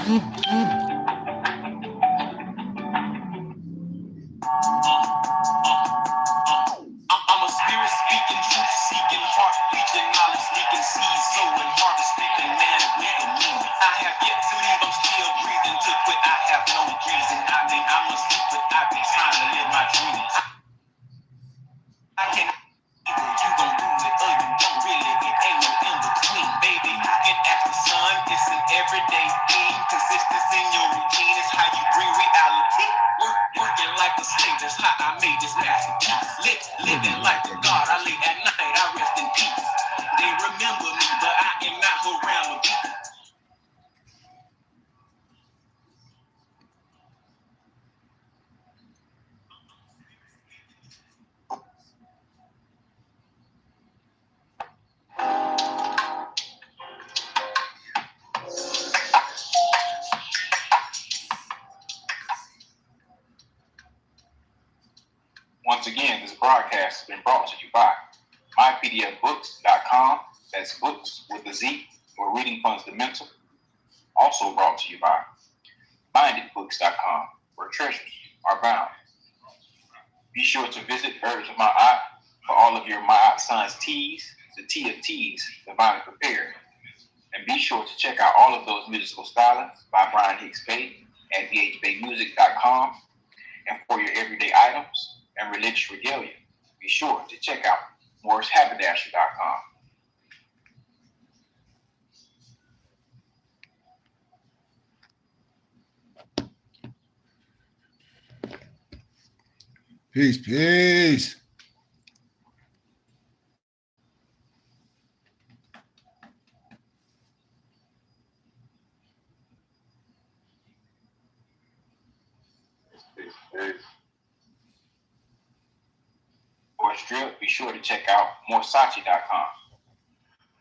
I'm a spirit speaking, truth seeking, heart beating, knowledge speaking, seed sowing, harvest speaking, man breathing me. I have yet to leave, I'm still breathing. To quit, I have no reason. I think I'm asleep, but I be trying to live my dream. I can't either you gon' do it or you don't really. It ain't no in between, baby. You can ask the sun, it's an everyday thing. Consistency in your routine is how you bring reality. Working like a slave, that's how I made this masterpiece. Living like a god, I lay at night, I rest in peace. They remember me, but I am not around the people. Once again, this broadcast has been brought to you by mypdfbooks.com. That's books with a Z, where reading funds the mental. Also brought to you by mindedbooks.com, where treasures are bound. Be sure to visit Herbs of Ma'at for all of your Ma'at Sons teas, the tea of teas, divinely prepared. And be sure to check out all of those musical stylings by Brian Hicks Bay at bhbaymusic.com. And for your everyday items and religious regalia, be sure to check out morrishaberdasher.com. Peace, peace. For a strip, be sure to check out morsachi.com.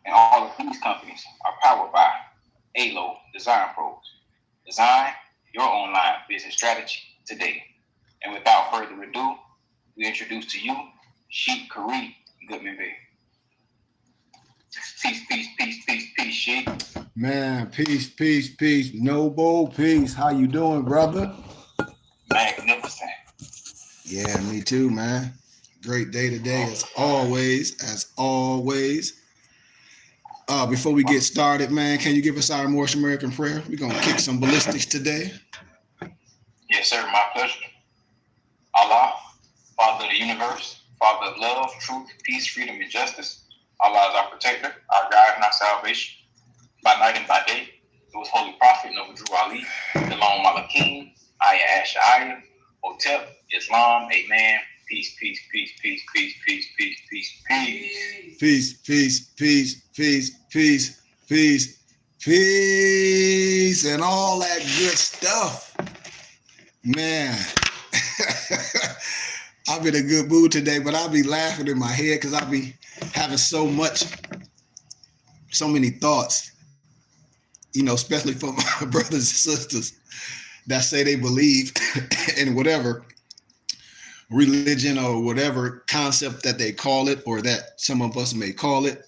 And all of these companies are powered by ALO Design Pros. Design your online business strategy today. And without further ado, we introduce to you Sheik Kari Goodman Bay. Peace, peace, peace, peace, peace, Sheik. Man, peace, peace, peace. Noble, peace. How you doing, brother? Magnificent. Yeah, me too, man. Great day today, as always, as always. Before we get started, man, can you give us our Moorish American prayer? We're going to kick some ballistics today. Yes, sir. My pleasure. Allah, Father of the universe, Father of love, truth, peace, freedom, and justice. Allah is our protector, our guide, and our salvation. By night and by day, it was Holy Prophet Noble Drew Ali, Delon Malakim, Aya Ash'ariya, Hotep, Islam, Amen. Peace, peace, peace, peace, peace, peace, peace, peace, peace. Peace, peace, peace, peace, peace, peace, peace, and all that good stuff. Man, I'm in a good mood today, but I'll be laughing in my head because I'll be having so many thoughts, you know, especially for my brothers and sisters that say they believe in whatever religion or whatever concept that they call it, or that some of us may call it.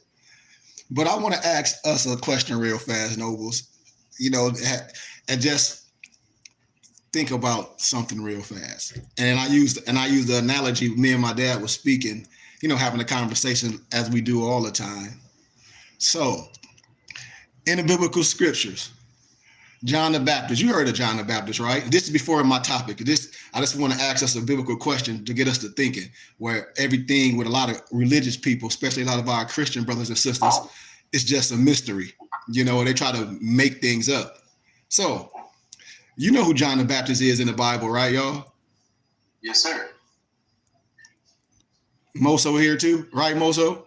But I want to ask us a question real fast, Nobles, you know, and just think about something real fast. And I used the analogy me and my dad was speaking, you know, having a conversation as we do all the time. So in the biblical scriptures, John the Baptist, you heard of John the Baptist, right? This is before my topic. I just want to ask us a biblical question to get us to thinking, where everything with a lot of religious people, especially a lot of our Christian brothers and sisters, it's just a mystery. You know, they try to make things up. So, you know who John the Baptist is in the Bible, right, y'all? Yes, sir. Moso here too, right, Moso?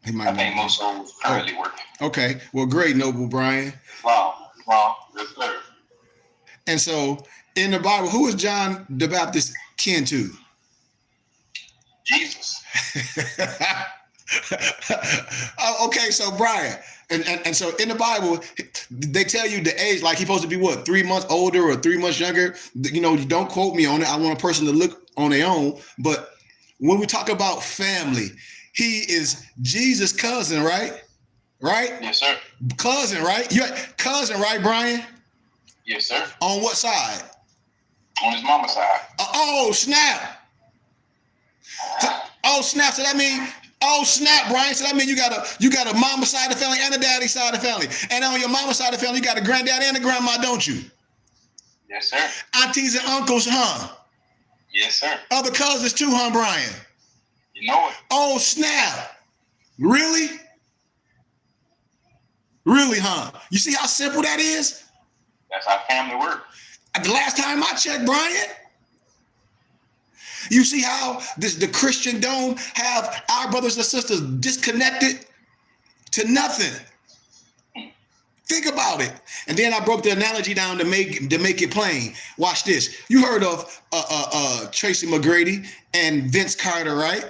I think Moso is currently working. Okay, well, great, Noble Brian. Wow, yes, sir. And so, in the Bible, who is John the Baptist kin to? Jesus. Okay, so Brian, and so in the Bible, they tell you the age, like he's supposed to be what, 3 months older or 3 months younger. You know, you don't quote me on it. I want a person to look on their own. But when we talk about family, he is Jesus' cousin, right? right? Yes, sir. Cousin, right? You cousin, right, Brian? Yes, sir. On what side? On his mama's side. Oh, snap. Oh, snap. So that means, oh, snap, Brian. So that means you got a mama side of the family and a daddy side of the family. And on your mama side of the family, you got a granddaddy and a grandma, don't you? Yes, sir. Aunties and uncles, huh? Yes, sir. Other cousins too, huh, Brian? You know it. Oh, snap. Really? Really, huh? You see how simple that is? That's how family works. The last time I checked, Brian, you see how the Christian dome have our brothers and sisters disconnected to nothing. Think about it. And then I broke the analogy down to make it plain. Watch this. You heard of Tracy McGrady and Vince Carter, right?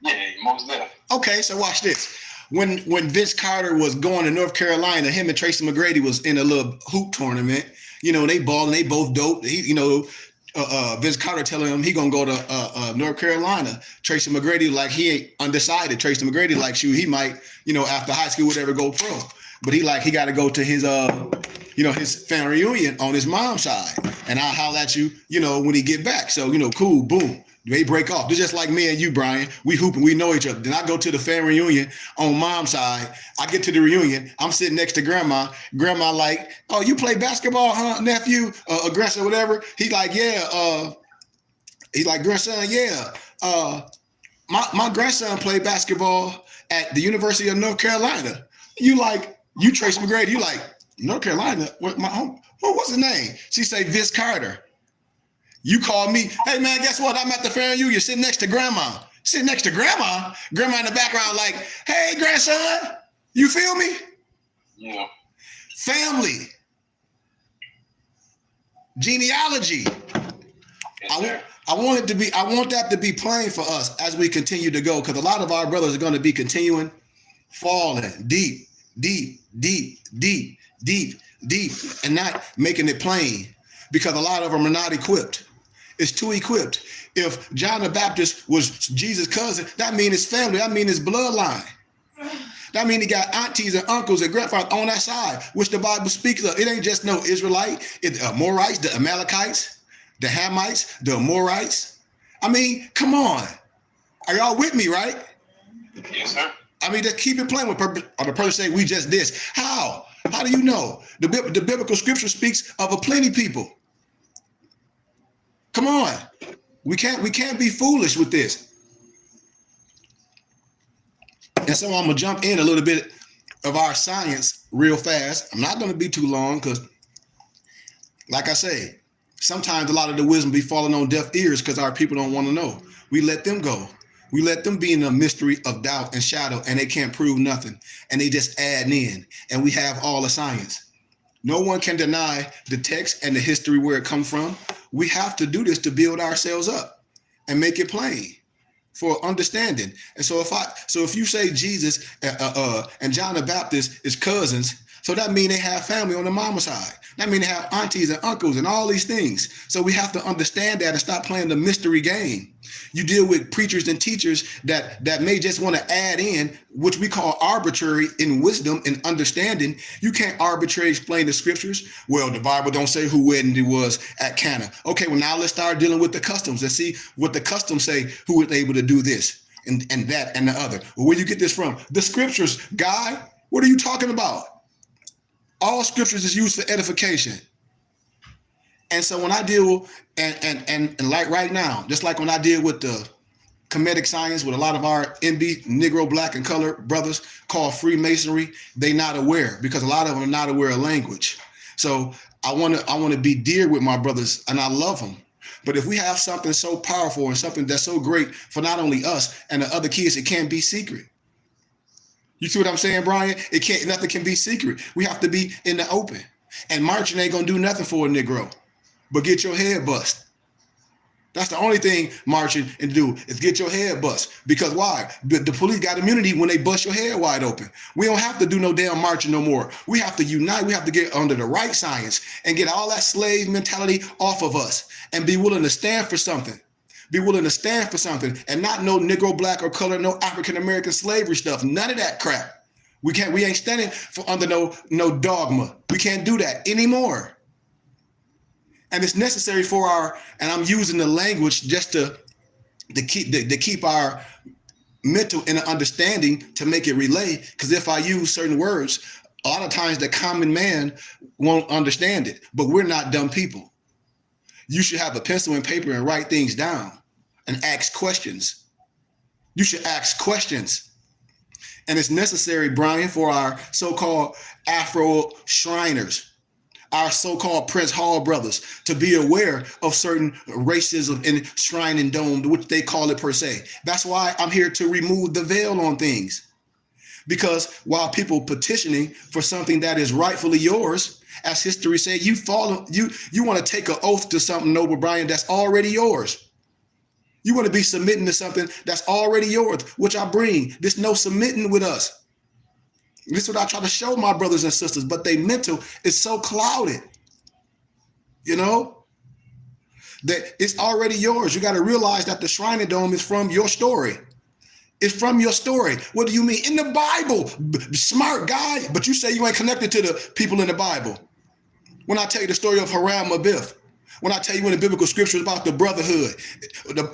Yeah, most definitely. Okay, so watch this. When Vince Carter was going to North Carolina, him and Tracy McGrady was in a little hoop tournament. You know, they balling, they both dope. Vince Carter telling him he gonna go to North Carolina. Tracy McGrady like he ain't undecided. Tracy McGrady like shoot, he might, after high school, whatever, go pro. But he got to go to his his family reunion on his mom's side. And I'll holler at you, when he get back. So, cool, boom. They break off. They're just like me and you, Brian. We hooping, we know each other. Then I go to the family reunion on mom's side. I get to the reunion. I'm sitting next to grandma. Grandma like, oh, you play basketball, huh, nephew? Aggressor, whatever. He like, yeah. He's like, grandson, yeah. My grandson played basketball at the University of North Carolina. You Trace McGrady, you like, North Carolina? What what's his name? She say, Vince Carter. You call me, hey man, guess what? I'm at the fair and you're sitting next to grandma. Sitting next to grandma? Grandma in the background like, hey grandson, you feel me? Yeah. Family. Genealogy. Yes, I want that to be plain for us as we continue to go, because a lot of our brothers are going to be continuing falling deep, and not making it plain, because a lot of them are not equipped. It's too equipped. If John the Baptist was Jesus' cousin, that means his family, that means his bloodline. That means he got aunties and uncles and grandfathers on that side, which the Bible speaks of. It ain't just no Israelite. It's the Amorites, the Amalekites, the Hamites, the Amorites. I mean, come on. Are y'all with me, right? Yes, sir. I mean, just keep it plain with the person say we just this. How? How do you know? The biblical scripture speaks of a plenty people. Come on. We can't be foolish with this. And so I'm gonna jump in a little bit of our science real fast. I'm not gonna be too long because, like I say, sometimes a lot of the wisdom be falling on deaf ears because our people don't want to know. We let them go. We let them be in a mystery of doubt and shadow, and they can't prove nothing. And they just add in, and we have all the science. No one can deny the text and the history where it comes from. We have to do this to build ourselves up and make it plain for understanding. And so if you say Jesus and John the Baptist is cousins, so that means they have family on the mama side. That means they have aunties and uncles and all these things. So we have to understand that and stop playing the mystery game. You deal with preachers and teachers that may just want to add in, which we call arbitrary in wisdom and understanding. You can't arbitrarily explain the scriptures. Well, the Bible don't say who wedding it was at Cana. Okay, well now let's start dealing with the customs and see what the customs say, who was able to do this and that and the other. Well, where you get this from? The scriptures, guy. What are you talking about? All scriptures is used for edification. And so when I deal and like right now, just like when I deal with the Kemetic science with a lot of our NB, Negro, Black, and colored brothers called Freemasonry, they not aware because a lot of them are not aware of language. So I want to be dear with my brothers and I love them. But if we have something so powerful and something that's so great for not only us and the other kids, it can't be secret. You see what I'm saying, Brian? Nothing can be secret. We have to be in the open. And marching ain't gonna do nothing for a Negro, but get your head bust. That's the only thing marching and do is get your head bust. Because why? The police got immunity when they bust your head wide open. We don't have to do no damn marching no more. We have to unite. We have to get under the right science and get all that slave mentality off of us and be willing to stand for something. Be willing to stand for something and not no Negro, Black, or color, no African-American slavery stuff. None of that crap. We ain't standing for under no dogma. We can't do that anymore. And it's necessary for and I'm using the language just to keep our mental and understanding to make it relay. Because if I use certain words, a lot of times the common man won't understand it. But we're not dumb people. You should have a pencil and paper and write things down and ask questions. You should ask questions. And it's necessary, Brian, for our so-called Afro Shriners, our so-called Prince Hall brothers, to be aware of certain racism in shrine and dome, which they call it per se. That's why I'm here to remove the veil on things. Because while people petitioning for something that is rightfully yours, as history said, you want to take an oath to something, Noble Brian, that's already yours. You want to be submitting to something that's already yours, which I bring. There's no submitting with us. This is what I try to show my brothers and sisters, but they mental is so clouded, that it's already yours. You got to realize that the Shrine and Dome is from your story. It's from your story. What do you mean? In the Bible, smart guy, but you say you ain't connected to the people in the Bible. When I tell you the story of Haram Abiff, when I tell you in the biblical scriptures about the brotherhood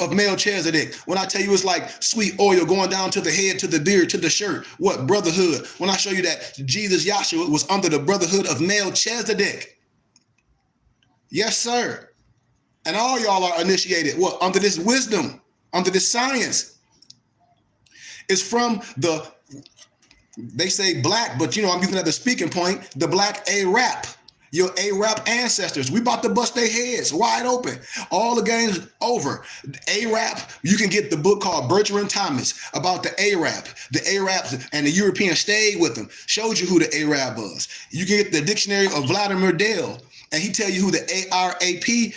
of Melchizedek, when I tell you it's like sweet oil going down to the head, to the beard, to the shirt, what brotherhood? When I show you that Jesus Yahshua was under the brotherhood of Melchizedek. Yes, sir. And all y'all are initiated, what? Under this wisdom, under this science. It's from they say black, but I'm using that as a speaking point, the black Arab. Your Arab ancestors, we about to bust their heads wide open. All the game's over. Arab, you can get the book called Bertrand Thomas about the Arab. The Arabs and the Europeans stayed with them, showed you who the Arab was. You can get the dictionary of Vladimir Dale, and he tell you who the ARAP,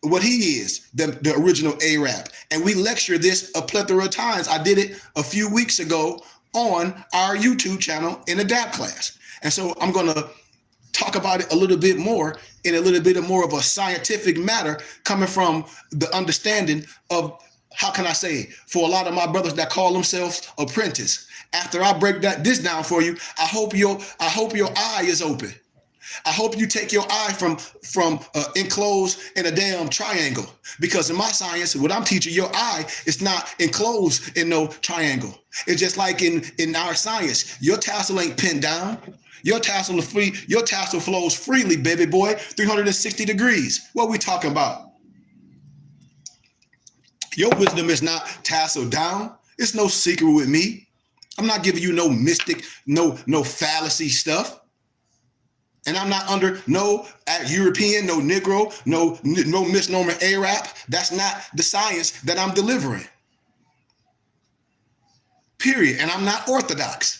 what he is, the original Arab. And we lecture this a plethora of times. I did it a few weeks ago on our YouTube channel in Adapt Class. And so I'm going to talk about it a little bit more in a little bit more of a scientific matter, coming from the understanding of, how can I say, for a lot of my brothers that call themselves apprentice. After I break this down for you, I hope your eye is open. I hope you take your eye from enclosed in a damn triangle, because in my science, what I'm teaching, your eye is not enclosed in no triangle. It's just like in our science, your tassel ain't pinned down. Your tassel flows freely, baby boy, 360 degrees. What we talking about? Your wisdom is not tasseled down. It's no secret with me. I'm not giving you no mystic, no fallacy stuff. And I'm not under no European, no Negro, no misnomer Arab. That's not the science that I'm delivering. Period. And I'm not orthodox.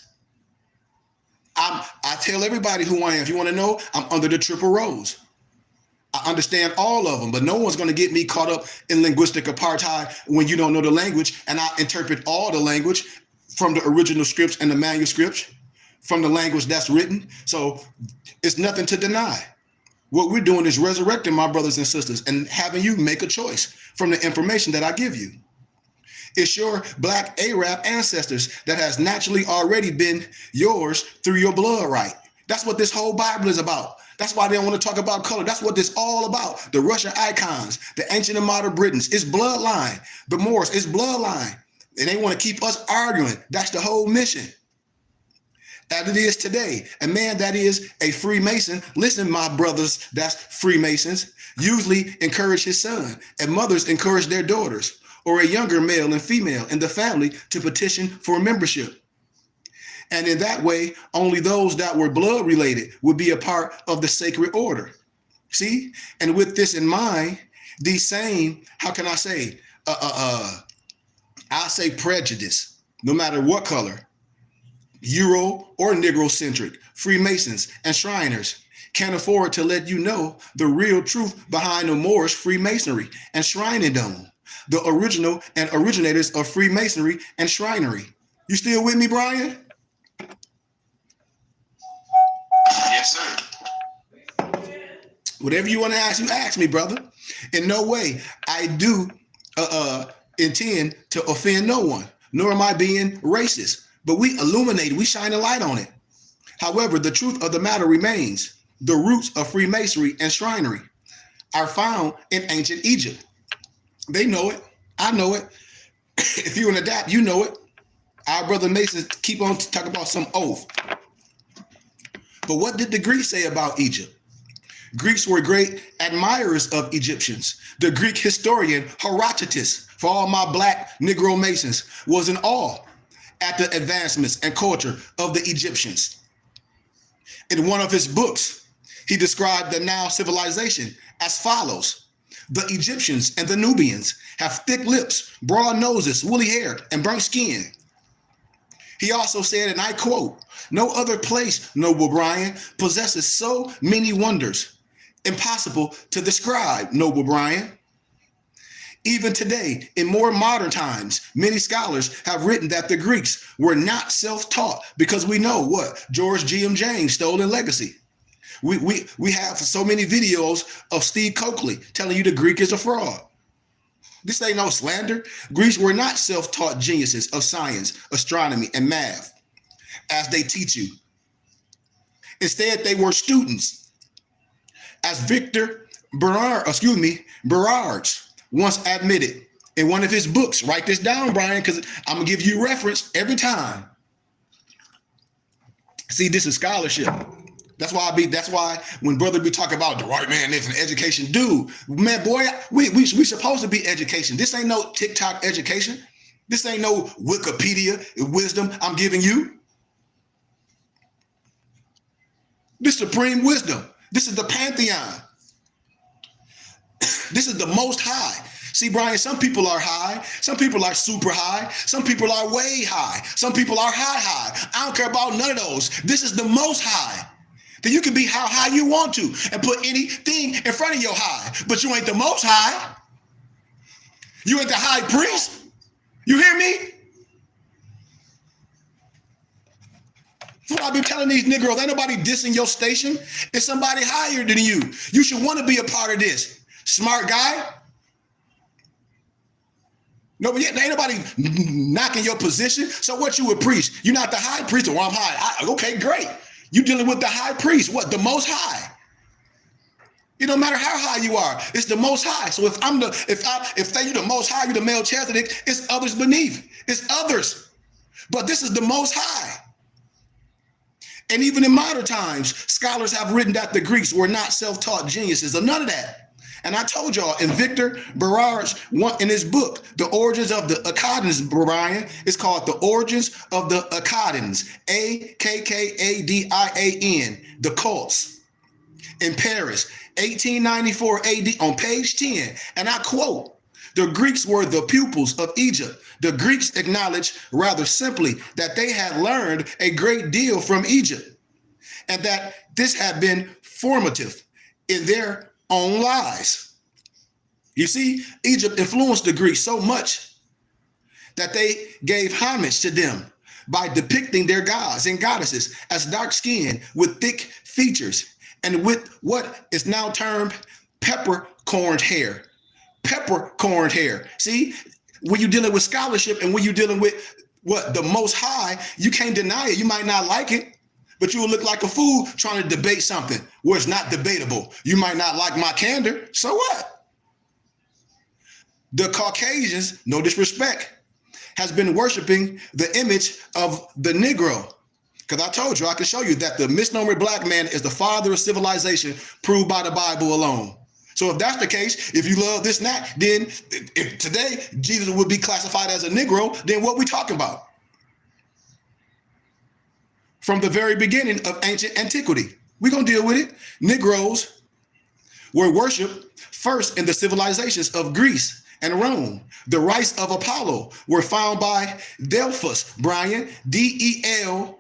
I tell everybody who I am. If you want to know, I'm under the triple rose. I understand all of them, but no one's going to get me caught up in linguistic apartheid when you don't know the language. And I interpret all the language from the original scripts and the manuscripts, from the language that's written. So it's nothing to deny. What we're doing is resurrecting my brothers and sisters and having you make a choice from the information that I give you. It's your black Arab ancestors that has naturally already been yours through your blood right. That's what this whole Bible is about. That's why they don't want to talk about color. That's what this all about. The Russian icons, the ancient and modern Britons, it's bloodline. The Moors, it's bloodline. And they want to keep us arguing. That's the whole mission. As it is today, a man that is a Freemason, listen, my brothers, that's Freemasons, usually encourage his son, and mothers encourage their daughters, or a younger male and female in the family to petition for membership. And in that way, only those that were blood related would be a part of the sacred order. See? And with this in mind, these same, how can I say, I say prejudice, no matter what color, Euro or Negro-centric, Freemasons and Shriners can't afford to let you know the real truth behind the Moorish Freemasonry and Shrinerdom, the original and originators of Freemasonry and Shrinery. You still with me, Brian? Yes, sir. Whatever you want to ask, you ask me, brother. In no way I do intend to offend no one, nor am I being racist. but we illuminate, we shine a light on it. However, the truth of the matter remains. The roots of Freemasonry and shrinery are found in ancient Egypt. They know it. I know it. If you're an Adapt, you know it. Our brother Masons keep on talking about some oath. But what did the Greeks say about Egypt? Greeks were great admirers of Egyptians. The Greek historian Herodotus, for all my black Negro Masons, was in awe at the advancements and culture of the Egyptians. In one of his books, he described the Nile civilization as follows. The Egyptians and the Nubians have thick lips, broad noses, woolly hair, and burnt skin. He also said, and I quote, "No other place, noble Brian, possesses so many wonders. Impossible to describe, noble Brian." Even today, in more modern times, many scholars have written that the Greeks were not self-taught because we know what George G.M. James stole in legacy. We have so many videos of Steve Coakley telling you the Greek is a fraud. This ain't no slander. Greeks were not self-taught geniuses of science, astronomy, and math, as they teach you. Instead, they were students. As Victor Berards once admitted in one of his books, write this down, Brian, because I'm gonna give you reference every time. See, this is scholarship. That's why when brother be talking about the right man lives in education, dude, man, boy, we supposed to be education. This ain't no TikTok education. This ain't no Wikipedia wisdom I'm giving you. This supreme wisdom. This is the pantheon. This is the most high. See, Brian, some people are high. Some people are super high. Some people are way high. Some people are high. I don't care about none of those. This is the most high. Then you can be how high you want to and put anything in front of your high, but you ain't the most high. You ain't the high priest. You hear me? That's what I've been telling these Negroes. Ain't nobody dissing your station. It's somebody higher than you. You should want to be a part of this. Smart guy. No, but ain't nobody knocking your position. So what you would preach? You're not the high priest, or I'm high. Okay, great. You dealing with the high priest, what? The most high. It don't matter how high you are. It's the most high. So if say you the most high, you the Melchizedek, it's others beneath. It's others. But this is the most high. And even in modern times, scholars have written that the Greeks were not self-taught geniuses or none of that. And I told y'all in Victor Berard's in his book, The Origins of the Akkadians, Brian, it's called The Origins of the Akkadians, Akkadian, the cults, in Paris, 1894 AD, on page 10. And I quote, "The Greeks were the pupils of Egypt. The Greeks acknowledged rather simply that they had learned a great deal from Egypt, and that this had been formative in their own lives." You see, Egypt influenced the Greeks so much that they gave homage to them by depicting their gods and goddesses as dark-skinned with thick features and with what is now termed peppercorned hair. Peppercorned hair. See, when you're dealing with scholarship and when you're dealing with what the most high, you can't deny it. You might not like it, but you will look like a fool trying to debate something where it's not debatable. You might not like my candor. So what? The Caucasians, no disrespect, has been worshiping the image of the Negro. Because I told you, I can show you that the misnomer black man is the father of civilization, proved by the Bible alone. So if that's the case, if you love this and that, then if today Jesus would be classified as a Negro, then what we talking about? From the very beginning of ancient antiquity, we're going to deal with it. Negroes were worshipped first in the civilizations of Greece and Rome. The rites of Apollo were found by Delphus, Brian, Delphos,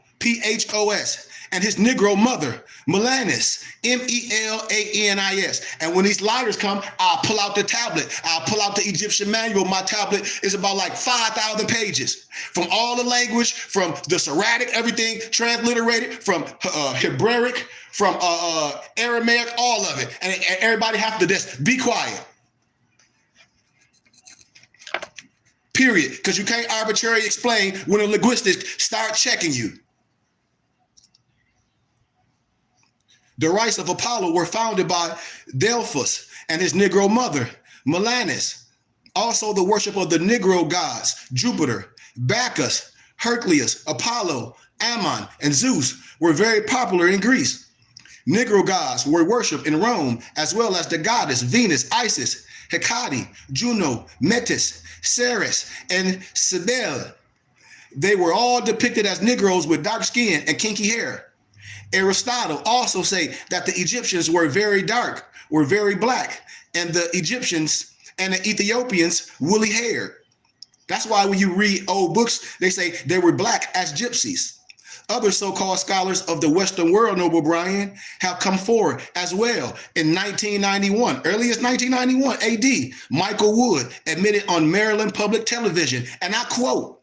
and his Negro mother, Melanis, Melanis. And when these lighters come, I'll pull out the tablet. I'll pull out the Egyptian manual. My tablet is about like 5,000 pages from all the language, from the Syriac, everything transliterated, from Hebraic, from Aramaic, all of it. And everybody have to just be quiet. period, because you can't arbitrarily explain when the linguistics start checking you. The rites of Apollo were founded by Delphus and his Negro mother, Melanis. Also, the worship of the Negro gods, Jupiter, Bacchus, Hercules, Apollo, Ammon, and Zeus were very popular in Greece. Negro gods were worshipped in Rome, as well as the goddess Venus, Isis, Hecate, Juno, Metis, Ceres, and Cybele. They were all depicted as Negroes with dark skin and kinky hair. Aristotle also say that the Egyptians were very dark, were very black, and the Egyptians and the Ethiopians woolly haired. That's why when you read old books, they say they were black as gypsies. Other so-called scholars of the Western world, Noble Brian, have come forward as well. In 1991, earliest 1991 AD, Michael Wood admitted on Maryland Public Television, and I quote,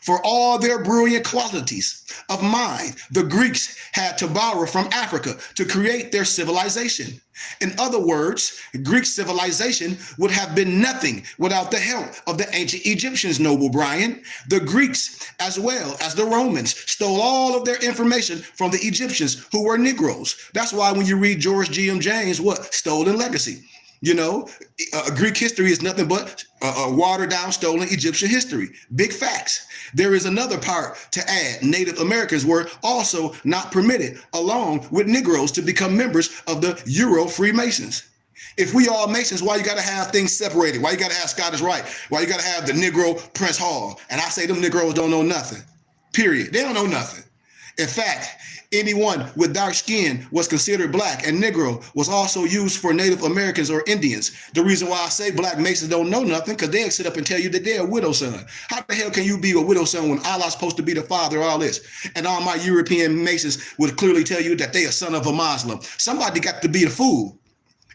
"For all their brilliant qualities of mind, the Greeks had to borrow from Africa to create their civilization. In other words, Greek civilization would have been nothing without the help of the ancient Egyptians, Noble Brian. The Greeks, as well as the Romans, stole all of their information from the Egyptians, who were Negroes. That's why when you read George G.M. James, what? Stolen legacy. You know, Greek history is nothing but watered down, stolen Egyptian history. Big facts. There is another part to add. Native Americans were also not permitted, along with Negroes, to become members of the Euro Freemasons. If we all Masons, why you got to have things separated? Why you got to have Scottish Rite? Why you got to have the Negro Prince Hall? And I say them Negroes don't know nothing. Period. They don't know nothing. In fact, anyone with dark skin was considered black, and Negro was also used for Native Americans or Indians. The reason why I say black Masons don't know nothing, because they'll sit up and tell you that they're a widow son. How the hell can you be a widow son when Allah's supposed to be the father of all this? And all my European Masons would clearly tell you that they are son of a Muslim. Somebody got to be the fool.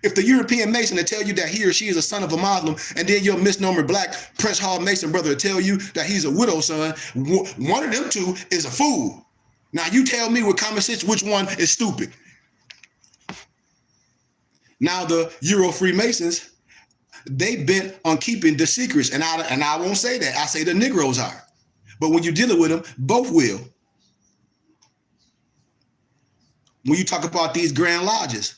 If the European Mason to tell you that he or she is a son of a Muslim, and then your misnomer black Prince Hall Mason brother to tell you that he's a widow son, one of them two is a fool. Now you tell me with common sense which one is stupid. Now the Euro Freemasons, they bent on keeping the secrets, and I won't say that. I say the Negroes are. But when you're dealing with them, both will. When you talk about these Grand Lodges,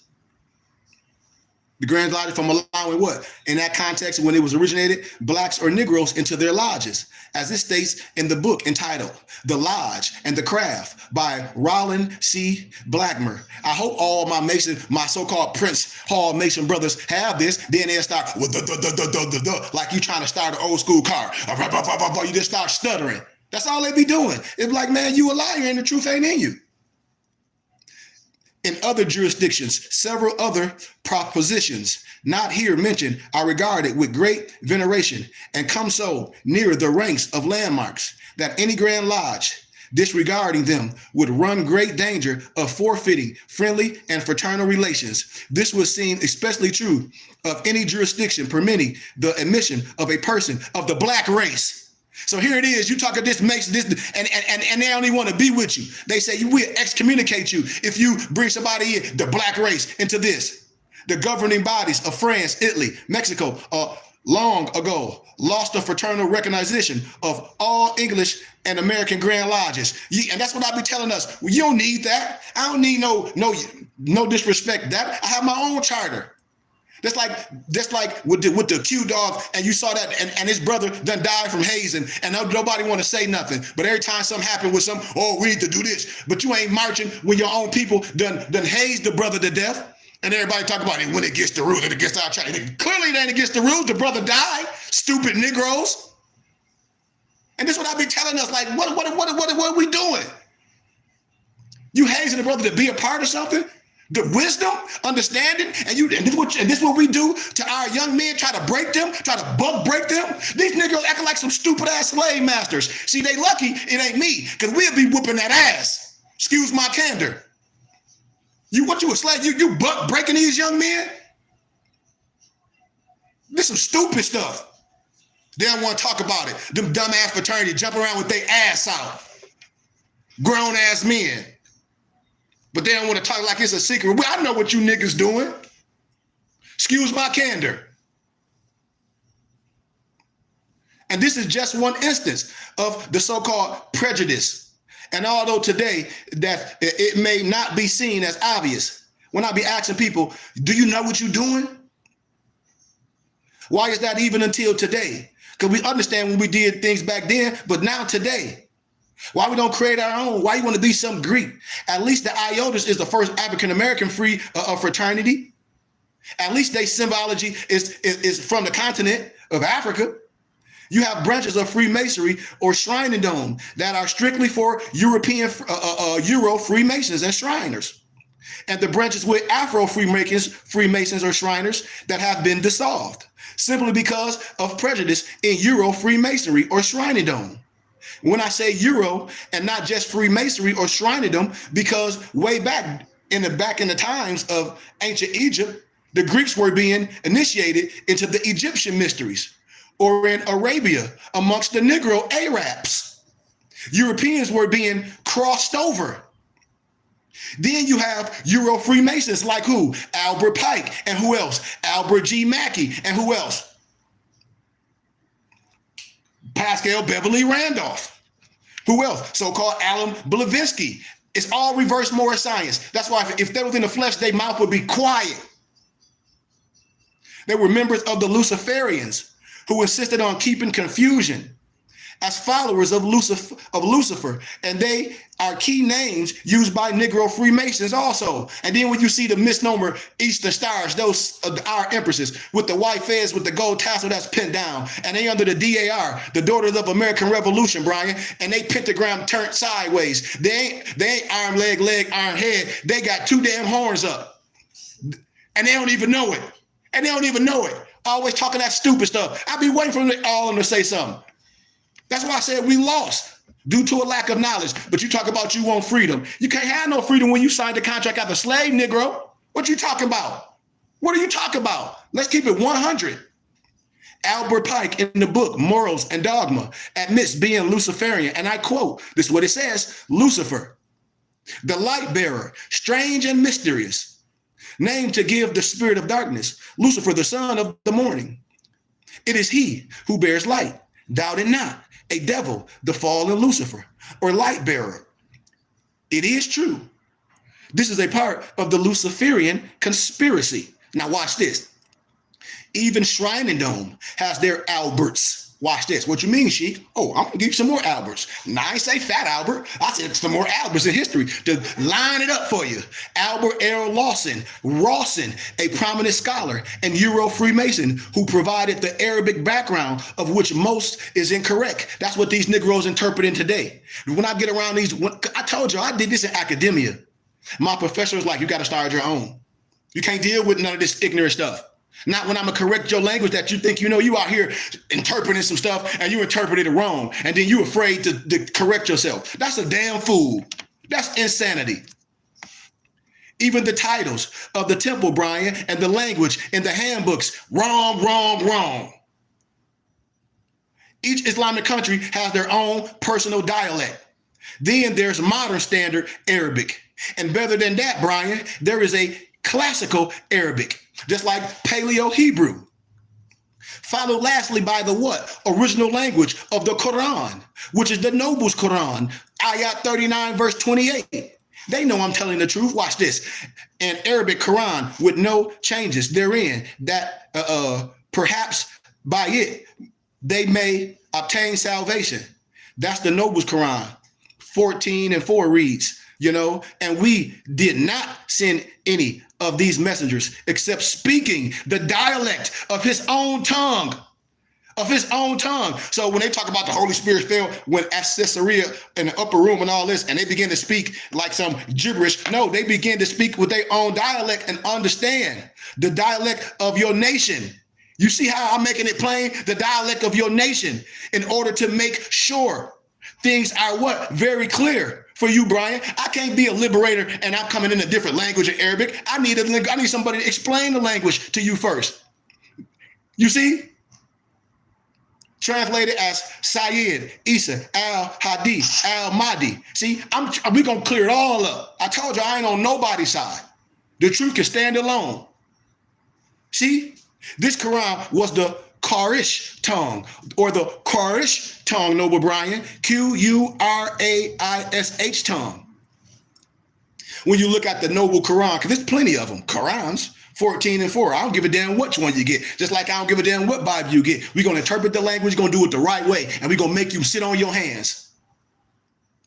the Grand Lodge from allowing what? In that context, when it was originated, blacks or Negroes into their lodges, as it states in the book entitled The Lodge and the Craft by Rollin C. Blackmer. I hope all my so-called Prince Hall Mason brothers have this. Then they'll start with like you trying to start an old school car. You just start stuttering. That's all they be doing. It's like, man, you a liar and the truth ain't in you. In other jurisdictions, several other propositions not here mentioned are regarded with great veneration and come so near the ranks of landmarks that any Grand Lodge disregarding them would run great danger of forfeiting friendly and fraternal relations. This would seem especially true of any jurisdiction permitting the admission of a person of the black race. So here it is, you talk of this makes this, and they don't even want to be with you. They say we'll excommunicate you if you bring somebody in, the black race, into this. The governing bodies of France, Italy, Mexico, long ago lost the fraternal recognition of all English and American Grand Lodges. And that's what I be telling us. Well, you don't need that. I don't need no disrespect that. I have my own charter. Just like with the Q dog, and you saw that, and his brother done died from hazing, and nobody want to say nothing. But every time something happened with we need to do this. But you ain't marching when your own people done hazed the brother to death. And everybody talk about it when it gets the rules, it gets our charter. Clearly it ain't against the rules. The brother died. Stupid Negroes. And this is what I be telling us, like, what are we doing? You hazing the brother to be a part of something? The wisdom, understanding, and this what we do to our young men, try to break them, try to break them. These niggas acting like some stupid ass slave masters. See, they lucky it ain't me, because we'll be whooping that ass. Excuse my candor. You a slave? You buck breaking these young men? This some stupid stuff. They don't want to talk about it. Them dumb ass fraternity jumping around with their ass out. Grown ass men. But they don't want to talk like it's a secret. Well, I know what you niggas doing. Excuse my candor. And this is just one instance of the so-called prejudice. And although today that it may not be seen as obvious, when I be asking people, do you know what you're doing? Why is that even until today? Because we understand when we did things back then, but now today, why we don't create our own? Why you want to be some Greek? At least the Iotas is the first African-American free fraternity. At least their symbology is from the continent of Africa. You have branches of Freemasonry or Shrine and Dome that are strictly for European Euro Freemasons and Shriners. And the branches with Afro Freemasons or Shriners that have been dissolved simply because of prejudice in Euro Freemasonry or Shrine and Dome. When I say Euro and not just Freemasonry or Shrinedom, because way back in the times of ancient Egypt, the Greeks were being initiated into the Egyptian mysteries, or in Arabia amongst the Negro Arabs. Europeans were being crossed over. Then you have Euro Freemasons like who? Albert Pike, and who else? Albert G. Mackey, and who else? Pascal Beverly Randolph. Who else? So-called Alan Blavatsky. It's all reverse Moorish science. That's why if they was in the flesh, their mouth would be quiet. They were members of the Luciferians who insisted on keeping confusion as followers of Lucifer. And they are key names used by Negro Freemasons also. And then when you see the misnomer Eastern Stars, those our empresses with the white fez with the gold tassel that's pinned down, and they under the DAR, the Daughters of American Revolution, Brian, and they pentagram turned sideways. They ain't arm, leg, arm, head. They got two damn horns up. And they don't even know it. Always talking that stupid stuff. I be waiting for all of them to say something. That's why I said we lost due to a lack of knowledge. But you talk about you want freedom. You can't have no freedom when you signed the contract as a slave, Negro. What you talking about? What are you talking about? Let's keep it 100. Albert Pike in the book Morals and Dogma admits being Luciferian. And I quote, this is what it says: Lucifer, the light bearer, strange and mysterious, named to give the spirit of darkness, Lucifer, the son of the morning. It is he who bears light, doubt it not, a devil, the fallen Lucifer, or light bearer. It is true. This is a part of the Luciferian conspiracy. Now watch this. Even Shrine and Dome has their Alberts. Watch this. What you mean, Sheik? Oh, I'm gonna give you some more Alberts. Now I ain't say Fat Albert. I said some more Alberts in history to line it up for you. Albert L. Rawson, a prominent scholar and Euro Freemason who provided the Arabic background of which most is incorrect. That's what these Negroes interpreting today. When I get around these, I told you I did this in academia. My professor was like, you got to start your own. You can't deal with none of this ignorant stuff. Not when I'm gonna correct your language that you think you know. You out here interpreting some stuff and you interpreted it wrong, and then you afraid to correct yourself. That's a damn fool. That's insanity. Even the titles of the temple, Brian, and the language in the handbooks, wrong. Each Islamic country has their own personal dialect. Then there's modern standard Arabic. And better than that, Brian, there is a classical Arabic, just like Paleo Hebrew. Followed lastly by the what? Original language of the Quran, which is the Nobles Quran, Ayat 39, verse 28. They know I'm telling the truth. Watch this. An Arabic Quran with no changes therein, that perhaps by it they may obtain salvation. That's the Nobles Quran. 14:4 reads, and we did not send any of these messengers except speaking the dialect of his own tongue. So when they talk about the Holy Spirit fell when at Caesarea in the upper room and all this, and they begin to speak like some gibberish, no, they begin to speak with their own dialect and understand the dialect of your nation. You see how I'm making it plain? The dialect of your nation, in order to make sure things are what? Very clear. For you, Brian, I can't be a liberator and I'm coming in a different language in Arabic. I need somebody to explain the language to you first. You see? Translated as Sayyid, Isa, Al-Hadi, Al-Mahdi. See, we're going to clear it all up. I told you I ain't on nobody's side. The truth can stand alone. See, this Quran was the Quraysh tongue, or the Quraysh tongue, Noble Brian, Quraish tongue. When you look at the Noble Quran, because there's plenty of them, Qurans, 14:4. I don't give a damn which one you get. Just like I don't give a damn what Bible you get. We're going to interpret the language, going to do it the right way, and we're going to make you sit on your hands,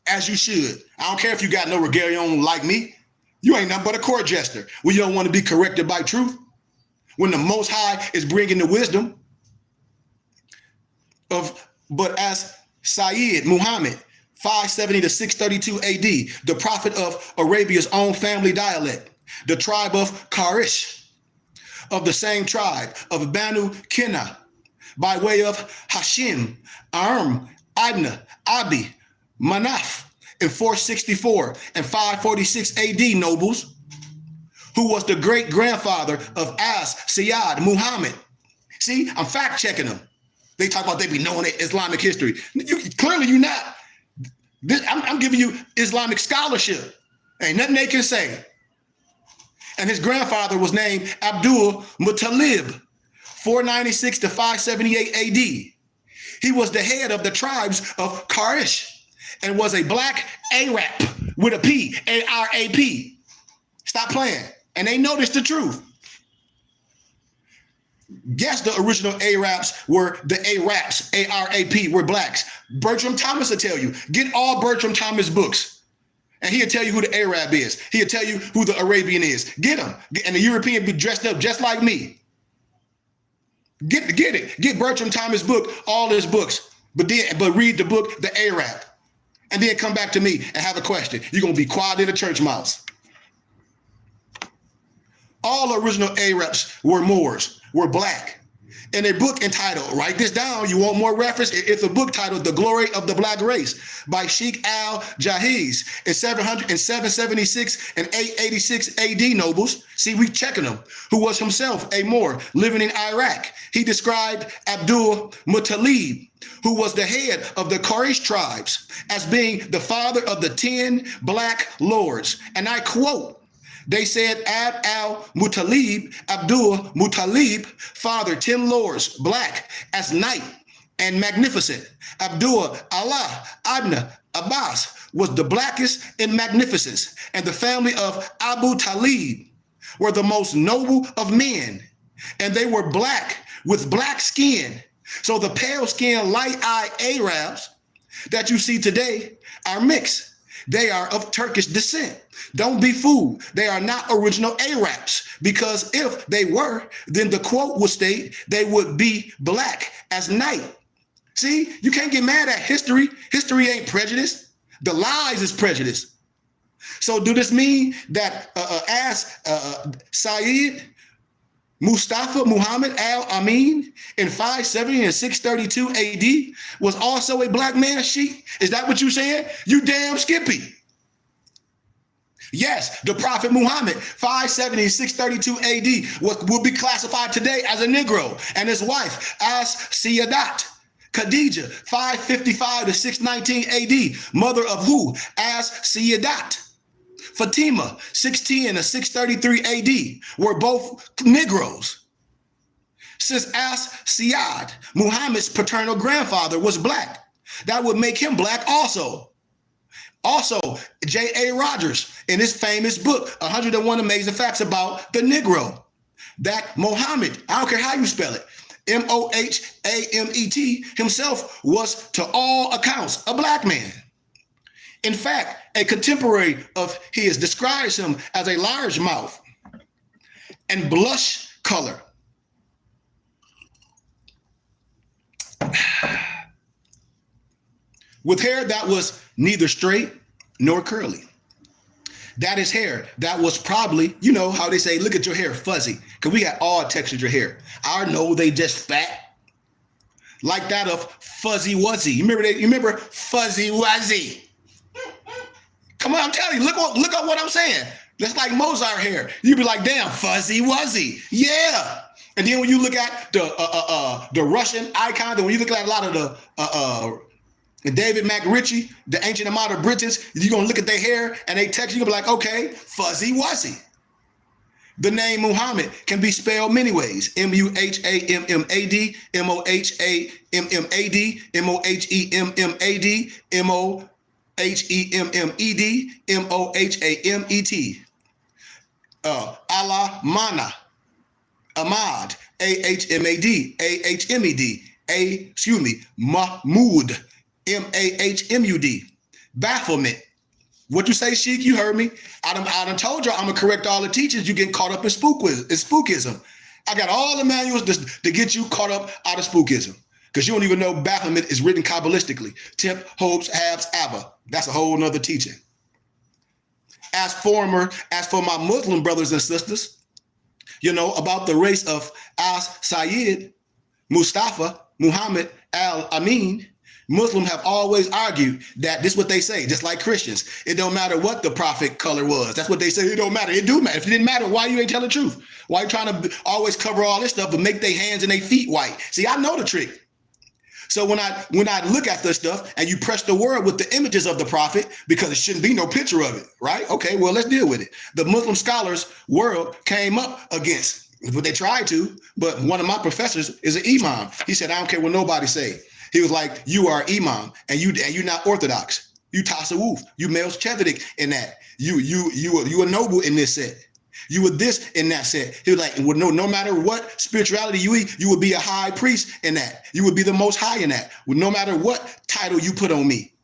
as you should. I don't care if you got no regalia on like me. You ain't nothing but a court jester. When you don't want to be corrected by truth. When the Most High is bringing the wisdom of, but as Sayyid Muhammad, 570 to 632 AD, the prophet of Arabia's own family dialect, the tribe of Quraysh, of the same tribe of Banu Kinna, by way of Hashim, Arm, Adna, Abi, Manaf, in 464 and 546 AD, nobles, who was the great grandfather of As Sayyid Muhammad. See, I'm fact checking them. They talk about they be knowing Islamic history. Clearly, you're not. I'm giving you Islamic scholarship. Ain't nothing they can say. And his grandfather was named Abdul Muttalib, 496 to 578 AD. He was the head of the tribes of Quraysh and was a black Arab with a P, A-R-A-P. Stop playing. And they noticed the truth. Yes, the original Arabs were the Arabs, A-R-A-P, were blacks. Bertram Thomas will tell you. Get all Bertram Thomas books. And he'll tell you who the Arab is. He'll tell you who the Arabian is. Get them. And the European be dressed up just like me. Get it. Get Bertram Thomas' book, all his books. But read the book, The Arab. And then come back to me and have a question. You're going to be quiet in a church mouse. All original Arabs were Moors, were black. In a book entitled, write this down, you want more reference? It's a book titled The Glory of the Black Race by Sheikh al-Jahiz in 776 and 886 AD, nobles. See, we checking him, who was himself a Moor living in Iraq. He described Abdul Muttalib, who was the head of the Quraysh tribes, as being the father of the 10 black lords. And I quote, they said Abd al-Muttalib, Abdul Muttalib, father 10 lords, black, as knight and magnificent. Abdul Allah Ibn Abbas was the blackest in magnificence, and the family of Abu Talib were the most noble of men, and they were black with black skin. So the pale skinned, light-eyed Arabs that you see today are mixed. They are of Turkish descent. Don't be fooled. They are not original Arabs, because if they were, then the quote would state they would be black as night. See, you can't get mad at history. History ain't prejudice. The lies is prejudice. So do this mean that Sayyid Mustafa Muhammad al-Amin in 570 and 632 AD was also a black man, Sheikh? Is that what you saying? You damn skippy. Yes, the Prophet Muhammad, 570 632 AD, will be classified today as a Negro, and his wife as Sayyidat Khadija, 555 to 619 AD, mother of who? As Sayyidat Fatima, 610 to 633 AD, were both Negroes. Since As Sayyid, Muhammad's paternal grandfather, was black, that would make him black also. Also, J.A. Rogers, in his famous book, 101 Amazing Facts About the Negro, that Muhammad, I don't care how you spell it, Mohamet, himself was, to all accounts, a black man. In fact, a contemporary of his describes him as a large mouth and blush color. With hair that was neither straight nor curly. That is hair that was probably, you know how they say, look at your hair, fuzzy, because we got all textures of hair. I know they just fat, like that of Fuzzy Wuzzy. You remember Fuzzy Wuzzy? Come on, I'm telling you, look at what I'm saying. That's like Mozart hair. You'd be like, damn, Fuzzy Wuzzy. Yeah. And then when you look at the Russian icon, then when you look at a lot of the David McRitchie, the ancient and modern Britons, you're going to look at their hair and they text you, you're going to be like, okay, Fuzzy Wuzzy. The name Muhammad can be spelled many ways. Muhammad, Mohammad, Mohammed, Mohammed. Allah Mana, Ahmad, Ahmad, Ahmed, Mahmoud, Mahmud. Bafflement. What you say, Sheik? You heard me. I done told you I'm gonna correct all the teachers. You getting caught up in spookism. I got all the manuals to get you caught up out of spookism. Because you don't even know Baphomet is written Kabbalistically. Tip, Hopes, Habs, Abba. That's a whole nother teaching. As for my Muslim brothers and sisters, about the race of As-Sayyid, Mustafa, Muhammad, Al-Amin, Muslims have always argued that this is what they say, just like Christians. It don't matter what the prophet color was. That's what they say. It don't matter. It do matter. If it didn't matter, why you ain't telling the truth? Why you trying to always cover all this stuff but make their hands and their feet white? See, I know the trick. So when I look at this stuff and you press the word with the images of the prophet, because it shouldn't be no picture of it, right? Okay, well, let's deal with it. The Muslim scholars world came up against, but they tried to, but one of my professors is an imam. He said, I don't care what nobody say. He was like, you are imam and you're not orthodox. You tasawwuf, you Melchizedek in that. You a noble in this set. You were this in that set. He was like, well, no matter what spirituality you eat, you would be a high priest in that. You would be the most high in that. Well, no matter what title you put on me.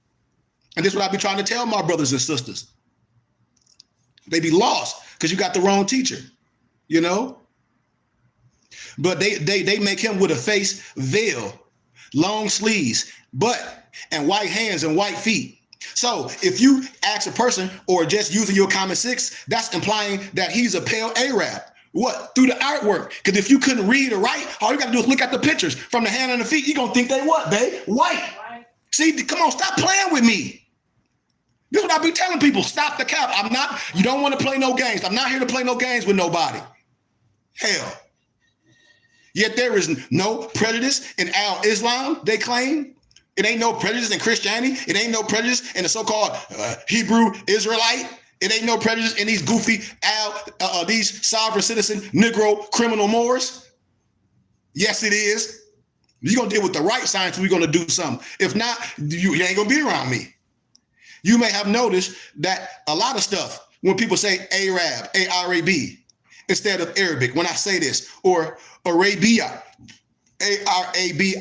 And this is what I be trying to tell my brothers and sisters. They be lost because you got the wrong teacher, But they make him with a face veil, long sleeves, butt, and white hands and white feet. So if you ask a person or just using your common sense, that's implying that he's a pale Arab. What? Through the artwork. Because if you couldn't read or write, all you got to do is look at the pictures from the hand and the feet. You're going to think they what, babe? White. Right. See, come on, stop playing with me. This is what I be telling people. Stop the cap. You don't want to play no games. I'm not here to play no games with nobody. Hell. Yet there is no prejudice in Al-Islam, they claim. It ain't no prejudice in Christianity. It ain't no prejudice in the so-called Hebrew Israelite. It ain't no prejudice in these goofy, these sovereign citizen, Negro criminal Moors. Yes, it is. You're going to deal with the right science. We're going to do something. If not, you ain't going to be around me. You may have noticed that a lot of stuff, when people say Arab, A-R-A-B, instead of Arabic, when I say this, or Arabia, A-R-A-B-I-Y-Y-A.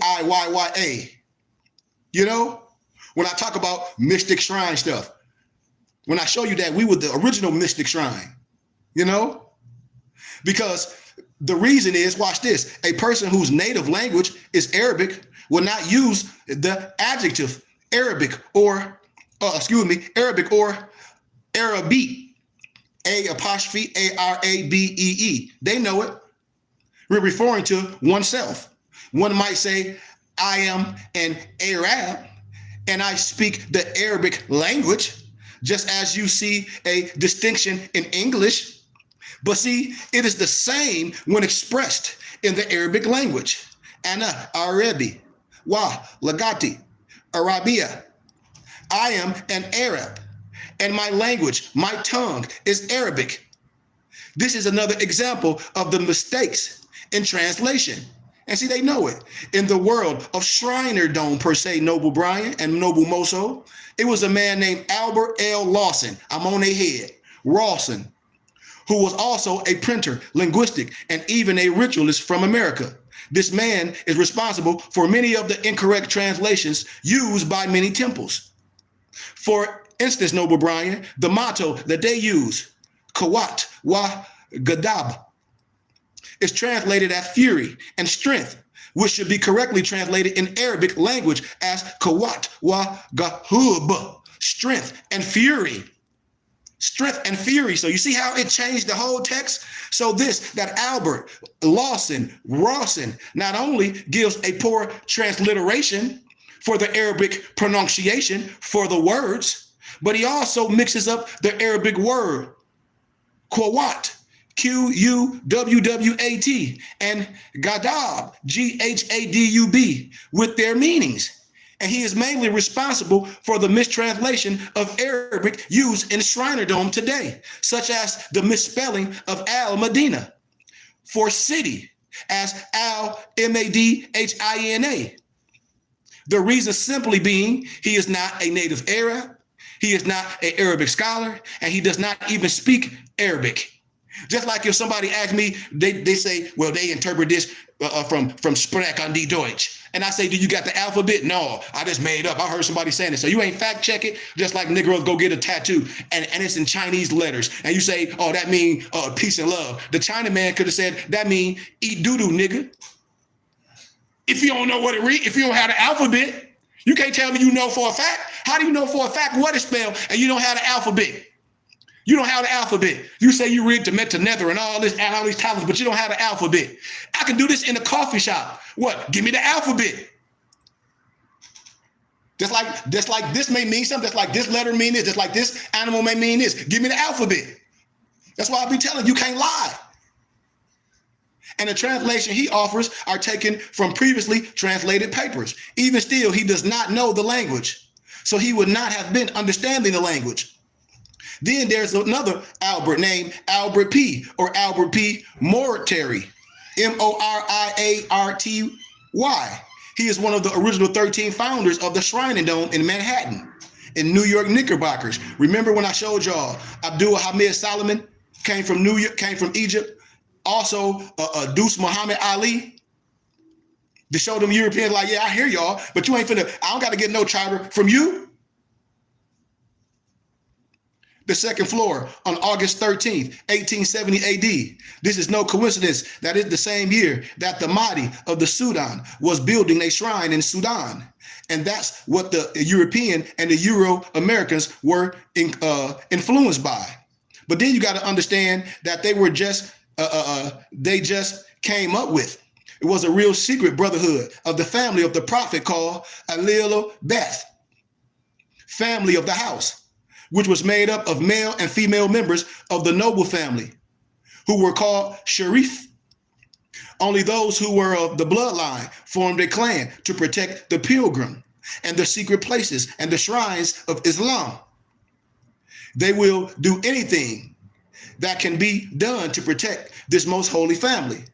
When I talk about mystic shrine stuff, when I show you that we were the original mystic shrine, because the reason is, watch this, a person whose native language is Arabic will not use the adjective Arabic or Arabic, A''A-R-A-B-E-E. They know it. We're referring to oneself. One might say, I am an Arab and I speak the Arabic language, just as you see a distinction in English. But see, it is the same when expressed in the Arabic language. Ana Arabi, wa lagati, Arabia. I am an Arab and my language, my tongue is Arabic. This is another example of the mistakes in translation. And see, they know it. In the world of Shriner Dome, per se, Noble Brian and Noble Moso, it was a man named Albert L. Lawson. I'm on their head. Rawson, who was also a printer, linguistic, and even a ritualist from America. This man is responsible for many of the incorrect translations used by many temples. For instance, Noble Brian, the motto that they use, Kawat wa Gadab, is translated as fury and strength, which should be correctly translated in Arabic language as Kawat wa Gahub, strength and fury. Strength and fury. So you see how it changed the whole text? So that Albert Rawson not only gives a poor transliteration for the Arabic pronunciation for the words, but he also mixes up the Arabic word, Quwat, Q-U-W-W-A-T, and Gadab, G-H-A-D-U-B, with their meanings. and he is mainly responsible for the mistranslation of Arabic used in Shrinerdome today, such as the misspelling of Al-Madina for city as Al-Madhina. The reason simply being he is not a native Arab, he is not an Arabic scholar, and he does not even speak Arabic. Just like if somebody asks me, they say, well, they interpret this from Sprach on die Deutsch. And I say, do you got the alphabet? No, I just made up. I heard somebody saying it. So you ain't fact check it, just like Negroes go get a tattoo and it's in Chinese letters. And you say, oh, that mean peace and love. The Chinaman could have said, that mean eat doo-doo, nigga. If you don't know what it read, if you don't have the alphabet, you can't tell me you know for a fact. How do you know for a fact what it's spelled and you don't have the alphabet? You don't have the alphabet. You say you read to nether and all this and all these tablets, but you don't have the alphabet. I can do this in a coffee shop. What? Give me the alphabet. Just like this may mean something. Just like this letter mean this. Just like this animal may mean this. Give me the alphabet. That's why I be telling you can't lie. And the translation he offers are taken from previously translated papers. Even still, he does not know the language. So he would not have been understanding the language. Then there's another Albert named Albert P. or Albert P. Moriarty, Moriarty. He is one of the original 13 founders of the Shrine Dome in Manhattan, in New York Knickerbockers. Remember when I showed y'all Abdul Hamid Solomon came from New York, came from Egypt. Also, Deuce Muhammad Ali. To show them Europeans like, yeah, I hear y'all, but you ain't finna, I don't got to get no charter from you. The second floor on August 13th, 1870 AD. This is no coincidence that it's the same year that the Mahdi of the Sudan was building a shrine in Sudan. And that's what the European and the Euro-Americans were influenced by. But then you got to understand that they were just, they just came up with. It was a real secret brotherhood of the family of the prophet called Alil Beth, family of the house, which was made up of male and female members of the noble family, who were called Sharif. Only those who were of the bloodline formed a clan to protect the pilgrim and the secret places and the shrines of Islam. They will do anything that can be done to protect this most holy family.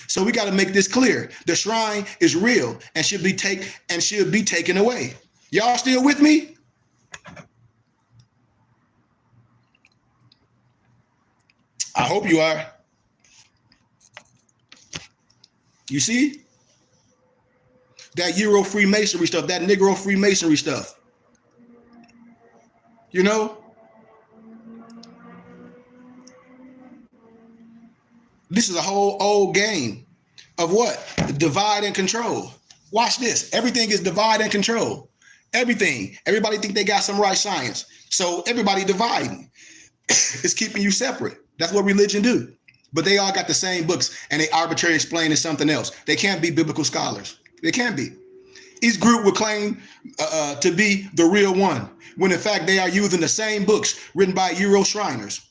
So we got to make this clear. The shrine is real and should be taken away. Y'all still with me? I hope you are. You see? That Euro Freemasonry stuff, that Negro Freemasonry stuff. You know? This is a whole old game of what? Divide and control. Watch this. Everything is divide and control. Everything. Everybody think they got some right science. So everybody dividing. It's keeping you separate. That's what religion do. But they all got the same books and they arbitrarily explaining something else. They can't be biblical scholars. They can't be. Each group will claim to be the real one, when in fact they are using the same books written by Euro Shriners.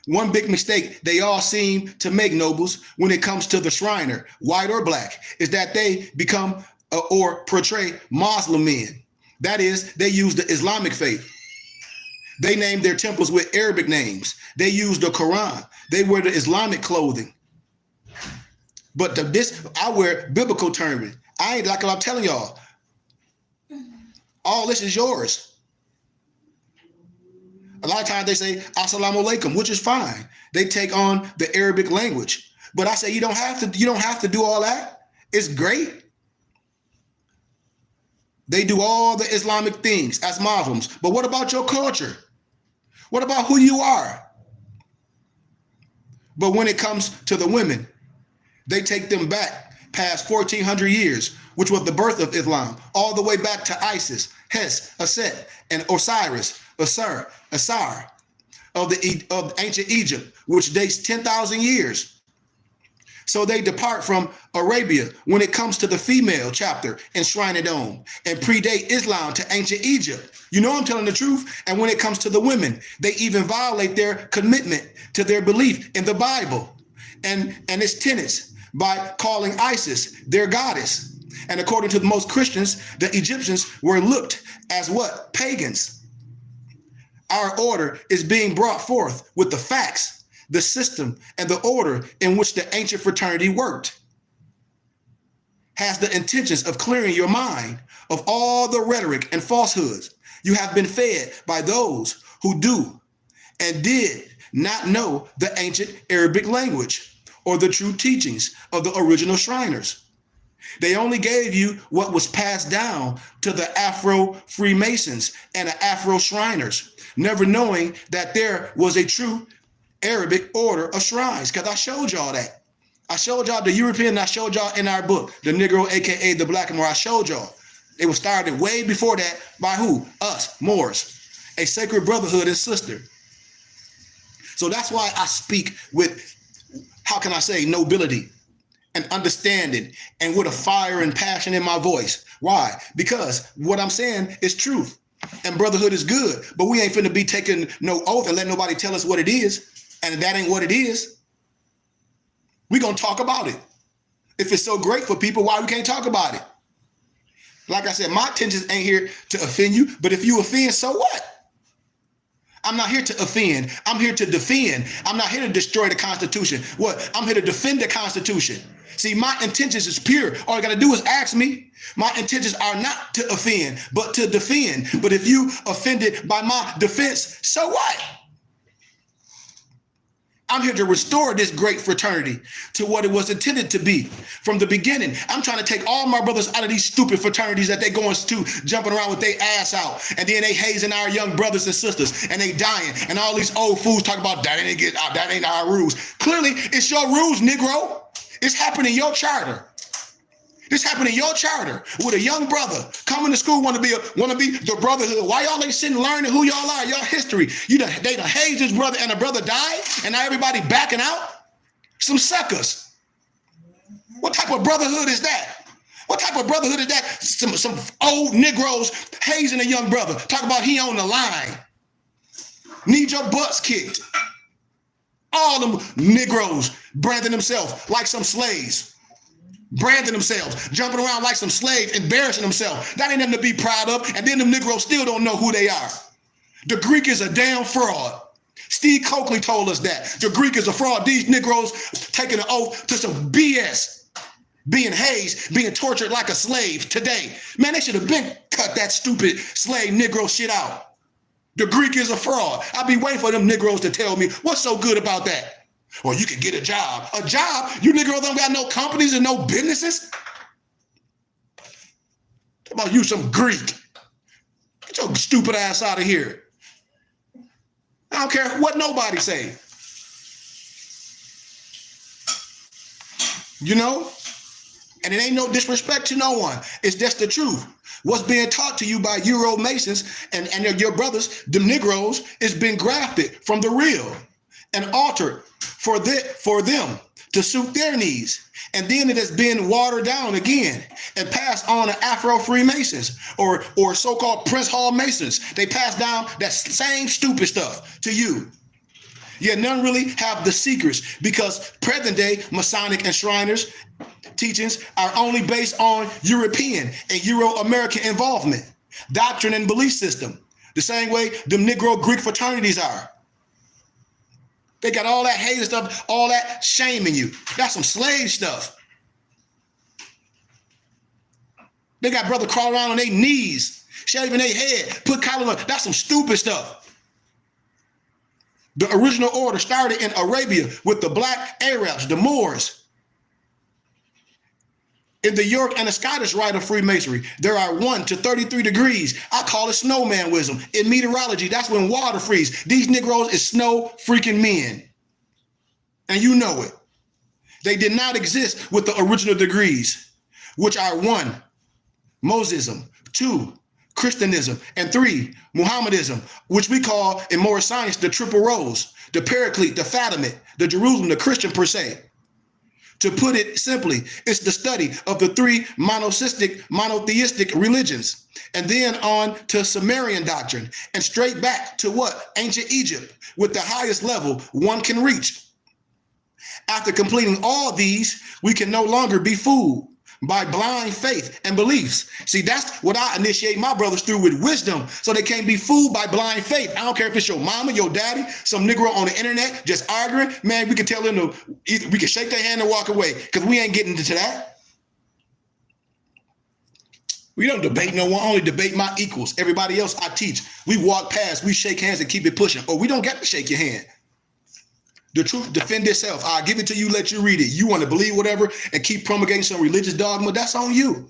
One big mistake they all seem to make, nobles, when it comes to the Shriner, white or black, is that they become or portray Muslim men. That is, they use the Islamic faith. They name their temples with Arabic names. They use the Quran. They wear the Islamic clothing. But I wear biblical turban. I ain't like I'm telling y'all. All this is yours. A lot of times they say Assalamu alaikum, which is fine. They take on the Arabic language. But I say you don't have to do all that. It's great. They do all the Islamic things as Muslims. But what about your culture? What about who you are? But when it comes to the women, they take them back past 1400 years, which was the birth of Islam, all the way back to Isis, Hes, Aset, and Osiris, Asar of ancient Egypt, which dates 10,000 years. So they depart from Arabia when it comes to the female chapter in Shrine Dome and predate Islam to ancient Egypt. You know I'm telling the truth. And when it comes to the women, they even violate their commitment to their belief in the Bible and its tenets by calling Isis their goddess And according to most Christians, the Egyptians were looked as what? Pagans. Our order is being brought forth with the facts, the system, and the order in which the ancient fraternity worked. Has the intentions of clearing your mind of all the rhetoric and falsehoods you have been fed by those who do and did not know the ancient Arabic language or the true teachings of the original Shriners. They only gave you what was passed down to the Afro Freemasons and the Afro Shriners, never knowing that there was a true Arabic order of shrines. Because I showed y'all that. I showed y'all the European, I showed y'all in our book, the Negro, aka the Blackamoor. I showed y'all. It was started way before that by who? Us, Moors, a sacred brotherhood and sister. So that's why I speak with, how can I say, nobility and understanding and with a fire and passion in my voice. Why? Because what I'm saying is truth and brotherhood is good, but we ain't finna be taking no oath and let nobody tell us what it is. And that ain't what it is. We gonna talk about it. If it's so great for people, why we can't talk about it? Like I said, my intentions ain't here to offend you, but if you offend, so what? I'm not here to offend. I'm here to defend. I'm not here to destroy the Constitution. What? I'm here to defend the Constitution. See, my intentions is pure. All you got to do is ask me. My intentions are not to offend, but to defend. But if you offended by my defense, so what? I'm here to restore this great fraternity to what it was intended to be from the beginning. I'm trying to take all my brothers out of these stupid fraternities that they going to, jumping around with their ass out, and then they hazing our young brothers and sisters, and they dying, and all these old fools talk about that ain't our rules. Clearly, it's your rules, Negro. It's happening in your charter. This happened in your charter with a young brother coming to school, want to be the brotherhood. Why y'all ain't sitting learning who y'all are, y'all history? They done hazed his brother and the brother died, and now everybody backing out? Some suckers. What type of brotherhood is that? What type of brotherhood is that? Some old Negroes hazing a young brother. Talk about he on the line. Need your butts kicked. All them Negroes branding themselves like some slaves. Branding themselves, jumping around like some slaves, embarrassing themselves. That ain't nothing to be proud of. And then them Negroes still don't know who they are. The Greek is a damn fraud. Steve Coakley told us that. The Greek is a fraud. These Negroes taking an oath to some BS. Being hazed, being tortured like a slave today. Man, they should have been cut that stupid slave Negro shit out. The Greek is a fraud. I be waiting for them Negroes to tell me what's so good about that. Or you can get a job. A job? You Negroes don't got no companies and no businesses? How about you some Greek? Get your stupid ass out of here. I don't care what nobody say. You know? And it ain't no disrespect to no one. It's just the truth. What's being taught to you by Euro Masons and your brothers, the Negroes, is been grafted from the real and altered for them to suit their needs. And then it has been watered down again and passed on to Afro Freemasons or so-called Prince Hall Masons. They pass down that same stupid stuff to you. Yet none really have the secrets because present day Masonic and Shriners teachings are only based on European and Euro-American involvement, doctrine and belief system, the same way the Negro Greek fraternities are. They got all that hate stuff, all that shaming you. That's some slave stuff. They got brother crawl around on their knees, shaving their head, put collar on. That's some stupid stuff. The original order started in Arabia with the black Arabs, the Moors. In the York and the Scottish rite of Freemasonry, there are 1 to 33 degrees. I call it snowman wisdom. In meteorology, that's when water freezes. These Negroes is snow freaking men. And you know it. They did not exist with the original degrees, which are 1, Mosism, 2, Christianism, and 3, Muhammadism, which we call in Moorish science the triple rose, the Paraclete, the Fatimid, the Jerusalem, the Christian per se. To put it simply, it's the study of the 3 monotheistic religions, and then on to Sumerian doctrine, and straight back to what? Ancient Egypt, with the highest level one can reach. After completing all these, we can no longer be fooled by blind faith and beliefs. See, that's what I initiate my brothers through with wisdom, so they can't be fooled by blind faith. I don't care if it's your mama, your daddy, some Negro on the internet just arguing. Man, we can tell them we can shake their hand and walk away, because we ain't getting into that. We don't debate no one, I only debate my equals. Everybody else I teach. We walk past, we shake hands and keep it pushing. Or we don't get to shake your hand. The truth defend itself. I'll give it to you, let you read it. You want to believe whatever and keep promulgating some religious dogma, that's on you.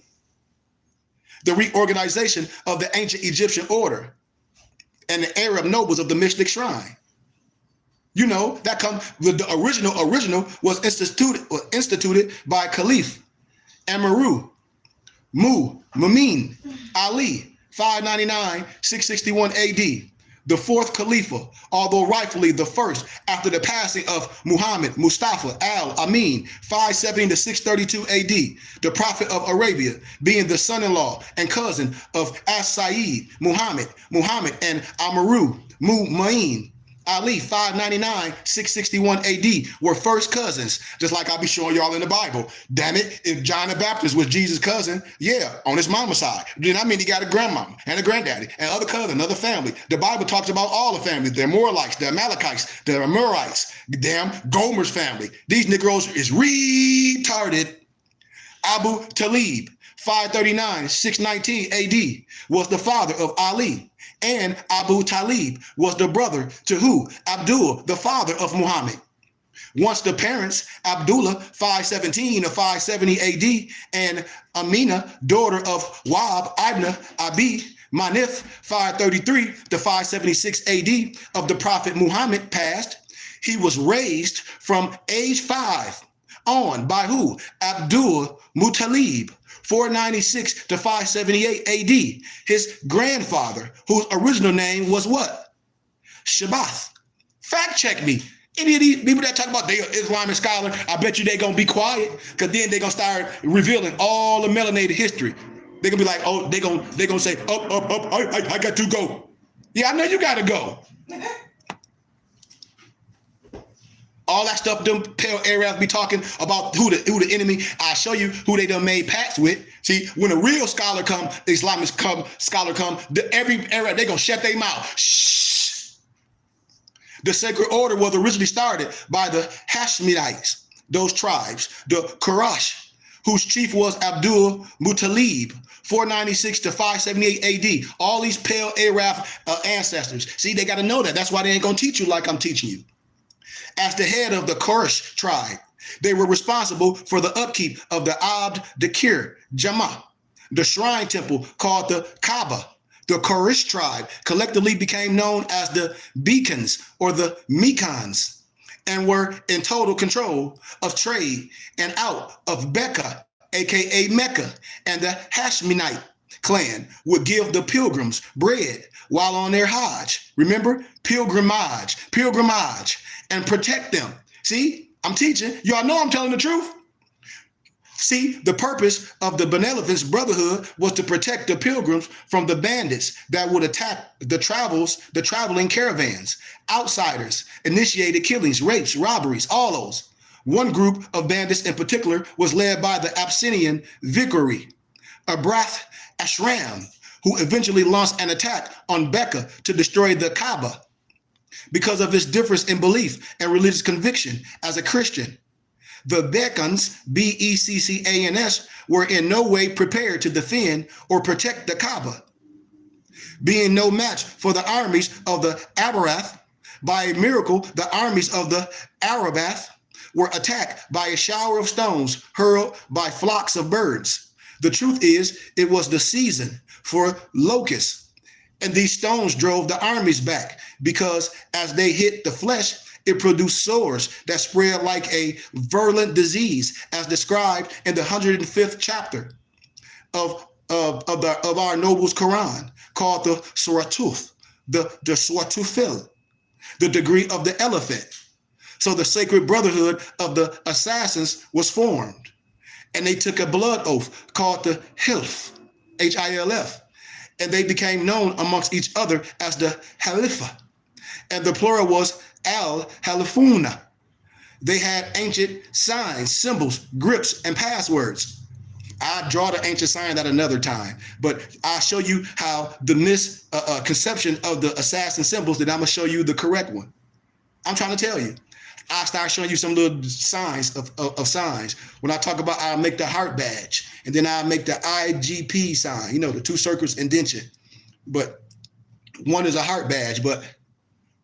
The reorganization of the ancient Egyptian order and the Arab nobles of the Mystical Shrine. You know, that the original was instituted by Caliph Amaru Mumin Ali, 599, 661 AD. The fourth Khalifa, although rightfully the first after the passing of Muhammad Mustafa al-Amin, 570 to 632 AD, the Prophet of Arabia, being the son-in-law and cousin of As-Sa'id Muhammad and Amaru Mu'min Ali, 599, 661 AD, were first cousins, just like I'll be showing y'all in the Bible. Damn it, if John the Baptist was Jesus' cousin, yeah, on his mama's side, then I mean he got a grandmama and a granddaddy and other cousin, another family. The Bible talks about all the families, the Amorites, the Amalekites, the Amorites, damn Gomer's family. These Negroes is retarded. Abu Talib, 539, 619 AD, was the father of Ali. And Abu Talib was the brother to who? Abdul, the father of Muhammad. Once the parents, Abdullah, 517 to 570 AD, and Amina, daughter of Wahb ibn Abi Manif, 533 to 576 AD, of the Prophet Muhammad passed, he was raised from age 5 on by who? Abdul Muttalib, 496 to 578 AD. His grandfather, whose original name was what? Shabath. Fact check me. Any of these people that talk about they are Islamic scholar, I bet you they gonna be quiet, because then they gonna start revealing all the melanated history. They gonna be like, oh, they gonna say, I got to go. Yeah, I know you gotta go. All that stuff, them pale Arabs be talking about who the enemy. I show you who they done made pacts with. See, when a real scholar come, the Islamic scholar come, every Arab, they gonna shut their mouth. Shh. The sacred order was originally started by the Hashemites, those tribes, the Quraysh, whose chief was Abdul Muttalib, 496 to 578 AD. All these pale Arab ancestors. See, they got to know that. That's why they ain't gonna teach you like I'm teaching you. As the head of the Quraysh tribe, they were responsible for the upkeep of the Abd Dakir Jama, the shrine temple called the Kaaba. The Quraysh tribe collectively became known as the Beacons or the Mekans, and were in total control of trade and out of Becca, aka Mecca, and the Hashemite clan would give the pilgrims bread while on their Hajj. Remember, pilgrimage, and protect them. See, I'm teaching. Y'all know I'm telling the truth. See, the purpose of the Benevolence Brotherhood was to protect the pilgrims from the bandits that would attack the traveling caravans. Outsiders initiated killings, rapes, robberies, all those. One group of bandits in particular was led by the Abyssinian Vicary, Abrath Ashram, who eventually launched an attack on Becca to destroy the Kaaba because of his difference in belief and religious conviction as a Christian. The Beccans, Beccans, were in no way prepared to defend or protect the Kaaba. Being no match for the armies of the Abarath, by a miracle, the armies of the Arabath were attacked by a shower of stones hurled by flocks of birds. The truth is, it was the season for locusts, and these stones drove the armies back because as they hit the flesh, it produced sores that spread like a virulent disease, as described in the 105th chapter of our Noble's Quran, called the Suratuth, the Suratufil, the degree of the elephant. So the sacred brotherhood of the assassins was formed, and they took a blood oath called the Hilf, Hilf, and they became known amongst each other as the Halifa, and the plural was Al-Halifuna. They had ancient signs, symbols, grips, and passwords. I draw the ancient sign at another time, but I'll show you how the misconception of the assassin symbols, that I'm going to show you the correct one. I'm trying to tell you. I start showing you some little signs of signs. When I talk about, I'll make the heart badge, and then I'll make the IGP sign, the 2 circles indentation. But one is a heart badge, but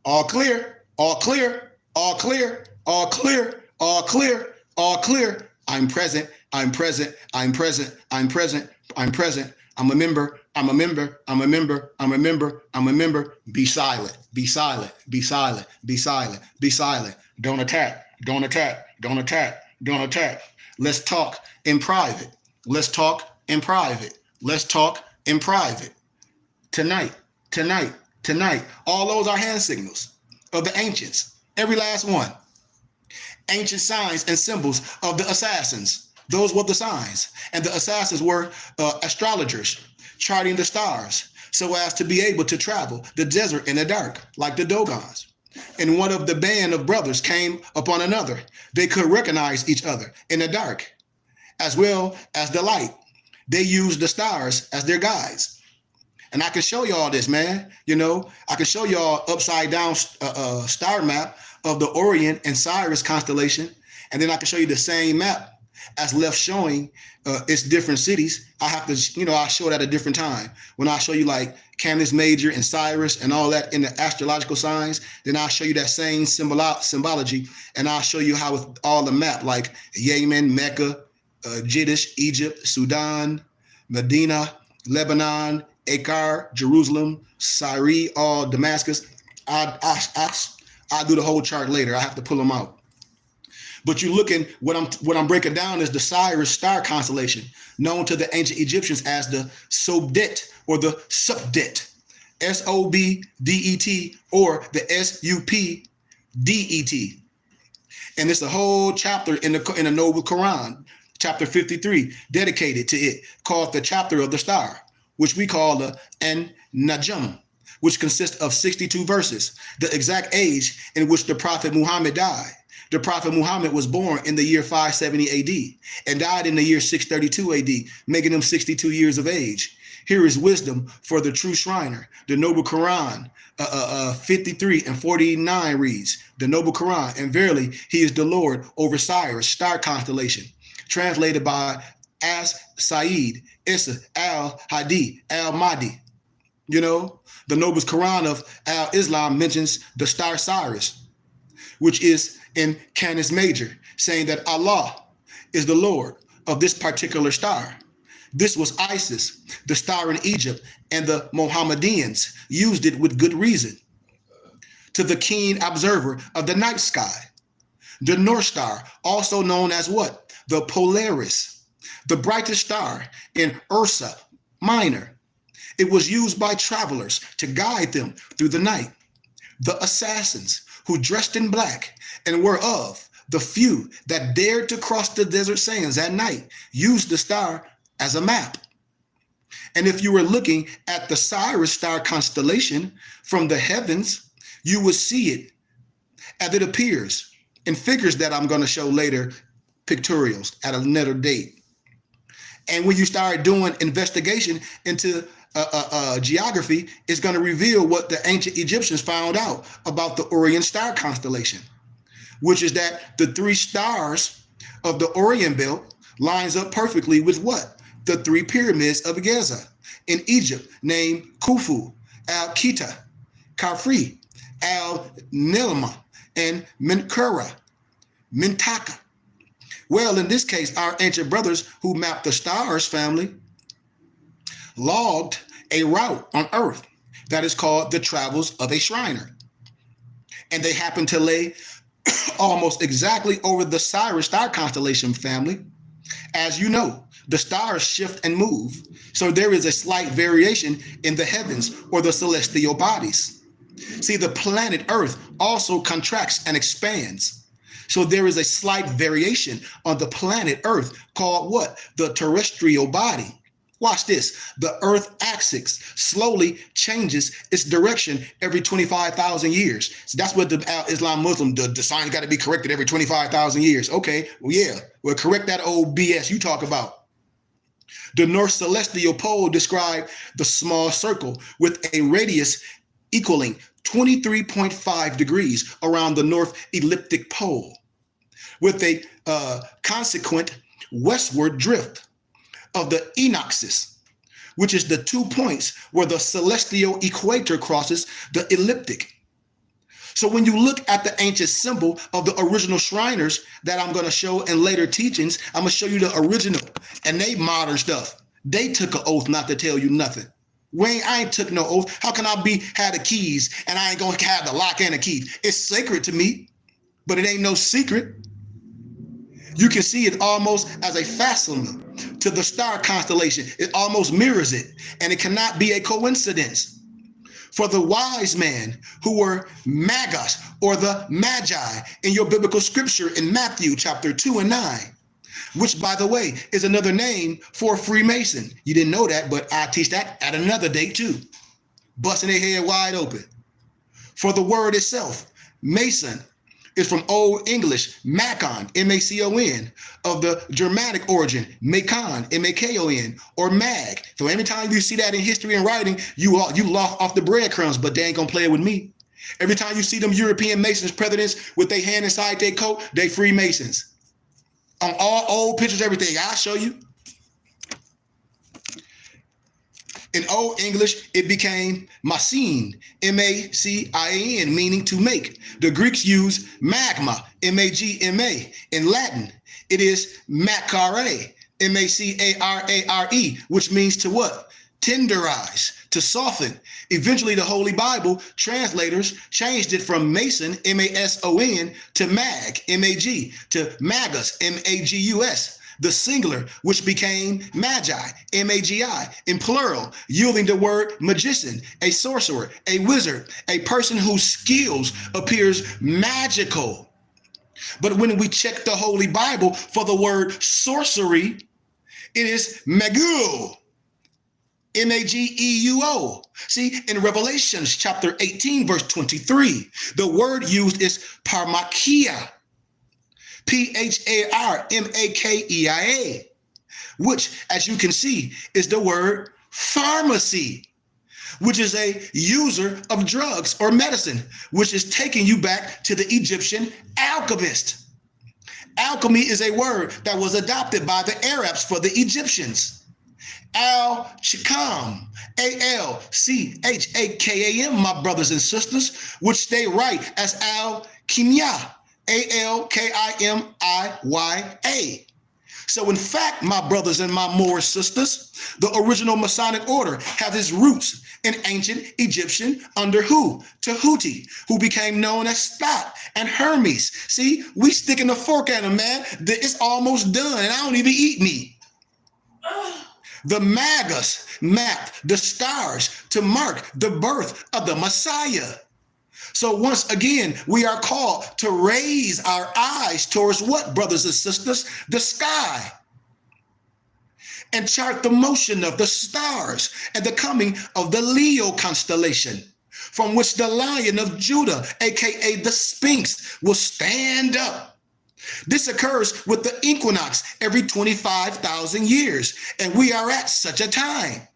all clear, all clear, all clear, all clear, all clear, all clear. I'm present, I'm present, I'm present, I'm present, I'm present. I'm a member, I'm a member, I'm a member, I'm a member, I'm a member. Be silent, be silent, be silent, be silent, be silent. Don't attack, don't attack, don't attack, don't attack. Let's talk in private. Let's talk in private. Let's talk in private. Tonight, tonight, tonight. All those are hand signals of the ancients. Every last one. Ancient signs and symbols of the assassins. Those were the signs. And the assassins were astrologers, charting the stars so as to be able to travel the desert in the dark, like the Dogons. And one of the band of brothers came upon another. They could recognize each other in the dark as well as the light. They used the stars as their guides. And I can show you all this, man. I can show you all upside down star map of the Orion and Sirius constellation. And then I can show you the same map as left showing its different cities. I have to, I'll show it at a different time. When I show you like Canis Major and Cyrus and all that in the astrological signs, then I'll show you that same symbology, and I'll show you how with all the map, like Yemen, Mecca, Jiddish, Egypt, Sudan, Medina, Lebanon, Akar, Jerusalem, Syria, all Damascus. I'll do the whole chart later. I have to pull them out. But you're looking, what I'm breaking down is the Sirius star constellation, known to the ancient Egyptians as the Sobdet or the Subdet, Sobdet, or the Supdet. And it's a whole chapter in the Noble Quran, chapter 53, dedicated to it, called the chapter of the star, which we call the An-Najm, which consists of 62 verses, the exact age in which the Prophet Muhammad died. The Prophet Muhammad was born in the year 570 AD and died in the year 632 AD, making him 62 years of age. Here is wisdom for the true Shriner. The Noble Quran 53 and 49 reads, the Noble Quran, and verily he is the Lord over Sirius, star constellation, translated by As Said Issa al-Hadi al-Mahdi. The Noble Quran of al-Islam mentions the star Sirius, which is in Canis Major, saying that Allah is the Lord of this particular star. This was Isis, the star in Egypt, and the Mohammedans used it with good reason. To the keen observer of the night sky, the North Star, also known as what? The Polaris, the brightest star in Ursa Minor. It was used by travelers to guide them through the night. The assassins who dressed in black and were of the few that dared to cross the desert sands at night used the star as a map. And if you were looking at the Sirius star constellation from the heavens, you would see it as it appears in figures that I'm going to show later, pictorials at another date. And when you start doing investigation into geography, is going to reveal what the ancient Egyptians found out about the Orion star constellation, which is that the 3 stars of the Orion belt lines up perfectly with what? The 3 pyramids of Giza in Egypt, named Khufu, Al-Khita, Khafre, Al-Nilma, and Menkaure, Mentaka. Well, in this case, our ancient brothers who mapped the stars family logged a route on Earth that is called the Travels of a Shriner. And they happen to lay almost exactly over the Sirius star constellation family. As you know, the stars shift and move, so there is a slight variation in the heavens or the celestial bodies. See, the planet Earth also contracts and expands. So there is a slight variation on the planet Earth called what? The terrestrial body. Watch this. The Earth axis slowly changes its direction every 25,000 years. So that's what the Islam Muslim, the signs got to be corrected every 25,000 years. Okay, well, yeah, we'll correct that old BS you talk about. The North Celestial Pole described the small circle with a radius equaling 23.5 degrees around the North Elliptic Pole, with a consequent westward drift of the equinoxes, which is the 2 points where the celestial equator crosses the ecliptic. So when you look at the ancient symbol of the original Shriners that I'm going to show in later teachings, I'm going to show you the original and they modern stuff. They took an oath not to tell you nothing. I ain't took no oath. How can I have the keys and I ain't going to have the lock and the key? It's sacred to me, but it ain't no secret. You can see it almost as a facsimile to the star constellation. It almost mirrors it, and it cannot be a coincidence. For the wise men who were magos, or the magi, in your biblical scripture in Matthew chapter 2 and 9, which, by the way, is another name for Freemason. You didn't know that, but I teach that at another date too. Busting their head wide open. For the word itself, Mason, is from Old English, Macon, M-A-C-O-N, of the Germanic origin, Macon, M-A-K-O-N, or mag. So every time you see that in history and writing, you lock off the breadcrumbs, but they ain't gonna play with me. Every time you see them European Masons presidents with their hand inside their coat, they Freemasons. On all old pictures, everything, I'll show you. In Old English, it became Macine, M-A-C-I-A-N, meaning to make. The Greeks use magma, M-A-G-M-A. In Latin, it is macare, M-A-C-A-R-A-R-E, which means to what? Tenderize, to soften. Eventually, the Holy Bible translators changed it from Mason, M-A-S-O-N, to mag, M-A-G, to magus, M-A-G-U-S. The singular, which became magi, M-A-G-I, in plural, yielding the word magician, a sorcerer, a wizard, a person whose skills appears magical. But when we check the Holy Bible for the word sorcery, it is magul, M-A-G-E-U-O. See, in Revelations chapter 18, verse 23, the word used is parmakia, P-H-A-R-M-A-K-E-I-A, which, as you can see, is the word pharmacy, which is a user of drugs or medicine, which is taking you back to the Egyptian alchemist. Alchemy is a word that was adopted by the Arabs for the Egyptians. Al-Shikam, A-L-C-H-A-K-A-M, my brothers and sisters, which they write as Al-Kimya, A-L-K-I-M-I-Y-A. So in fact, my brothers and my Moorish sisters, the original Masonic order has its roots in ancient Egyptian under who? Tahuti, who became known as Thoth and Hermes. See, we sticking the fork at them, man. It's almost done, and I don't even eat meat. The magus mapped the stars to mark the birth of the Messiah. So once again, we are called to raise our eyes towards what, brothers and sisters? The sky. And chart the motion of the stars and the coming of the Leo constellation, from which the Lion of Judah, aka the Sphinx, will stand up. This occurs with the equinox every 25,000 years, and we are at such a time.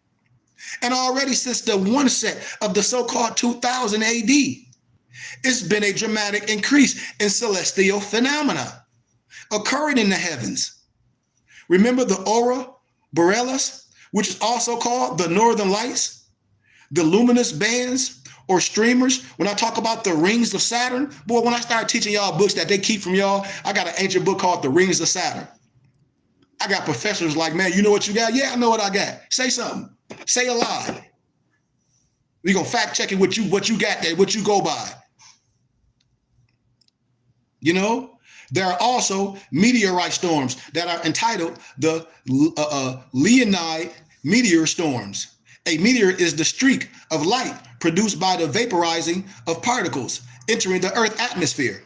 And already since the one set of the so-called 2000 AD, it's been a dramatic increase in celestial phenomena occurring in the heavens. Remember the aurora borealis, which is also called the northern lights, the luminous bands or streamers. When I talk about the rings of Saturn, boy, when I start teaching y'all books that they keep from y'all, I got an ancient book called The Rings of Saturn. I got professors like, man, you know what you got? Yeah, I know what I got. Say something. Say a lie. We're going to fact check it what you got there, what you go by. You know, there are also meteorite storms that are entitled the Leonid meteor storms. A meteor is the streak of light produced by the vaporizing of particles entering the Earth atmosphere.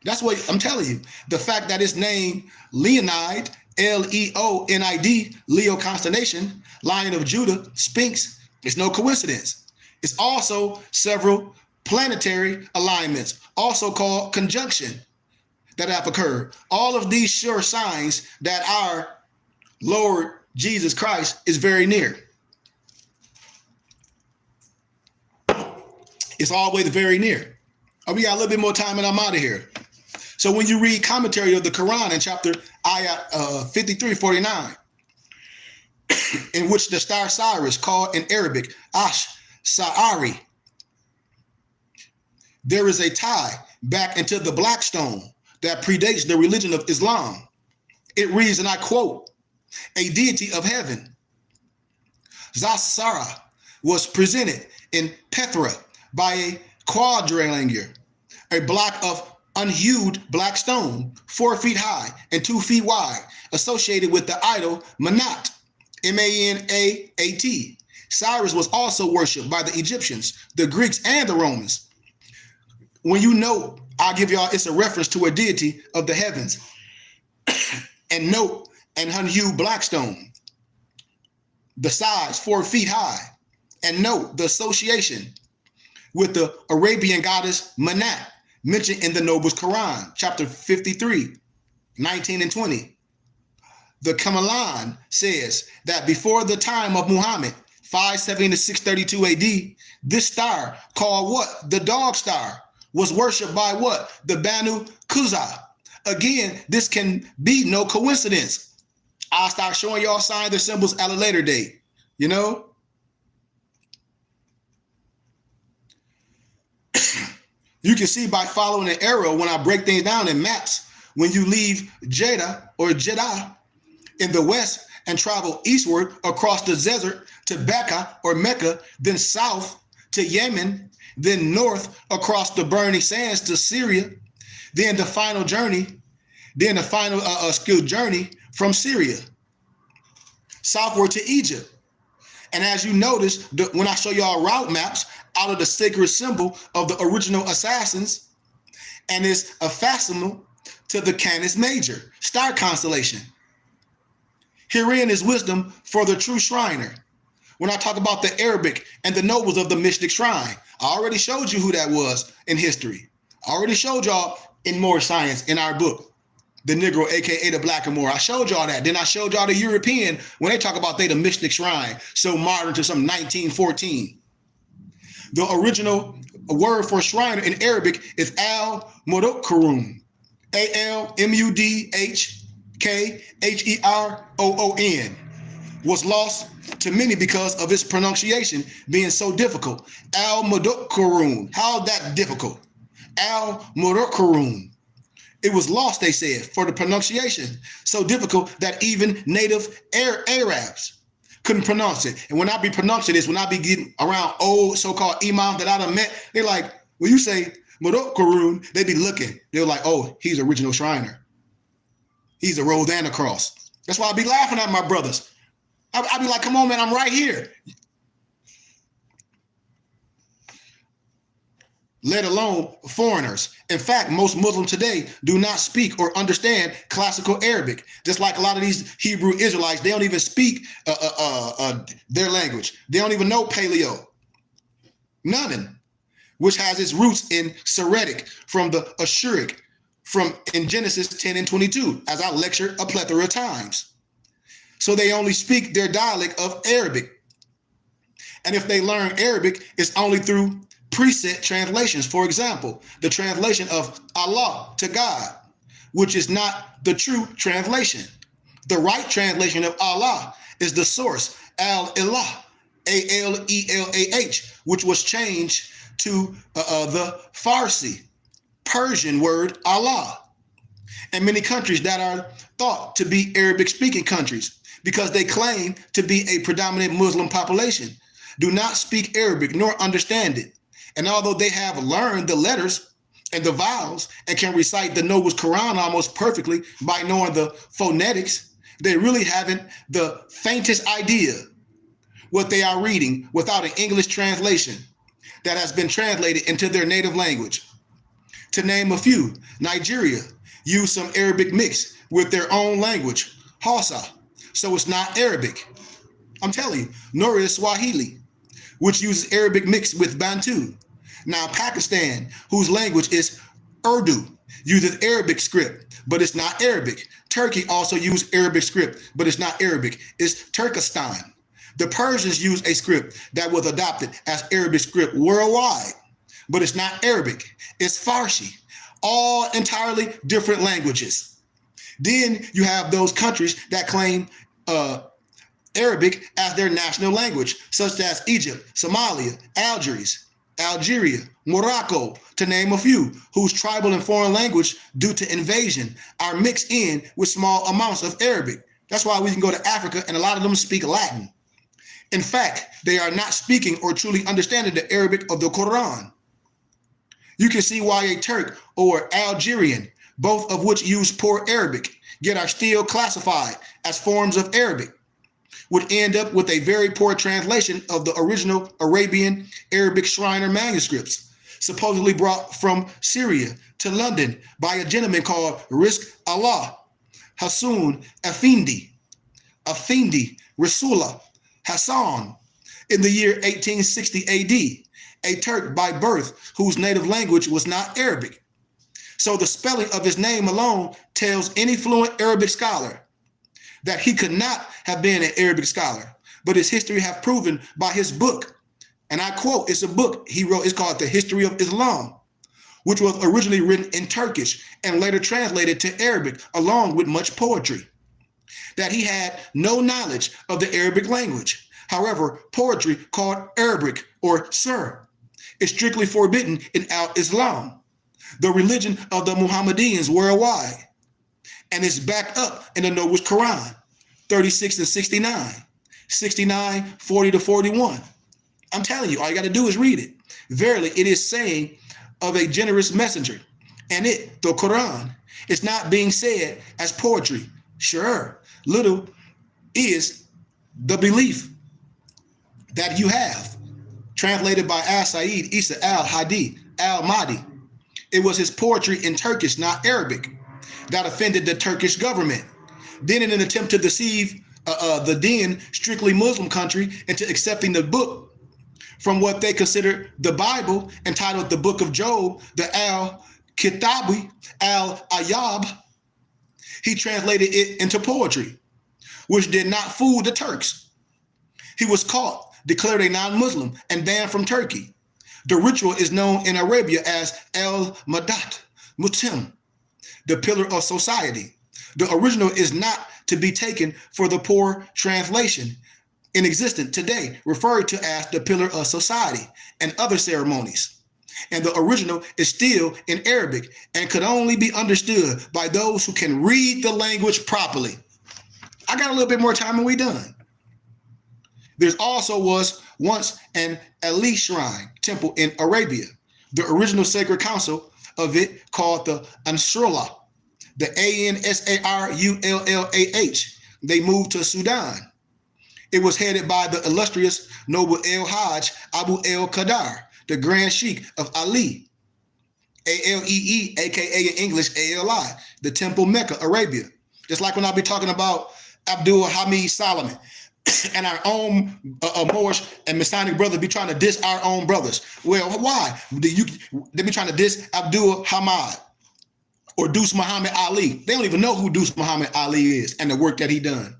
That's what I'm telling you. The fact that it's named Leonid, L-E-O-N-I-D, Leo constellation, Lion of Judah, Sphinx, is no coincidence. It's also several planetary alignments, also called conjunction, that have occurred. All of these sure signs that our Lord Jesus Christ is very near. It's always very near. Oh, we got a little bit more time and I'm out of here. So when you read commentary of the Quran in chapter ayat 53:49, in which the star Cyrus, called in Arabic Ash-Sa'ari, there is a tie back into the black stone that predates the religion of Islam. It reads, and I quote, a deity of heaven. Zasara was presented in Petra by a quadrangular, a block of unhewed black stone, 4 feet high and 2 feet wide, associated with the idol Manat, Manaat. Cyrus was also worshipped by the Egyptians, the Greeks, and the Romans. When you know, I'll give y'all, it's a reference to a deity of the heavens. And note, an unhewed black stone, the size 4 feet high. And note the association with the Arabian goddess Manat, mentioned in the Noble's Quran, chapter 53, 19 and 20. The Qamalan says that before the time of Muhammad, 570 to 632 AD, this star, called what? The dog star, was worshipped by what? The Banu Quzah. Again, this can be no coincidence. I'll start showing y'all signs and symbols at a later date, you know? You can see by following an arrow when I break things down in maps, when you leave Jeddah or Jeddah in the west and travel eastward across the desert to Becca or Mecca, then south to Yemen, then north across the burning sands to Syria, then the final journey from Syria southward to Egypt. And as you notice, when I show y'all route maps out of the sacred symbol of the original assassins, and it's a facsimile to the Canis Major star constellation. Herein is wisdom for the true Shriner. When I talk about the Arabic and the nobles of the mystic shrine, I already showed you who that was in history. I already showed y'all in More Science in our book, The Negro, aka the Blackamoor. I showed y'all that. Then I showed y'all the European when they talk about they the mystic shrine, so modern to some 1914. The original word for Shriner in Arabic is al-Mudokkarun, Al-Mudhkheroon, was lost to many because of its pronunciation being so difficult. Al-Mudokkarun, how that difficult? Al-Mudokkarun. It was lost, they said, for the pronunciation, so difficult that even native Arabs couldn't pronounce it. And when I be pronouncing this, when I be getting around old so-called imams that I done met, they're like, when you say Mudokkarun, they be looking. They're like, oh, he's original Shriner. He's a Rosanna cross. That's why I be laughing at my brothers. I be like, come on, man, I'm right here. Let alone foreigners. In fact, most Muslims today do not speak or understand classical Arabic. Just like a lot of these Hebrew Israelites, they don't even speak their language. They don't even know Paleo. None, which has its roots in Syriac from the Ashuric in Genesis 10 and 22, as I lectured a plethora of times. So they only speak their dialect of Arabic. And if they learn Arabic, it's only through preset translations. For example, the translation of Allah to God, which is not the true translation. The right translation of Allah is the source, Al-Ilah, A-L-E-L-A-H, which was changed to the Farsi, Persian word Allah. And many countries that are thought to be Arabic-speaking countries, because they claim to be a predominant Muslim population, do not speak Arabic nor understand it. And although they have learned the letters and the vowels and can recite the Noble's Quran almost perfectly by knowing the phonetics, they really haven't the faintest idea what they are reading without an English translation that has been translated into their native language. To name a few, Nigeria used some Arabic mix with their own language, Hausa, so it's not Arabic. I'm telling you, nor is Swahili, which uses Arabic mixed with Bantu. Now Pakistan, whose language is Urdu, uses Arabic script, but it's not Arabic. Turkey also used Arabic script, but it's not Arabic. It's Turkestan. The Persians use a script that was adopted as Arabic script worldwide, but it's not Arabic. It's Farsi. All entirely different languages. Then you have those countries that claim Arabic as their national language, such as Egypt, Somalia, Algeria, Morocco, to name a few, whose tribal and foreign language, due to invasion, are mixed in with small amounts of Arabic. That's why we can go to Africa and a lot of them speak Latin. In fact, they are not speaking or truly understanding the Arabic of the Quran. You can see why a Turk or Algerian, both of which use poor Arabic, yet are still classified as forms of Arabic, would end up with a very poor translation of the original Arabian Arabic Shriner manuscripts, supposedly brought from Syria to London by a gentleman called Rizq Allah Hassoun Effendi Rasulullah Hassan in the year 1860 AD, a Turk by birth whose native language was not Arabic. So the spelling of his name alone tells any fluent Arabic scholar that he could not have been an Arabic scholar, but his history have proven by his book. And I quote, it's a book he wrote, it's called The History of Islam, which was originally written in Turkish and later translated to Arabic along with much poetry, that he had no knowledge of the Arabic language. However, poetry called Arabic or Sir is strictly forbidden in Al-Islam, the religion of the Muhammadans worldwide, and is backed up in the Noble Quran, 36 and 69, 69, 40 to 41. I'm telling you, all you got to do is read it. Verily, it is saying of a generous messenger, and it, the Quran, is not being said as poetry. Sure, little is the belief that you have. Translated by Al-Said Isa al-Hadi al-Mahdi. It was his poetry in Turkish, not Arabic, that offended the Turkish government. Then in an attempt to deceive the then strictly Muslim country into accepting the book from what they considered the Bible, entitled the Book of Job, the Al-Kitabi Al-Ayab, he translated it into poetry, which did not fool the Turks. He was caught, declared a non-Muslim, and banned from Turkey. The ritual is known in Arabia as El-Madat Mutim, the pillar of society. The original is not to be taken for the poor translation in existence today, referred to as the pillar of society and other ceremonies. And the original is still in Arabic and could only be understood by those who can read the language properly. I got a little bit more time and we done. There also was once an Ali shrine temple in Arabia. The original sacred council of it, called the Ansarullah, the Ansarullah. They moved to Sudan. It was headed by the illustrious noble El Hajj Abu El Qadar, the Grand Sheikh of Ali, A-L-E-E, aka in English A-L-I, the Temple Mecca, Arabia. Just like when I'll be talking about Abdul Hamid Solomon, and our own Moorish and Masonic brothers be trying to diss our own brothers. Well, why? They be trying to diss Abdul Hamid or Deuce Muhammad Ali. They don't even know who Deuce Muhammad Ali is and the work that he done.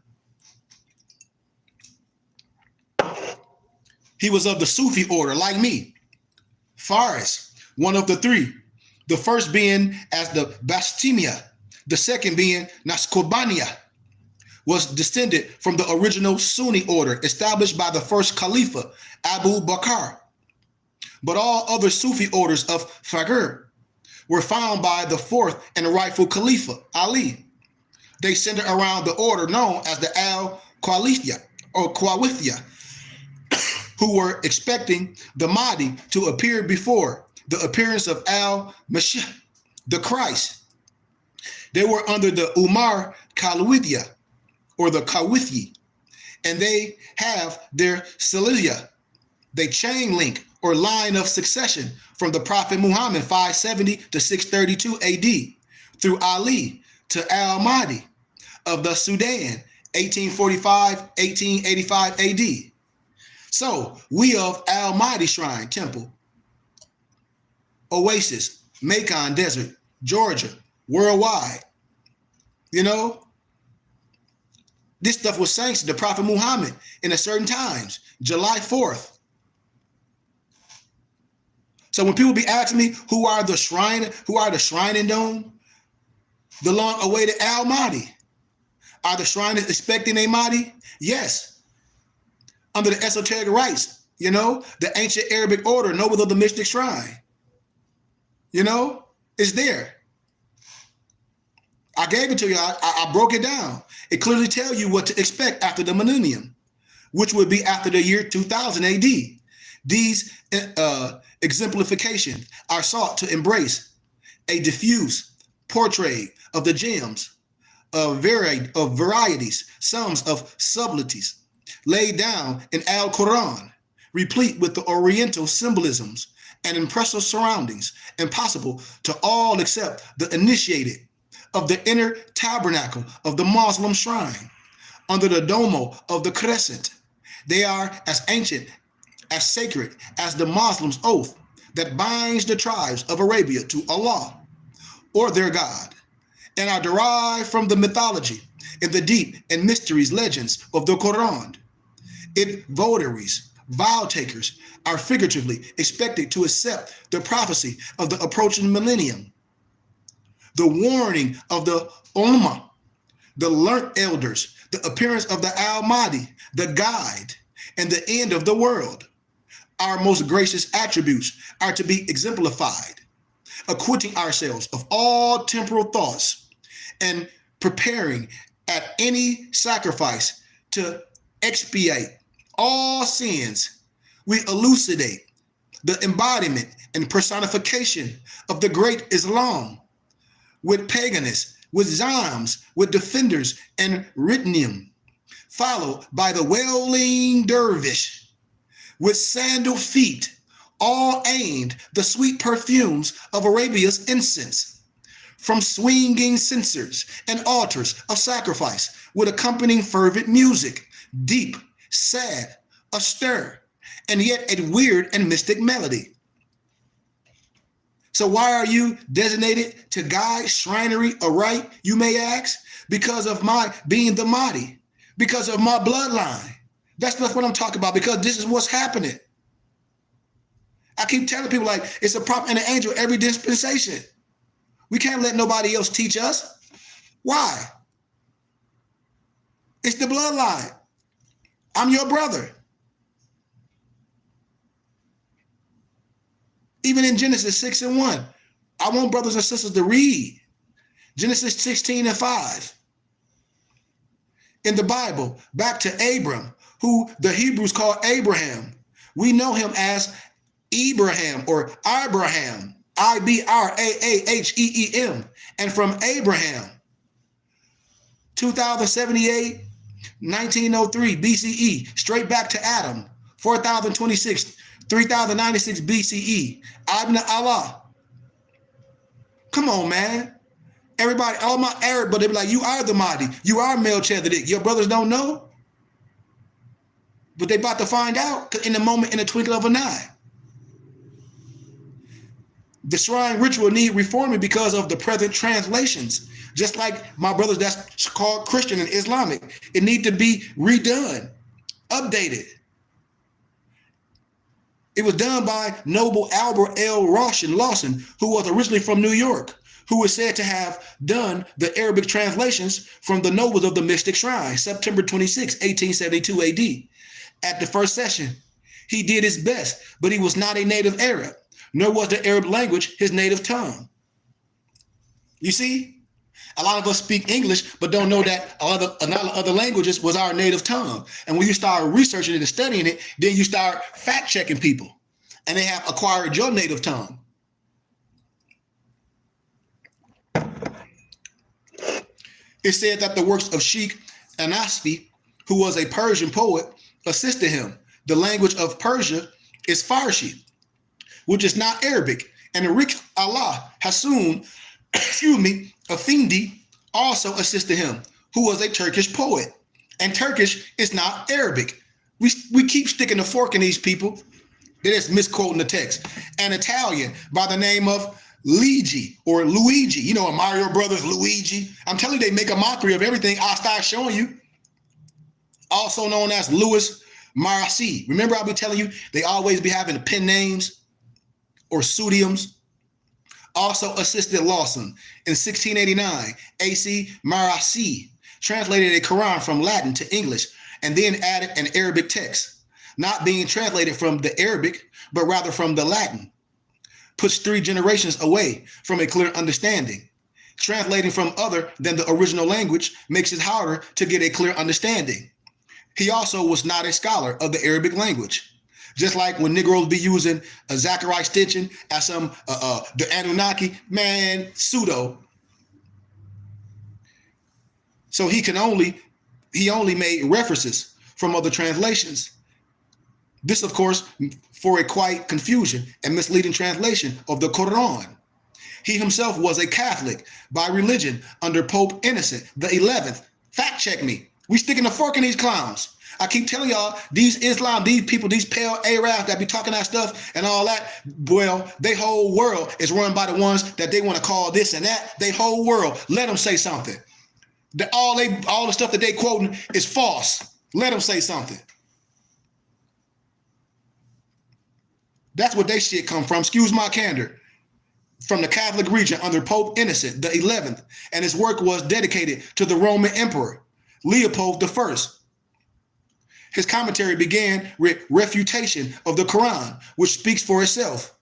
He was of the Sufi order, like me. Faris, one of the three. The first being as the Bastimia, the second being Naqshbandiyya, was descended from the original Sunni order established by the first Khalifa, Abu Bakr. But all other Sufi orders of Faqih were found by the fourth and rightful Khalifa, Ali. They centered around the order known as the Al-Khawithiyya or Khawithiyya, who were expecting the Mahdi to appear before the appearance of Al-Masih, the Christ. They were under the Umar Khalawiyya, or the Kawithi, and they have their Silsilah, they chain link or line of succession from the Prophet Muhammad 570 to 632 AD through Ali to Al-Mahdi of the Sudan 1845, 1885 AD. So we of Al-Mahdi Shrine Temple, Oasis, Macon Desert, Georgia, worldwide. You know, this stuff was sanctioned, the Prophet Muhammad, in a certain times, July 4th. So when people be asking me who are the shrine and dome, the long-awaited Al-Mahdi, are the shriners expecting a Mahdi? Yes. Under the esoteric rites, you know, the ancient Arabic order, nobles of the mystic shrine. You know, it's there. I gave it to you. I broke it down. It clearly tells you what to expect after the millennium, which would be after the year 2000 AD. These exemplifications are sought to embrace a diffuse portrait of the gems of varieties, sums of subtleties laid down in Al-Quran, replete with the oriental symbolisms and impressive surroundings, impossible to all except the initiated of the inner tabernacle of the Muslim shrine, under the domo of the crescent. They are as ancient, as sacred as the Muslim's oath that binds the tribes of Arabia to Allah or their God, and are derived from the mythology and the deep and mysteries legends of the Quran. Its votaries, vow takers, are figuratively expected to accept the prophecy of the approaching millennium, the warning of the Ummah, the learned elders, the appearance of the Al-Mahdi, the guide, and the end of the world. Our most gracious attributes are to be exemplified, acquitting ourselves of all temporal thoughts and preparing at any sacrifice to expiate all sins. We elucidate the embodiment and personification of the great Islam with paganists, with Zams, with defenders and Ritnium, followed by the wailing dervish with sandal feet, all aimed the sweet perfumes of Arabia's incense, from swinging censers and altars of sacrifice with accompanying fervent music, deep, sad, austere, and yet a weird and mystic melody. So why are you designated to guide shrinery aright, you may ask? Because of my being the Mahdi, because of my bloodline. That's what I'm talking about, because this is what's happening. I keep telling people, like, it's a prophet and an angel every dispensation. We can't let nobody else teach us. Why? It's the bloodline. I'm your brother. Even in Genesis 6:1, I want brothers and sisters to read Genesis 16:5. In the Bible, back to Abram, who the Hebrews call Abraham. We know him as Ibrahim or Abraham, Ibrahahem, and from Abraham, 2078, 1903 BCE, straight back to Adam, 4026, 3096 BCE, Ibn Allah. Come on, man. Everybody, all my Arab, but they be like, you are the Mahdi, you are Melchizedek. Your brothers don't know? But they about to find out in the moment, in the twinkle of an eye. The shrine ritual need reforming because of the present translations. Just like my brothers that's called Christian and Islamic, it need to be redone, updated. It was done by Noble Albert L. Lawson, who was originally from New York, who is said to have done the Arabic translations from the nobles of the mystic shrine, September 26, 1872 AD. At the first session, he did his best, but he was not a native Arab, nor was the Arab language his native tongue. You see? A lot of us speak English, but don't know that a lot of other languages was our native tongue. And when you start researching it and studying it, then you start fact checking people, and they have acquired your native tongue. It said that the works of Sheikh Anasfi, who was a Persian poet, assisted him. The language of Persia is Farsi, which is not Arabic. And Arik Allah Hassoun, Effendi, also assisted him, who was a Turkish poet. And Turkish is not Arabic. We keep sticking the fork in these people. They're just misquoting the text. An Italian by the name of Luigi or Luigi. You know, Mario Brothers, Luigi. I'm telling you, they make a mockery of everything. I'll start showing you. Also known as Louis Marassi. Remember, I'll be telling you, they always be having pen names or pseudonyms. Also assisted Lawson in 1689. A.C. Marassi translated a Quran from Latin to English and then added an Arabic text, not being translated from the Arabic, but rather from the Latin. Puts 3 generations away from a clear understanding. Translating from other than the original language makes it harder to get a clear understanding. He also was not a scholar of the Arabic language. Just like when Negroes be using a Zachariah Stinson as some the Anunnaki, man, pseudo. So he only made references from other translations. This, of course, for a quite confusion and misleading translation of the Quran. He himself was a Catholic by religion under Pope Innocent the 11th. Fact check me. We sticking a fork in these clowns. I keep telling y'all, these Islam, these people, these pale Arabs that be talking that stuff and all that, well, their whole world is run by the ones that they want to call this and that. Their whole world. Let them say something. All the stuff that they quoting is false. Let them say something. That's what they shit come from. Excuse my candor. From the Catholic region under Pope Innocent the 11th, and his work was dedicated to the Roman Emperor Leopold I. His commentary began with refutation of the Quran, which speaks for itself.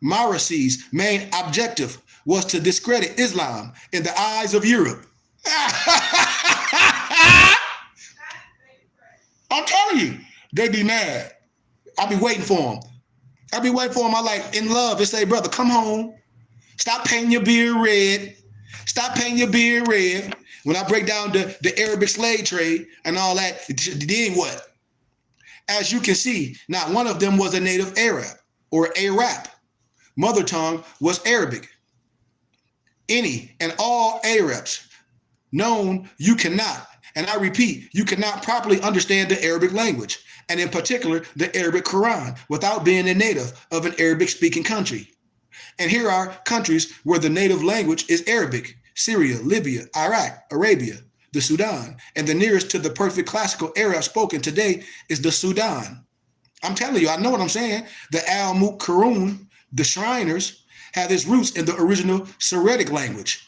Marassi's main objective was to discredit Islam in the eyes of Europe. I'm telling you, they be mad. I'll be waiting for them. I like, in love, and say, brother, come home. Stop painting your beard red. Stop painting your beard red. When I break down the Arabic slave trade and all that, then what? As you can see, not one of them was a native Arab or Arab. Mother tongue was Arabic. Any and all Arabs known you cannot, and I repeat, you cannot properly understand the Arabic language, and in particular, the Arabic Quran, without being a native of an Arabic-speaking country. And here are countries where the native language is Arabic: Syria, Libya, Iraq, Arabia, the Sudan, and the nearest to the perfect classical Arab spoken today is the Sudan. I'm telling you, I know what I'm saying. The Al-Muqarrun, the Shriners, have its roots in the original Syriac language.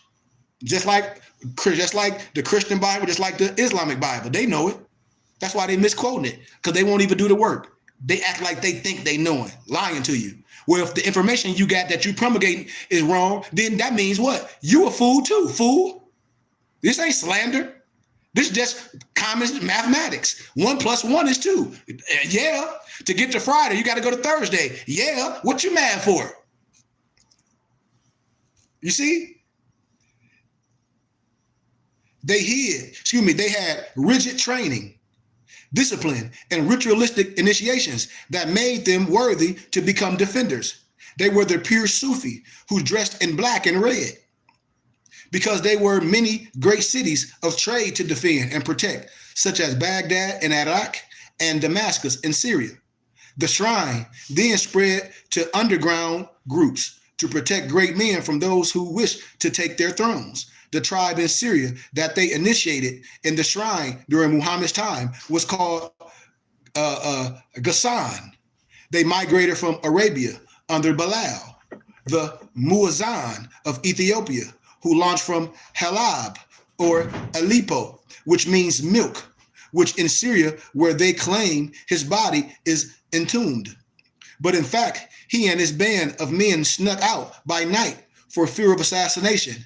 Just like the Christian Bible, just like the Islamic Bible. They know it. That's why they misquoting it, because they won't even do the work. They act like they think they know it, lying to you. Well, if the information you got that you promulgating is wrong, then that means what? You a fool too, fool. This ain't slander. This is just common mathematics. 1 + 1 is 2. Yeah. To get to Friday, you got to go to Thursday. Yeah. What you mad for? You see? They had rigid training, discipline, and ritualistic initiations that made them worthy to become defenders. They were the pure Sufi who dressed in black and red because they were many great cities of trade to defend and protect, such as Baghdad in Iraq and Damascus in Syria. The shrine then spread to underground groups to protect great men from those who wished to take their thrones. The tribe in Syria that they initiated in the shrine during Muhammad's time was called Ghassan. They migrated from Arabia under Bilal, the Muazzin of Ethiopia, who launched from Halab or Aleppo, which means milk, which in Syria, where they claim his body is entombed. But in fact, he and his band of men snuck out by night for fear of assassination.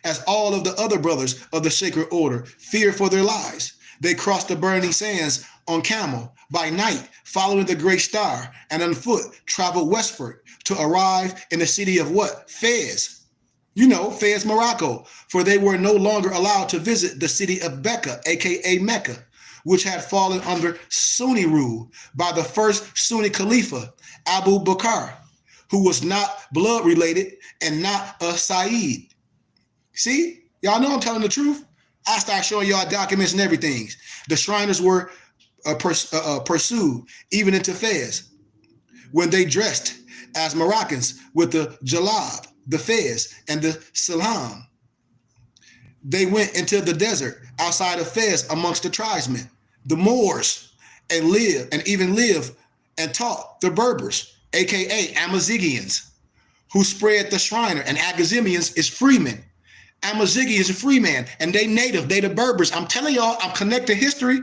As all of the other brothers of the sacred order feared for their lives, they crossed the burning sands on camel by night, following the great star, and on foot traveled westward to arrive in the city of what? Fez. You know, Fez, Morocco, for they were no longer allowed to visit the city of Becca, aka Mecca, which had fallen under Sunni rule by the first Sunni Khalifa, Abu Bakr, who was not blood related and not a Sayyid. See, y'all know I'm telling the truth. I start showing y'all documents and everything. The Shriners were pursued even into Fez when they dressed as Moroccans with the jalab, the Fez, and the Silham. They went into the desert outside of Fez amongst the tribesmen, the Moors, and even live and taught the Berbers, aka Amazigians, who spread the Shriner, and Agazimians is freemen. Amazighi is a free man, and they native, they the Berbers. I'm telling y'all, I'm connecting history.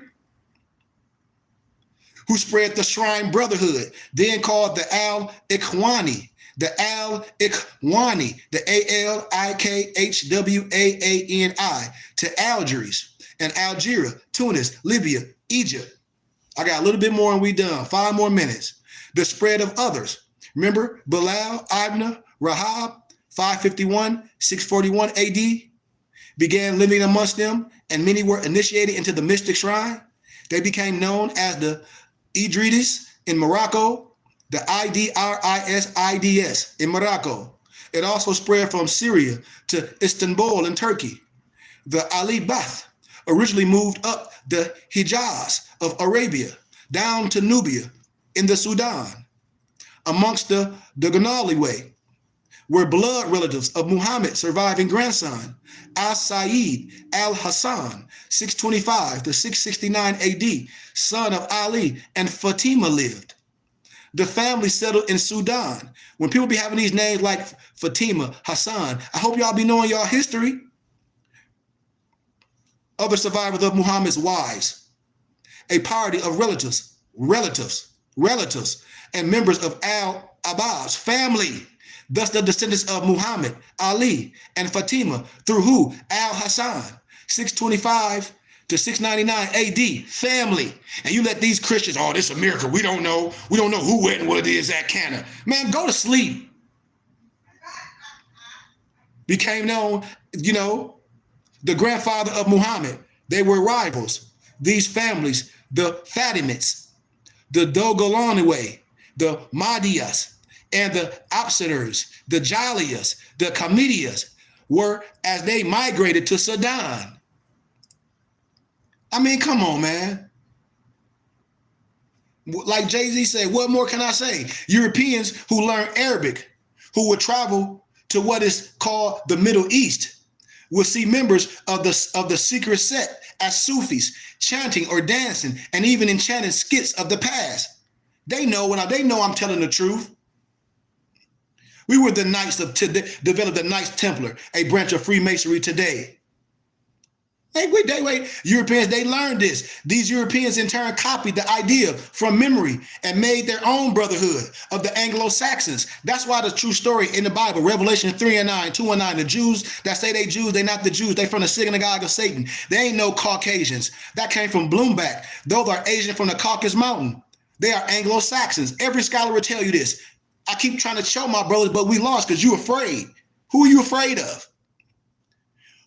Who spread the Shrine Brotherhood, then called the Al-Ikhwani, the Al-Ikhwani, the Alikhwani, to Algiers and Algeria, Tunis, Libya, Egypt. I got a little bit more and we done. 5 more minutes. The spread of others. Remember Bilal, Ibn, Rahab, 551, 641 AD, began living amongst them, and many were initiated into the mystic shrine. They became known as the Idrisis in Morocco, the Idrisidis in Morocco. It also spread from Syria to Istanbul in Turkey. The Ali Bath originally moved up the Hijaz of Arabia down to Nubia in the Sudan. Amongst the Dogonali way were blood relatives of Muhammad's surviving grandson, Al-Sa'id al-Hassan, 625 to 669 AD, son of Ali and Fatima lived. The family settled in Sudan. When people be having these names like Fatima, Hassan, I hope y'all be knowing y'all history. Other survivors of Muhammad's wives, a party of relatives, and members of Al-Abbas family, thus the descendants of Muhammad, Ali, and Fatima, through who? Al-Hassan, 625 to 699 AD, family. And you let these Christians, oh, this is America, we don't know who, where, and what it is at Canada. Man, go to sleep. Became known, the grandfather of Muhammad. They were rivals. These families, the Fatimids, the Dogolani, the Mahdiyas, and the Absiders, the Jaliyas, the Kamidiyas, were as they migrated to Sudan. I mean, come on, man. Like Jay-Z said, what more can I say? Europeans who learned Arabic, who would travel to what is called the Middle East, will see members of the secret set as Sufis, chanting or dancing, and even enchanting skits of the past. They know I'm telling the truth. We were the Knights developed the Knights Templar, a branch of Freemasonry today. Hey, wait. Europeans, they learned this. These Europeans in turn copied the idea from memory and made their own brotherhood of the Anglo-Saxons. That's why the true story in the Bible, Revelation 3:9, 2:9, the Jews that say they Jews, they not the Jews. They from the synagogue of Satan. They ain't no Caucasians. That came from Bloomback. Those are Asian from the Caucasus Mountain. They are Anglo-Saxons. Every scholar will tell you this. I keep trying to show my brothers, but we lost because you're afraid. Who are you afraid of?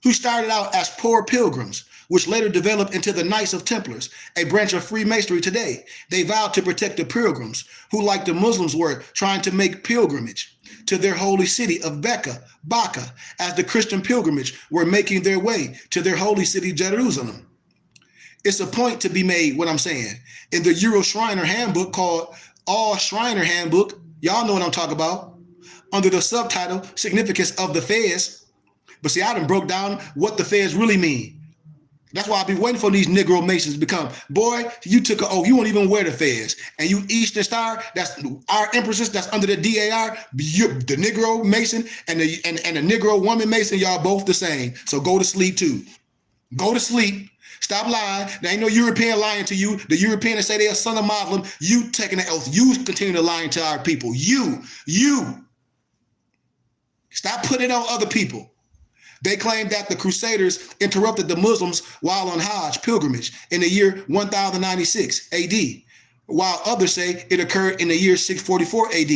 Who started out as poor pilgrims, which later developed into the Knights of Templars, a branch of Freemasonry today. They vowed to protect the pilgrims, who, like the Muslims, were trying to make pilgrimage to their holy city of Baca, as the Christian pilgrimage were making their way to their holy city, Jerusalem. It's a point to be made, what I'm saying. In the Euro Shriner Handbook called All Shriner Handbook, y'all know what I'm talking about, under the subtitle, Significance of the Fez. But see, I done broke down what the Fez really mean. That's why I be waiting for these Negro Masons to become, boy, you took an oath, you won't even wear the Fez. And you Eastern Star, that's our empresses, that's under the DAR, the Negro Mason and the Negro woman Mason, y'all both the same. So go to sleep too. Go to sleep. Stop lying. There ain't no European lying to you. The European that say they are son of Muslim, you taking the oath. You continue to lying to our people. You. Stop putting it on other people. They claim that the Crusaders interrupted the Muslims while on Hajj pilgrimage in the year 1096 AD, while others say it occurred in the year 644 AD.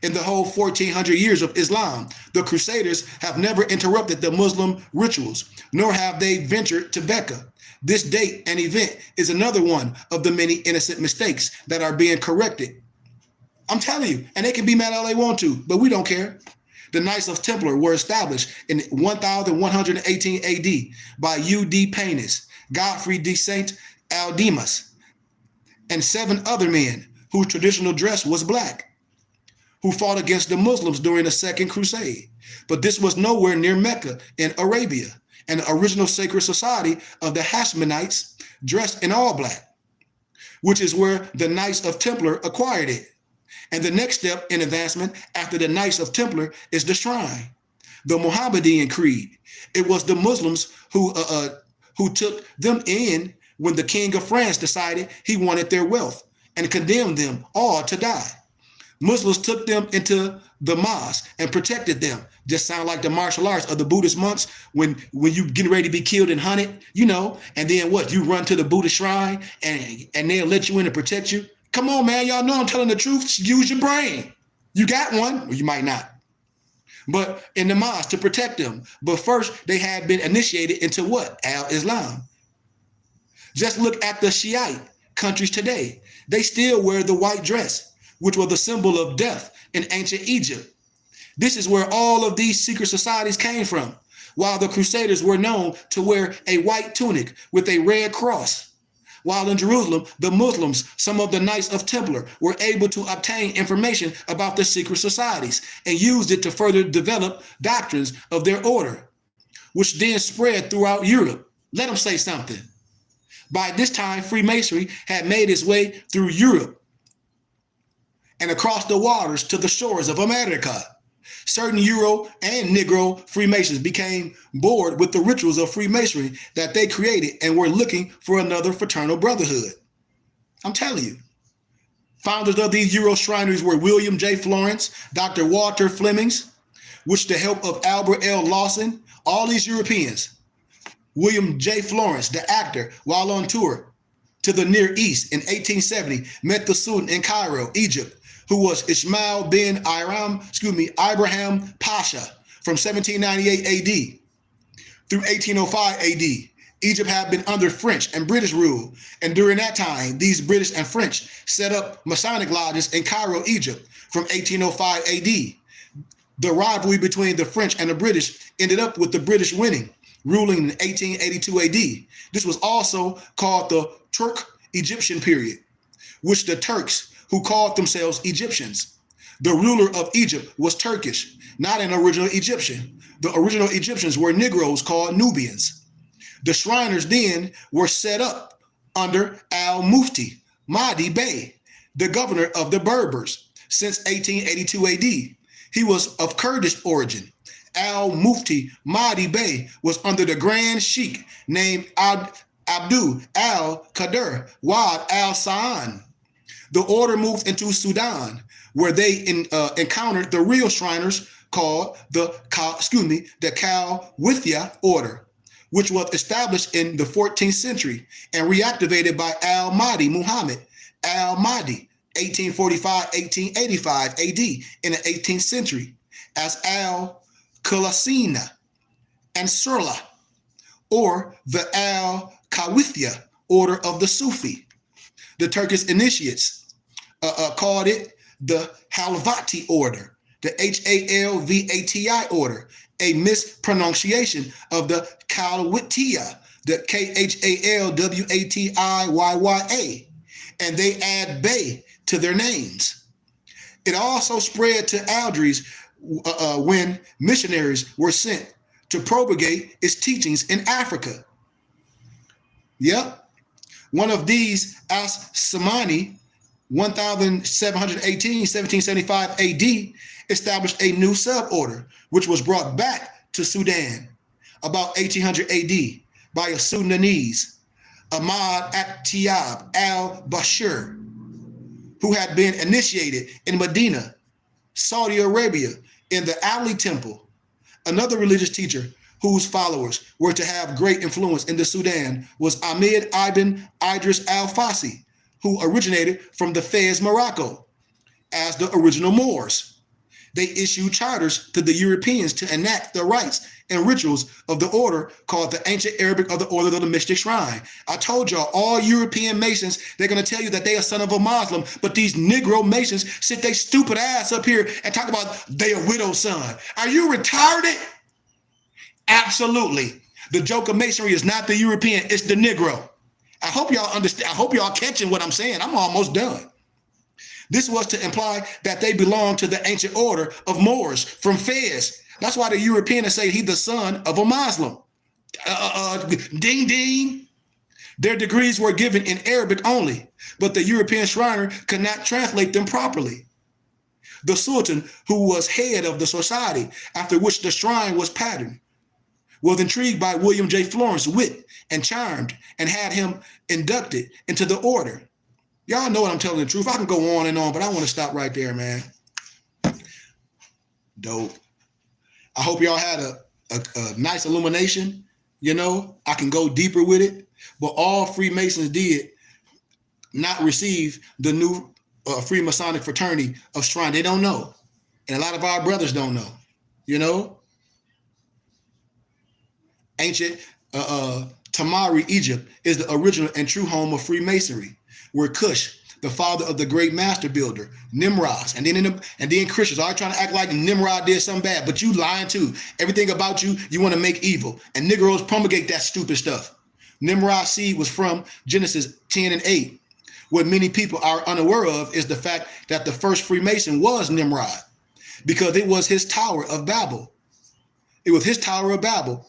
In the whole 1400 years of Islam, the Crusaders have never interrupted the Muslim rituals, nor have they ventured to Mecca. This date and event is another one of the many innocent mistakes that are being corrected. I'm telling you, and they can be mad all they want to, but we don't care. The Knights of Templar were established in 1118 AD by U.D. Paynes, Godfrey de Saint Aldemus, and 7 other men whose traditional dress was black. who fought against the Muslims during the Second Crusade. But this was nowhere near Mecca in Arabia, and the original sacred society of the Hashemonites dressed in all black, which is where the Knights of Templar acquired it. And the next step in advancement after the Knights of Templar is the shrine, the Mohammedan creed. It was the Muslims who took them in when the King of France decided he wanted their wealth and condemned them all to die. Muslims took them into the mosque and protected them. Just sound like the martial arts of the Buddhist monks when you getting ready to be killed and hunted, and then what? You run to the Buddhist shrine and they'll let you in and protect you. Come on, man. Y'all know I'm telling the truth. Use your brain. You got one, or you might not. But in the mosque to protect them. But first, they had been initiated into what? Al-Islam. Just look at the Shiite countries today. They still wear the white dress, which was the symbol of death in ancient Egypt. This is where all of these secret societies came from, while the Crusaders were known to wear a white tunic with a red cross. While in Jerusalem, the Muslims, some of the Knights of Templar, were able to obtain information about the secret societies and used it to further develop doctrines of their order, which then spread throughout Europe. Let them say something. By this time, Freemasonry had made its way through Europe and across the waters to the shores of America. Certain Euro and Negro Freemasons became bored with the rituals of Freemasonry that they created and were looking for another fraternal brotherhood. I'm telling you. Founders of these Euro shrineries were William J. Florence, Dr. Walter Flemings, with the help of Albert L. Lawson, all these Europeans. William J. Florence, the actor, while on tour to the Near East in 1870, met the Sultan in Cairo, Egypt, who was Ismail bin Ibrahim Pasha from 1798 AD through 1805 AD. Egypt had been under French and British rule, and during that time, these British and French set up Masonic lodges in Cairo, Egypt from 1805 AD. The rivalry between the French and the British ended up with the British winning, ruling in 1882 AD. This was also called the Turk-Egyptian period, which the Turks, who called themselves Egyptians. The ruler of Egypt was Turkish, not an original Egyptian. The original Egyptians were Negroes called Nubians. The Shriners then were set up under Al-Mufti Mahdi Bey, the governor of the Berbers, since 1882 AD. He was of Kurdish origin. Al-Mufti Mahdi Bey was under the Grand Sheikh named Abdul al-Qadir Wad al-Sa'an. The order moved into Sudan, where they encountered the real Shriners called the Kalwithia order, which was established in the 14th century and reactivated by Al-Mahdi Muhammad Al-Mahdi, 1845-1885 AD in the 18th century, as Al-Khalasina and Surla, or the Al-Kawithia order of the Sufi. The Turkish initiates called it the Halvati order, the Halvati order, a mispronunciation of the Kalwitiyya, the Khalwatiyya, and they add Bey to their names. It also spread to Algiers when missionaries were sent to propagate its teachings in Africa. Yep. One of these, As-Samani, 1775 AD, established a new suborder, which was brought back to Sudan about 1800 AD by a Sudanese, Ahmad At-Tiyab al-Bashir, who had been initiated in Medina, Saudi Arabia, in the Ali Temple. Another religious teacher whose followers were to have great influence in the Sudan was Ahmed ibn Idris al-Fasi, who originated from the Fez, Morocco, as the original Moors. They issued charters to the Europeans to enact the rites and rituals of the order called the Ancient Arabic of the Order of the Mystic Shrine. I told y'all, all European Masons, they're going to tell you that they are son of a Muslim, but these Negro Masons sit their stupid ass up here and talk about they a widow's son. Are you retarded? Absolutely. The joke of Masonry is not the European, it's the Negro. I hope y'all understand. I hope y'all catching what I'm saying. I'm almost done. This was to imply that they belonged to the ancient order of Moors from Fez. That's why the Europeans say he's the son of a Muslim. Ding, ding. Their degrees were given in Arabic only, but the European Shriner could not translate them properly. The Sultan, who was head of the society after which the shrine was patterned, was intrigued by William J. Florence's wit and charmed and had him inducted into the order. Y'all know I'm telling the truth. I can go on and on, but I want to stop right there, man. Dope. I hope y'all had a nice illumination. You know, I can go deeper with it, but all Freemasons did not receive the new Freemasonic fraternity of Shrine. They don't know. And a lot of our brothers don't know, you know. Ancient Tamari, Egypt, is the original and true home of Freemasonry, where Cush, the father of the great master builder, Nimrod, and then Christians are trying to act like Nimrod did something bad, but you lying too. Everything about you, you want to make evil. And Negroes promulgate that stupid stuff. Nimrod's seed was from Genesis 10 and 8. What many people are unaware of is the fact that the first Freemason was Nimrod, because it was his Tower of Babel. It was his Tower of Babel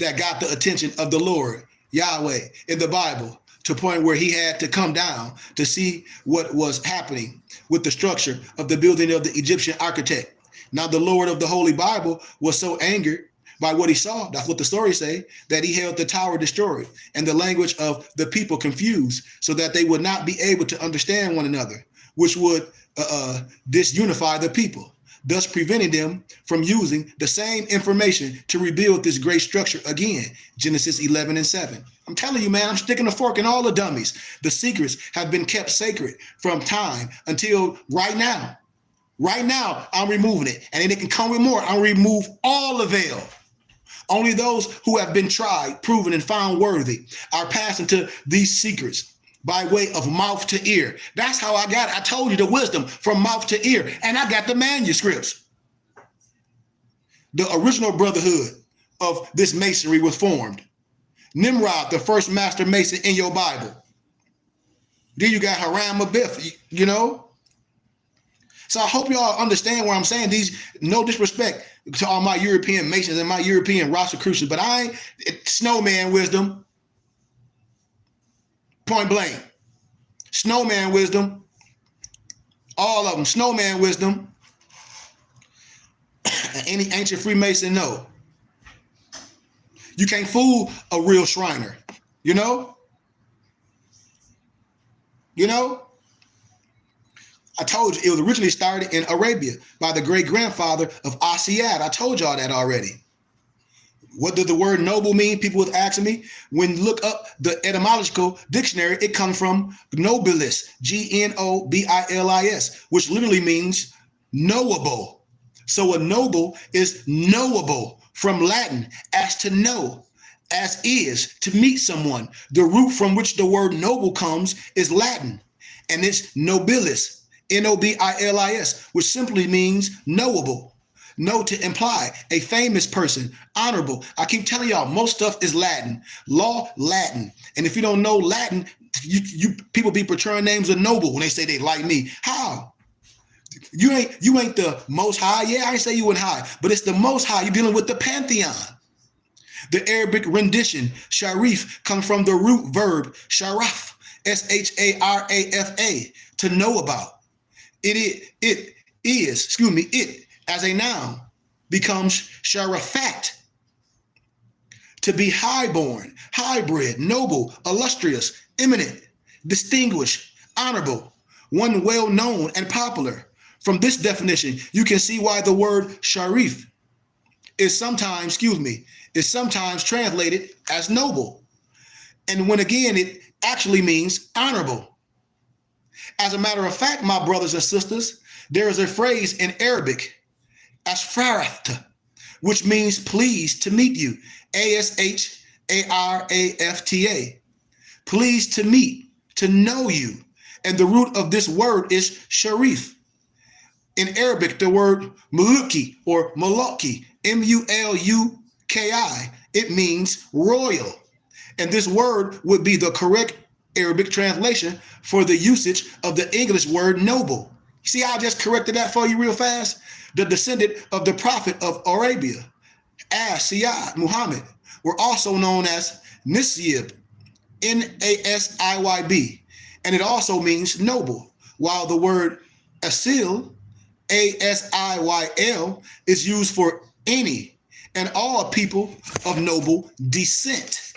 that got the attention of the Lord, Yahweh, in the Bible, to a point where he had to come down to see what was happening with the structure of the building of the Egyptian architect. Now, the Lord of the Holy Bible was so angered by what he saw, that's what the stories say, that he held the tower destroyed and the language of the people confused so that they would not be able to understand one another, which would disunify the people, thus preventing them from using the same information to rebuild this great structure again. Genesis 11 and 7. I'm telling you, man, I'm sticking a fork in all the dummies. The secrets have been kept sacred from time until right now. Right now, I'm removing it. And then it can come with more. I'll remove all the veil. Only those who have been tried, proven, and found worthy are passing to these secrets by way of mouth to ear. That's how I got it. I told you the wisdom from mouth to ear. And I got the manuscripts. The original brotherhood of this masonry was formed. Nimrod, the first master mason in your Bible. Then you got Haram Abiff, you know? So I hope y'all understand what I'm saying. These, no disrespect to all my European Masons and my European Rosicrucians, but I ain't snowman wisdom. Point blank. Snowman wisdom. All of them. Snowman wisdom. And any ancient Freemason know. You can't fool a real Shriner. You know? You know? I told you, it was originally started in Arabia by the great-grandfather of Asiyad. I told y'all that already. What does the word noble mean? People was asking me. When you look up the etymological dictionary, it comes from nobilis, G-N-O-B-I-L-I-S, which literally means knowable. So a noble is knowable from Latin, as to know, as is, to meet someone. The root from which the word noble comes is Latin, and it's nobilis. Nobilis, which simply means knowable. Know to imply a famous person, honorable. I keep telling y'all, most stuff is Latin. Law, Latin. And if you don't know Latin, you people be portraying names of noble when they say they like me. How? You ain't the most high. Yeah, I ain't say you went high, but it's the most high. You're dealing with the pantheon. The Arabic rendition, sharif, comes from the root verb sharaf, S-H-A-R-A-F-A, to know about. It as a noun becomes sharafat, to be highborn, hybrid, noble, illustrious, eminent, distinguished, honorable, one well known and popular. From this definition, you can see why the word sharif is sometimes translated as noble. And when again, it actually means honorable. As a matter of fact, my brothers and sisters, there is a phrase in Arabic, ashfarafta, which means pleased to meet you, A-S-H-A-R-A-F-T-A, pleased to meet, to know you. And the root of this word is sharif. In Arabic, the word muluki or mulaki, M-U-L-U-K-I, it means royal. And this word would be the correct Arabic translation for the usage of the English word noble. See how I just corrected that for you real fast? The descendant of the prophet of Arabia, As-Siyad Muhammad, were also known as Nisyib, Nasiyb, and it also means noble, while the word Asil, Asyl, is used for any and all people of noble descent.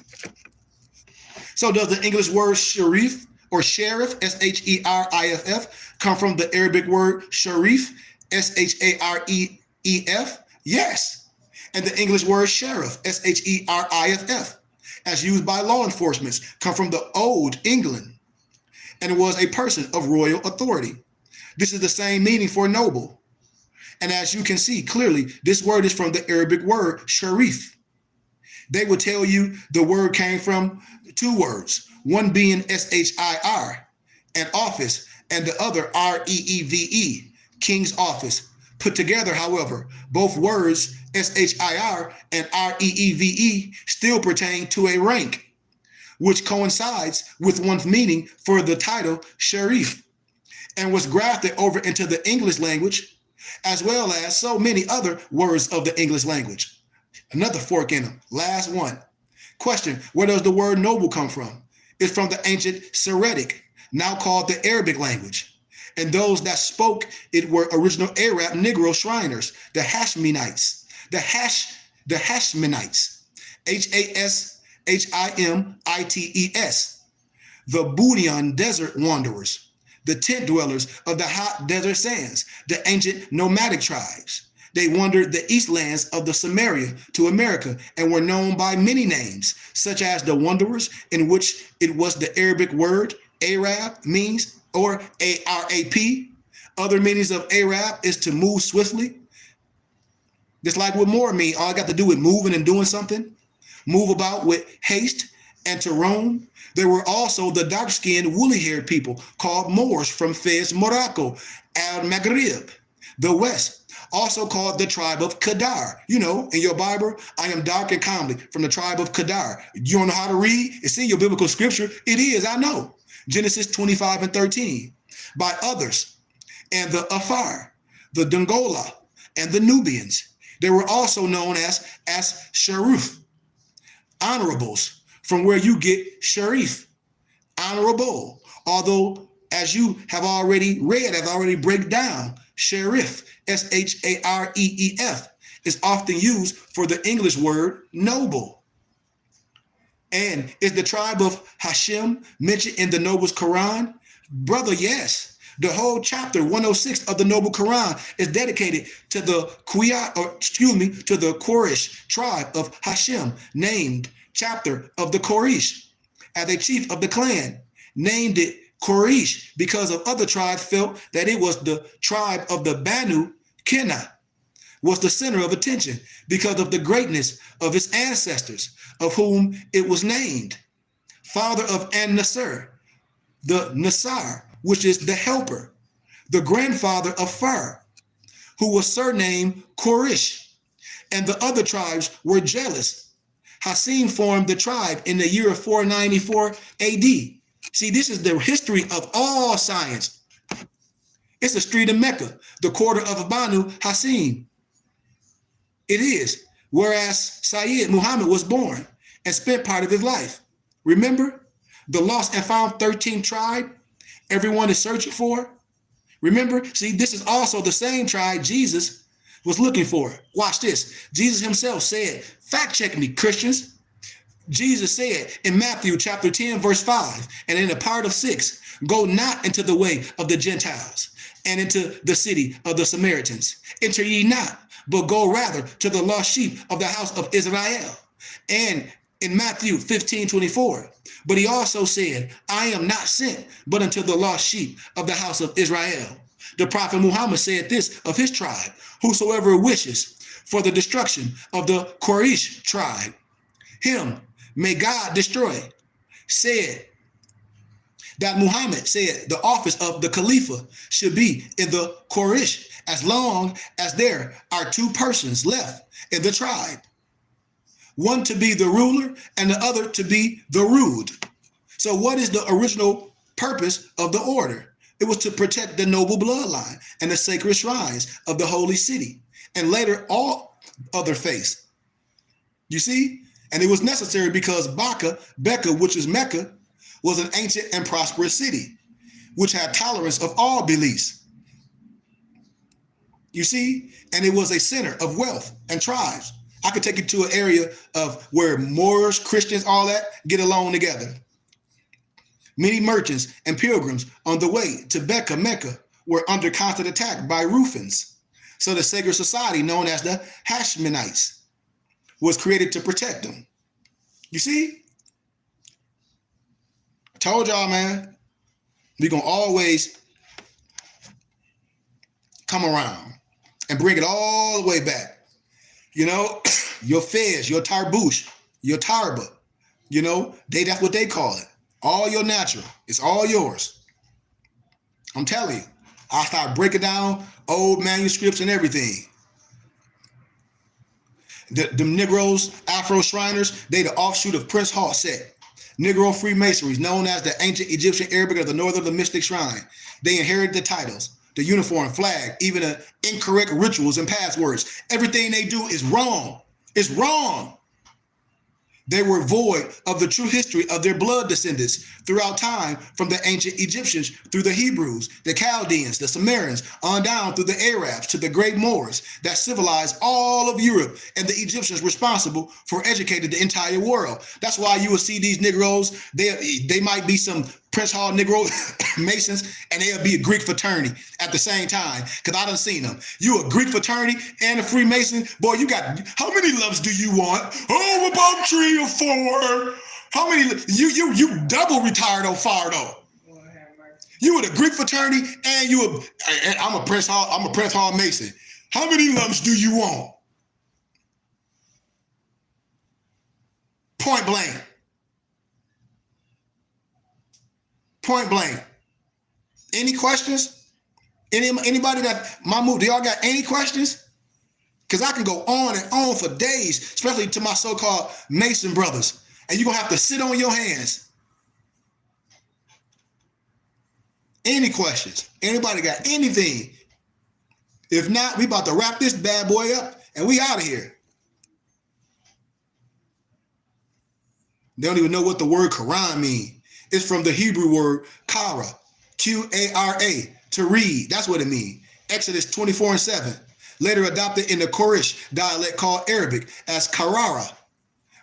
So does the English word sharif or sheriff, Sheriff, come from the Arabic word sharif, Sharef? Yes. And the English word sheriff, Sheriff, as used by law enforcement, come from the Old England and was a person of royal authority. This is the same meaning for noble. And as you can see clearly, this word is from the Arabic word sharif. They will tell you the word came from two words, one being shir, an office, and the other reeve, king's office. Put together, however, both words shir and reeve still pertain to a rank, which coincides with one's meaning for the title sharif, and was grafted over into the English language, as well as so many other words of the English language. Another fork in them. Last one. Question, where does the word noble come from? It's from the ancient Syriac, now called the Arabic language. And those that spoke it were original Arab Negro Shriners, the Hashmonites, the Hashmonites, Hashimites, the Budian desert wanderers, the tent dwellers of the hot desert sands, the ancient nomadic tribes. They wandered the eastlands of the Samaria to America and were known by many names, such as the wanderers, in which it was the Arabic word Arab means, or Arap. Other meanings of Arab is to move swiftly. Just like what more mean, all I got to do with moving and doing something. Move about with haste and to roam. There were also the dark-skinned, woolly-haired people called Moors from Fez, Morocco, Al-Maghrib, the West, also called the tribe of Kedar. You know, in your Bible, I am dark and comely from the tribe of Kedar. You don't know how to read? It's in your biblical scripture. It is, I know. Genesis 25:13. By others, and the Afar, the Dongola, and the Nubians. They were also known as Sharif, honorables, from where you get Sharif, honorable. Although, as you have already read, I've already break down, Sheriff, Shareef, is often used for the English word noble. And is the tribe of Hashim mentioned in the Noble's Quran? Brother, yes. The whole chapter 106 of the Noble Quran is dedicated to the Quraysh tribe of Hashim, named chapter of the Quraysh, as a chief of the clan, named it Quraysh because of other tribes felt that it was the tribe of the Banu Kina was the center of attention because of the greatness of its ancestors, of whom it was named. Father of An-Nasr, the Nasar, which is the helper, the grandfather of Far, who was surnamed Quraysh, and the other tribes were jealous. Hassim formed the tribe in the year of 494 AD. See, this is the history of all science. It's a street in Mecca, the quarter of Banu Hassim. It is, whereas Sayyid Muhammad was born and spent part of his life. Remember, the lost and found 13th tribe everyone is searching for? Remember, see, this is also the same tribe Jesus was looking for. Watch this. Jesus himself said, fact check me, Christians. Jesus said in Matthew chapter 10, verse 5, and in a part of 6, go not into the way of the Gentiles and into the city of the Samaritans. Enter ye not, but go rather to the lost sheep of the house of Israel. And in Matthew 15:24, but he also said, I am not sent but unto the lost sheep of the house of Israel. The prophet Muhammad said this of his tribe, whosoever wishes for the destruction of the Quraysh tribe, him may God destroy. Said that Muhammad said the office of the Khalifa should be in the Quraysh as long as there are two persons left in the tribe, one to be the ruler and the other to be the ruled. So what is the original purpose of the order? It was to protect the noble bloodline and the sacred shrines of the holy city, and later all other faiths. You see? And it was necessary because Becca, which is Mecca, was an ancient and prosperous city, which had tolerance of all beliefs. You see? And it was a center of wealth and tribes. I could take you to an area of where Moors, Christians, all that get along together. Many merchants and pilgrims on the way to Mecca, were under constant attack by Rufins. So the sacred society known as the Hashemanites was created to protect them. You see? I told y'all, man, we're going to always come around and bring it all the way back. You know, your fez, your tarbouche, your tarba, you know, that's what they call it. All your natural. It's all yours. I'm telling you. I start breaking down old manuscripts and everything. The Negroes, Afro Shriners, they the offshoot of Prince Hall sect. Negro Freemasonries, known as the ancient Egyptian Arabic of the north of the mystic shrine. They inherited the titles, the uniform, flag, even the incorrect rituals and passwords. Everything they do is wrong. It's wrong. They were void of the true history of their blood descendants throughout time, from the ancient Egyptians through the Hebrews, the Chaldeans, the Sumerians, on down through the Arabs to the great Moors that civilized all of Europe, and the Egyptians responsible for educating the entire world. That's why you will see these Negroes, they might be some Prince Hall Negro Masons, and they'll be a Greek fraternity at the same time, because I done seen them. You a Greek fraternity and a Freemason? Boy, you got, how many lumps do you want? Oh, about 3 or 4. How many, you double retired on fire though. You were the Greek fraternity and I'm a Prince Hall Mason. How many lumps do you want? Point blank. Point blank. Any questions? Anybody that Mahmoud, do y'all got any questions? Because I can go on and on for days, especially to my so-called Mason brothers. And you're going to have to sit on your hands. Any questions? Anybody got anything? If not, we about to wrap this bad boy up and we out of here. They don't even know what the word Quran means. It's from the Hebrew word kara, Q-A-R-A, to read. That's what it means. Exodus 24:7. Later adopted in the Quraysh dialect called Arabic as karara,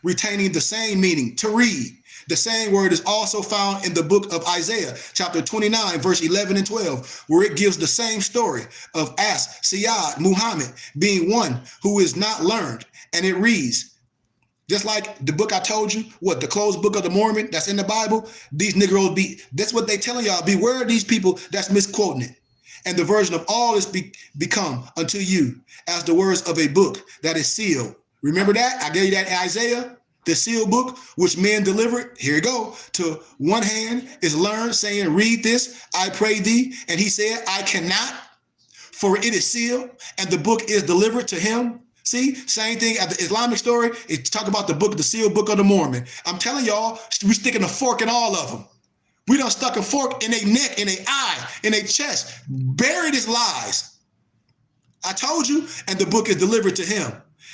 retaining the same meaning, to read. The same word is also found in the book of Isaiah, chapter 29, verse 11 and 12, where it gives the same story of Sayyid Muhammad being one who is not learned. And it reads, just like the book I told you, the closed book of the Mormon that's in the Bible, these Negroes that's what they telling y'all, beware of these people that's misquoting it. And the version of all is become unto you as the words of a book that is sealed. Remember that? I gave you that in Isaiah, the sealed book, which men delivered. Here you go. To one hand is learned, saying, read this, I pray thee. And he said, I cannot, for it is sealed, and the book is delivered to him. See, same thing at the Islamic story. It's talk about the sealed book of the Mormon. I'm telling y'all, we sticking a fork in all of them. We done stuck a fork in their neck, in their eye, in their chest, buried his lies. I told you, and the book is delivered to him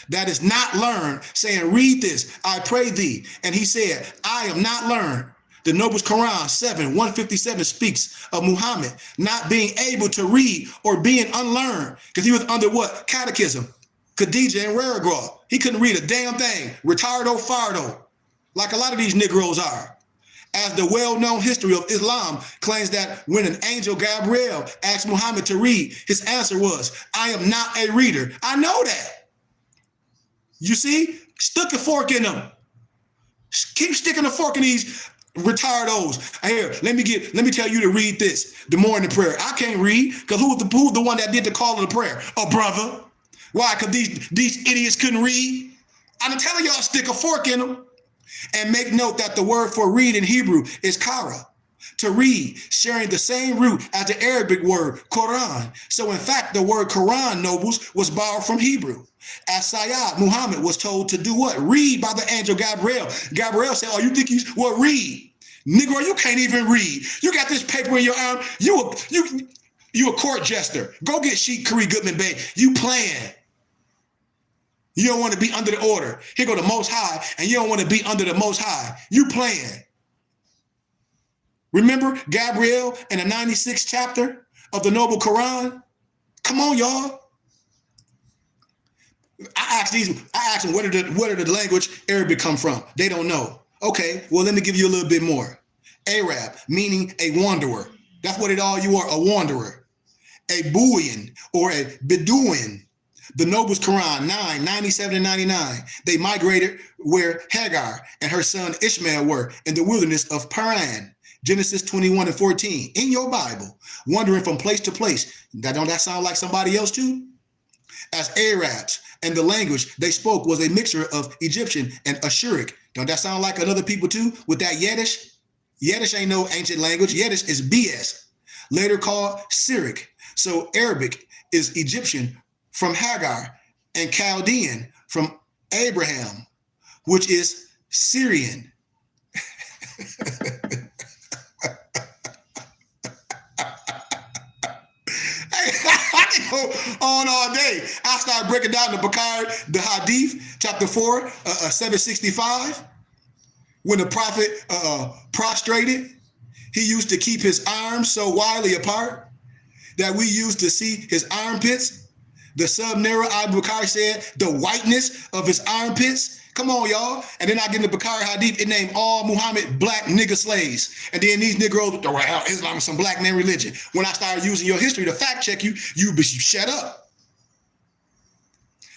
that is not learned, saying, read this, I pray thee. And he said, I am not learned. The Nobles Quran 7:157 speaks of Muhammad not being able to read or being unlearned, because he was under what? Catechism. Khadijah and Raragraw. He couldn't read a damn thing. Retardo fardo, like a lot of these Negroes are. As the well-known history of Islam claims that when an angel Gabriel asked Muhammad to read, his answer was, I am not a reader. I know that. You see? Stuck a fork in them. Keep sticking a fork in these retardos. Here, let me tell you to read this, the morning prayer. I can't read, because who's the one that did the call of the prayer? A brother. Why? Because these idiots couldn't read. I'm telling y'all, stick a fork in them. And make note that the word for read in Hebrew is kara, to read, sharing the same root as the Arabic word Quran. So in fact, the word Quran, nobles, was borrowed from Hebrew. As Sayyid Muhammad was told to do what? Read by the angel Gabriel. Gabriel said, oh, you think read. Negro, you can't even read. You got this paper in your arm. You a court jester. Go get Sheik Khari Goodman Bay. You playing. You don't want to be under the order. Here go the Most High, and you don't want to be under the Most High. You playing. Remember Gabriel in the 96th chapter of the Noble Quran? Come on, y'all. I asked them, where did the language Arabic come from? They don't know. Okay, well, let me give you a little bit more. Arab, meaning a wanderer. That's what it all you are, a wanderer. A Buian or a Bedouin. The Noble's Quran 9:97 and 99. They migrated where Hagar and her son Ishmael were in the wilderness of Paran. Genesis 21 and 14 in your Bible, wandering from place to place. Don't that sound like somebody else too? As Arabs, and the language they spoke was a mixture of Egyptian and Ashuric. Don't that sound like another people too with that Yiddish? Yiddish ain't no ancient language. Yiddish is BS, later called Syriac. So Arabic is Egyptian from Hagar and Chaldean from Abraham, which is Syrian. I can go on all day. I start breaking down the Bukhari, the Hadith, chapter 4, 765. When the prophet prostrated, he used to keep his arms so widely apart that we used to see his armpits. The sub-narrow Al-Bukhari said the whiteness of his armpits. Come on, y'all. And then I get in the Bukhari Hadith, it named all Muhammad black nigger slaves. And then these Negroes, well, Islam is some black man religion. When I started using your history to fact check you, you shut up.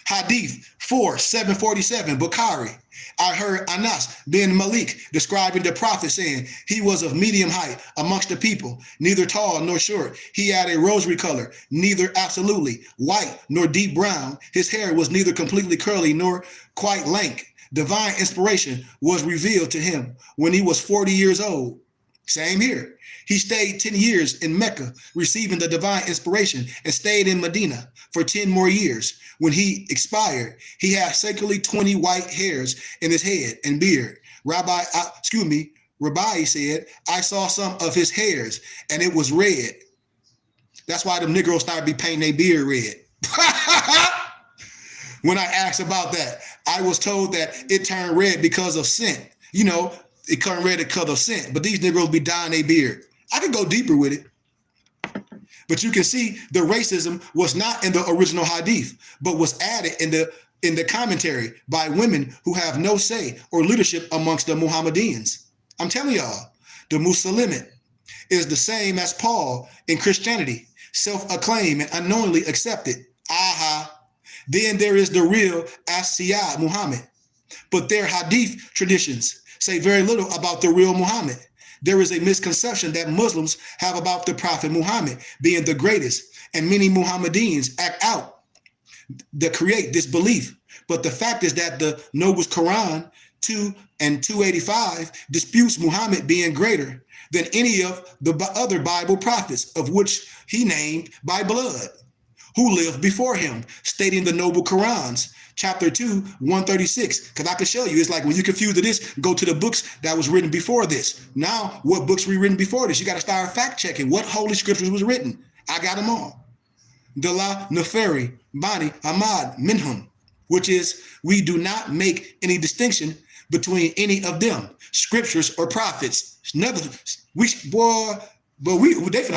Hadith 4, 747, Bukhari. I heard Anas bin Malik describing the prophet saying he was of medium height amongst the people, neither tall nor short. He had a rosary color, neither absolutely white nor deep brown. His hair was neither completely curly nor quite lank. Divine inspiration was revealed to him when he was 40 years old. Same here. He stayed 10 years in Mecca, receiving the divine inspiration, and stayed in Medina for 10 more years. When he expired, he had sacredly 20 white hairs in his head and beard. Rabbi said, I saw some of his hairs and it was red. That's why them Negroes started be painting their beard red. When I asked about that, I was told that it turned red because of scent. You know, it turned red because of scent, but these Negroes be dyeing their beard. I could go deeper with it. But you can see the racism was not in the original hadith, but was added in the commentary by women who have no say or leadership amongst the Muhammadans. I'm telling y'all, the Muslimin is the same as Paul in Christianity, self-acclaimed and unknowingly accepted. Aha. Then there is the real Asiyah Muhammad. But their hadith traditions say very little about the real Muhammad. There is a misconception that Muslims have about the Prophet Muhammad being the greatest, and many Muhammadans act out to create this belief. But the fact is that the Noble's Quran 2 and 285 disputes Muhammad being greater than any of the other Bible prophets, of which he named by blood, who lived before him, stating the Noble Qurans. Chapter 2, 136, because I can show you. It's like when you confused this, go to the books that was written before this. Now, what books were written before this? You got to start fact checking what holy scriptures was written. I got them all. Dala Neferi, Bani, Ahmad, Minhum, which is we do not make any distinction between any of them, scriptures or prophets. They finna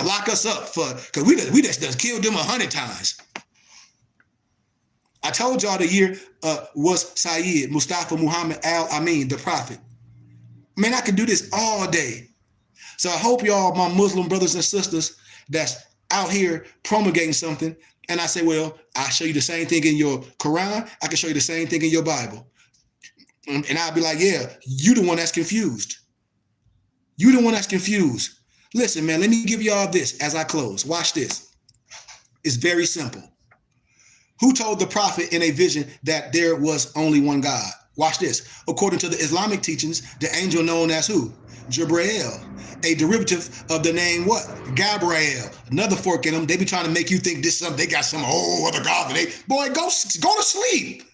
lock us up because we just killed them 100 times. I told y'all the year was Sayyid Mustafa Muhammad Al-Amin, the prophet. Man, I could do this all day. So I hope y'all, my Muslim brothers and sisters that's out here promulgating something, and I say, well, I'll show you the same thing in your Quran. I can show you the same thing in your Bible. And I'll be like, yeah, you the one that's confused. You the one that's confused. Listen, man, let me give y'all this as I close. Watch this. It's very simple. Who told the prophet in a vision that there was only one God? Watch this. According to the Islamic teachings, the angel known as who? Jibreel, a derivative of the name what? Gabriel. Another fork in them. They be trying to make you think this something. They got some whole other God. Boy, go to sleep.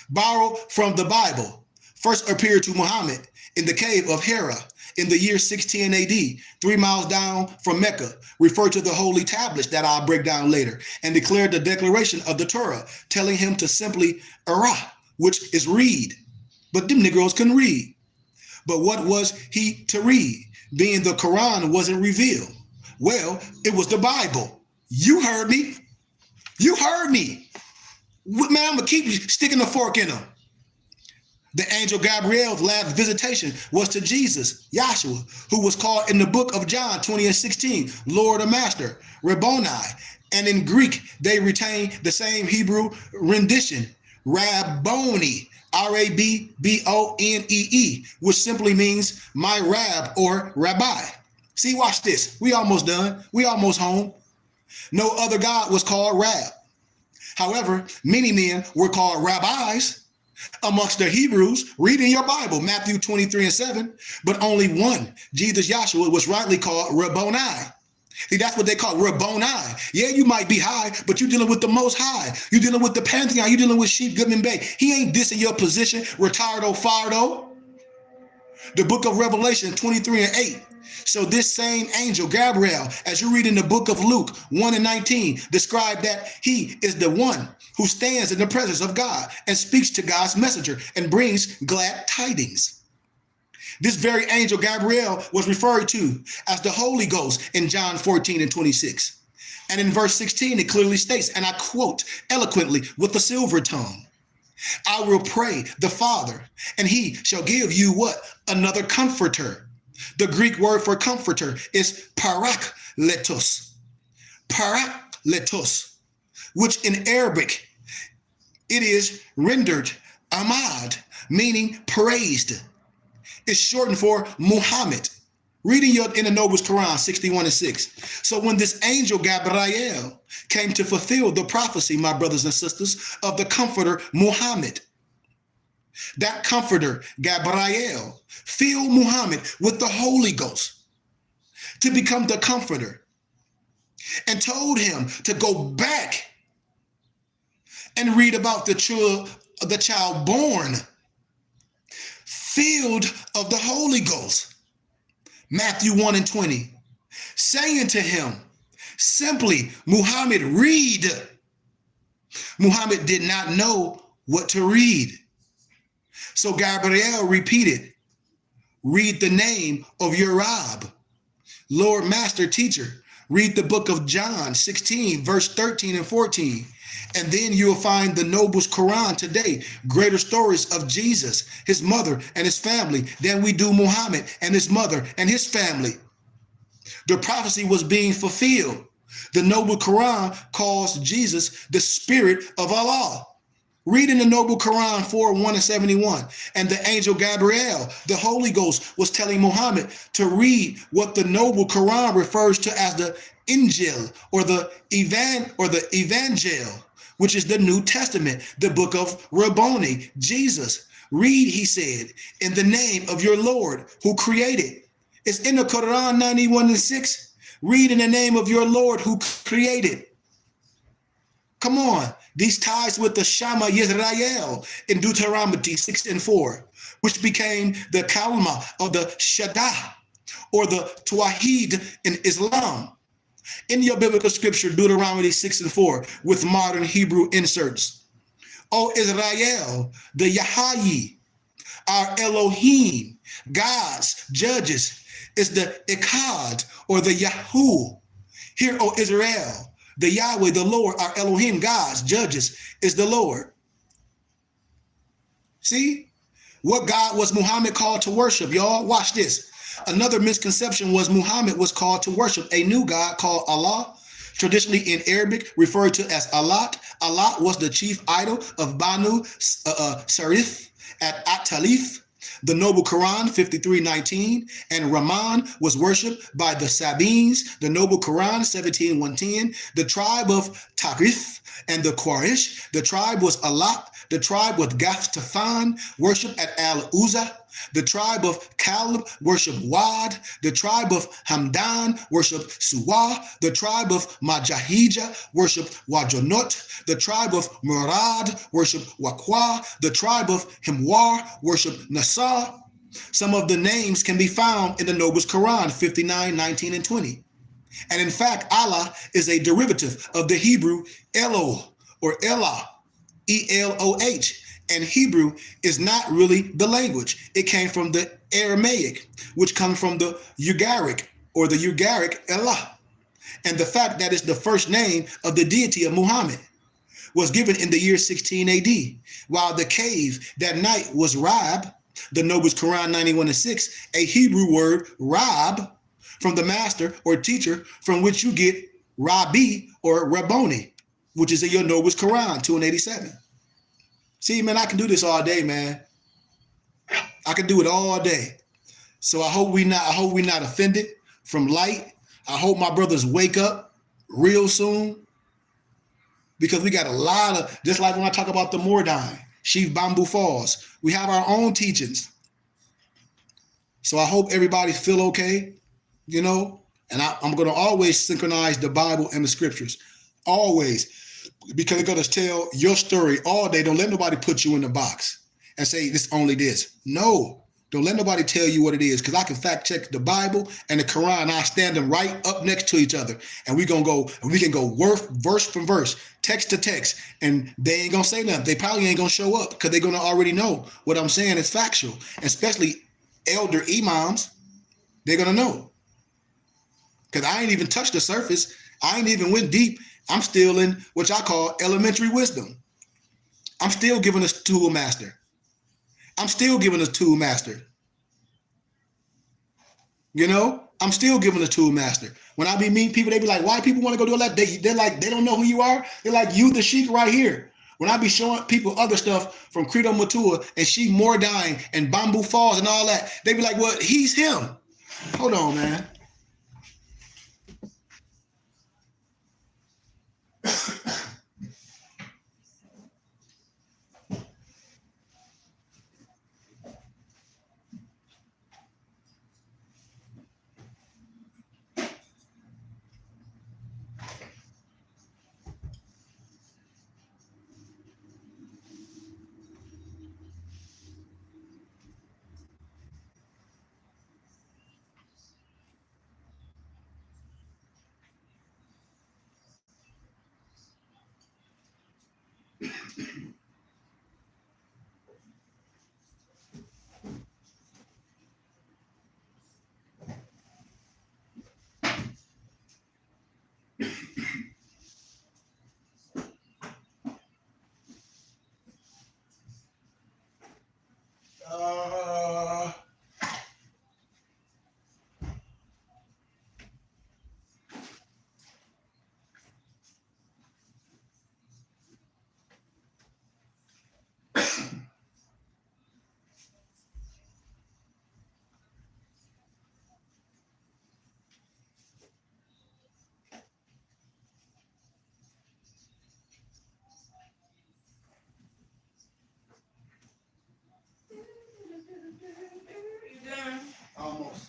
Borrow from the Bible. First appeared to Muhammad in the cave of Hira in the year 610 AD, 3 miles down from Mecca, referred to the holy tablets that I'll break down later, and declared the declaration of the Torah, telling him to simply Ara, which is read. But them Negroes couldn't read. But what was he to read? Being the Quran wasn't revealed. Well, it was the Bible. You heard me. You heard me. Man, I'm going to keep sticking the fork in them. The angel Gabriel's last visitation was to Jesus, Yahshua, who was called in the book of John 20:16, Lord or Master, Rabboni. And in Greek, they retain the same Hebrew rendition, Rabboni, Rabbonee, which simply means my rab or rabbi. See, watch this. We almost done. We almost home. No other God was called Rab. However, many men were called rabbis amongst the Hebrews. Read in your Bible, Matthew 23:7, but only one, Jesus Yahshua, was rightly called Rabboni. See, that's what they call Rabboni. Yeah, you might be high, but you're dealing with the Most High. You're dealing with the Pantheon. You're dealing with Sheep, Goodman Bay. He ain't dissing your position, retardo, fardo. The book of Revelation 23:8. So this same angel, Gabriel, as you read in the book of Luke 1:19, described that he is the one who stands in the presence of God and speaks to God's messenger and brings glad tidings. This very angel, Gabriel, was referred to as the Holy Ghost in John 14:26. And in verse 16, it clearly states, and I quote eloquently with a silver tongue, I will pray the Father, and he shall give you what? Another comforter. The Greek word for comforter is parakletos. Parakletos, which in Arabic, it is rendered Ahmad, meaning praised. It's shortened for Muhammad. Reading in the Nobles Quran 61:6. So when this angel Gabriel came to fulfill the prophecy, my brothers and sisters, of the comforter Muhammad, that comforter Gabriel filled Muhammad with the Holy Ghost to become the comforter and told him to go back and read about the child born filled of the Holy Ghost. Matthew 1:20, saying to him, simply, Muhammad, read. Muhammad did not know what to read. So Gabriel repeated, read the name of your Rab, Lord, Master, Teacher. Read the book of John 16, verse 13 and 14. And then you'll find the Nobles Quran today, greater stories of Jesus, his mother and his family than we do Muhammad and his mother and his family. The prophecy was being fulfilled. The Noble Quran calls Jesus the Spirit of Allah. Read in the Noble Quran 4:1-71. And the angel Gabriel, the Holy Ghost, was telling Muhammad to read what the Noble Quran refers to as the Injil or the Evangel, which is the New Testament, the book of Rabboni, Jesus. Read, he said, in the name of your Lord who created. It's in the Quran 91:6. Read in the name of your Lord who created. Come on. These ties with the Shama Yisrael in Deuteronomy 6:4, which became the Kalma of the Shadah or the Tawheed in Islam. In your biblical scripture, Deuteronomy 6:4, with modern Hebrew inserts. O Israel, the Yahayi, our Elohim, God's judges, is the Echad or the Yahu. Hear, O Israel, the Yahweh, the Lord, our Elohim, God's judges, is the Lord. See? What God was Muhammad called to worship, y'all? Watch this. Another misconception was Muhammad was called to worship a new God called Allah, traditionally in Arabic referred to as Allat. Allat was the chief idol of Banu Sarif at At-Talif. The Noble Quran 53:19, and Rahman was worshipped by the Sabines. The Noble Quran 17:110, the tribe of Tagrif and the Quraysh. The tribe was Alat. The tribe with Gaftafan worshiped at Al-Uzza. The tribe of Kalb worshiped Wad. The tribe of Hamdan worshiped Suwa. The tribe of Majahija worshiped Wajonot. The tribe of Murad worshiped Waqwa. The tribe of Himwar worshiped Nasar. Some of the names can be found in the Nobles Quran 59, 19, and 20. And in fact, Allah is a derivative of the Hebrew Elo or Elah, E-L-O-H. And Hebrew is not really the language. It came from the Aramaic, which comes from the Ugaric or the Ugaric Elah. And the fact that it's the first name of the deity of Muhammad was given in the year 16 AD, while the cave that night was Rab, the Nobles Quran 91 and 6, a Hebrew word, Rab, from the master or teacher, from which you get Rabbi or Rabboni, which is in your Nobles Quran 2 and 87. See, man, I can do this all day, man. I can do it all day. So I hope we not offended from light. I hope my brothers wake up real soon, because we got a lot of, just like when I talk about the Mordine, Sheaf Bamboo Falls, we have our own teachings. So I hope everybody feel okay, you know, and I'm going to always synchronize the Bible and the scriptures, always, because it's going to tell your story all day. Don't let nobody put you in the box and say this only this. No. Don't let nobody tell you what it is, because I can fact check the Bible and the Quran. I stand them right up next to each other, and we can go verse from verse, text to text, and they ain't gonna say nothing. They probably ain't gonna show up because they're gonna already know what I'm saying is factual. Especially elder imams, they're gonna know, because I ain't even touched the surface. I ain't even went deep. I'm still in what I call elementary wisdom. I'm still giving us tool master. I'm still giving a tool master. You know, I'm still giving a tool master. When I be meeting people, they be like, why people want to go do all that? They're like, they don't know who you are. They're like, you the sheik right here. When I be showing people other stuff from Credo Matua and Sheik Mordine and Bamboo Falls and all that, they be like, well, he's him. Hold on, man. Almost.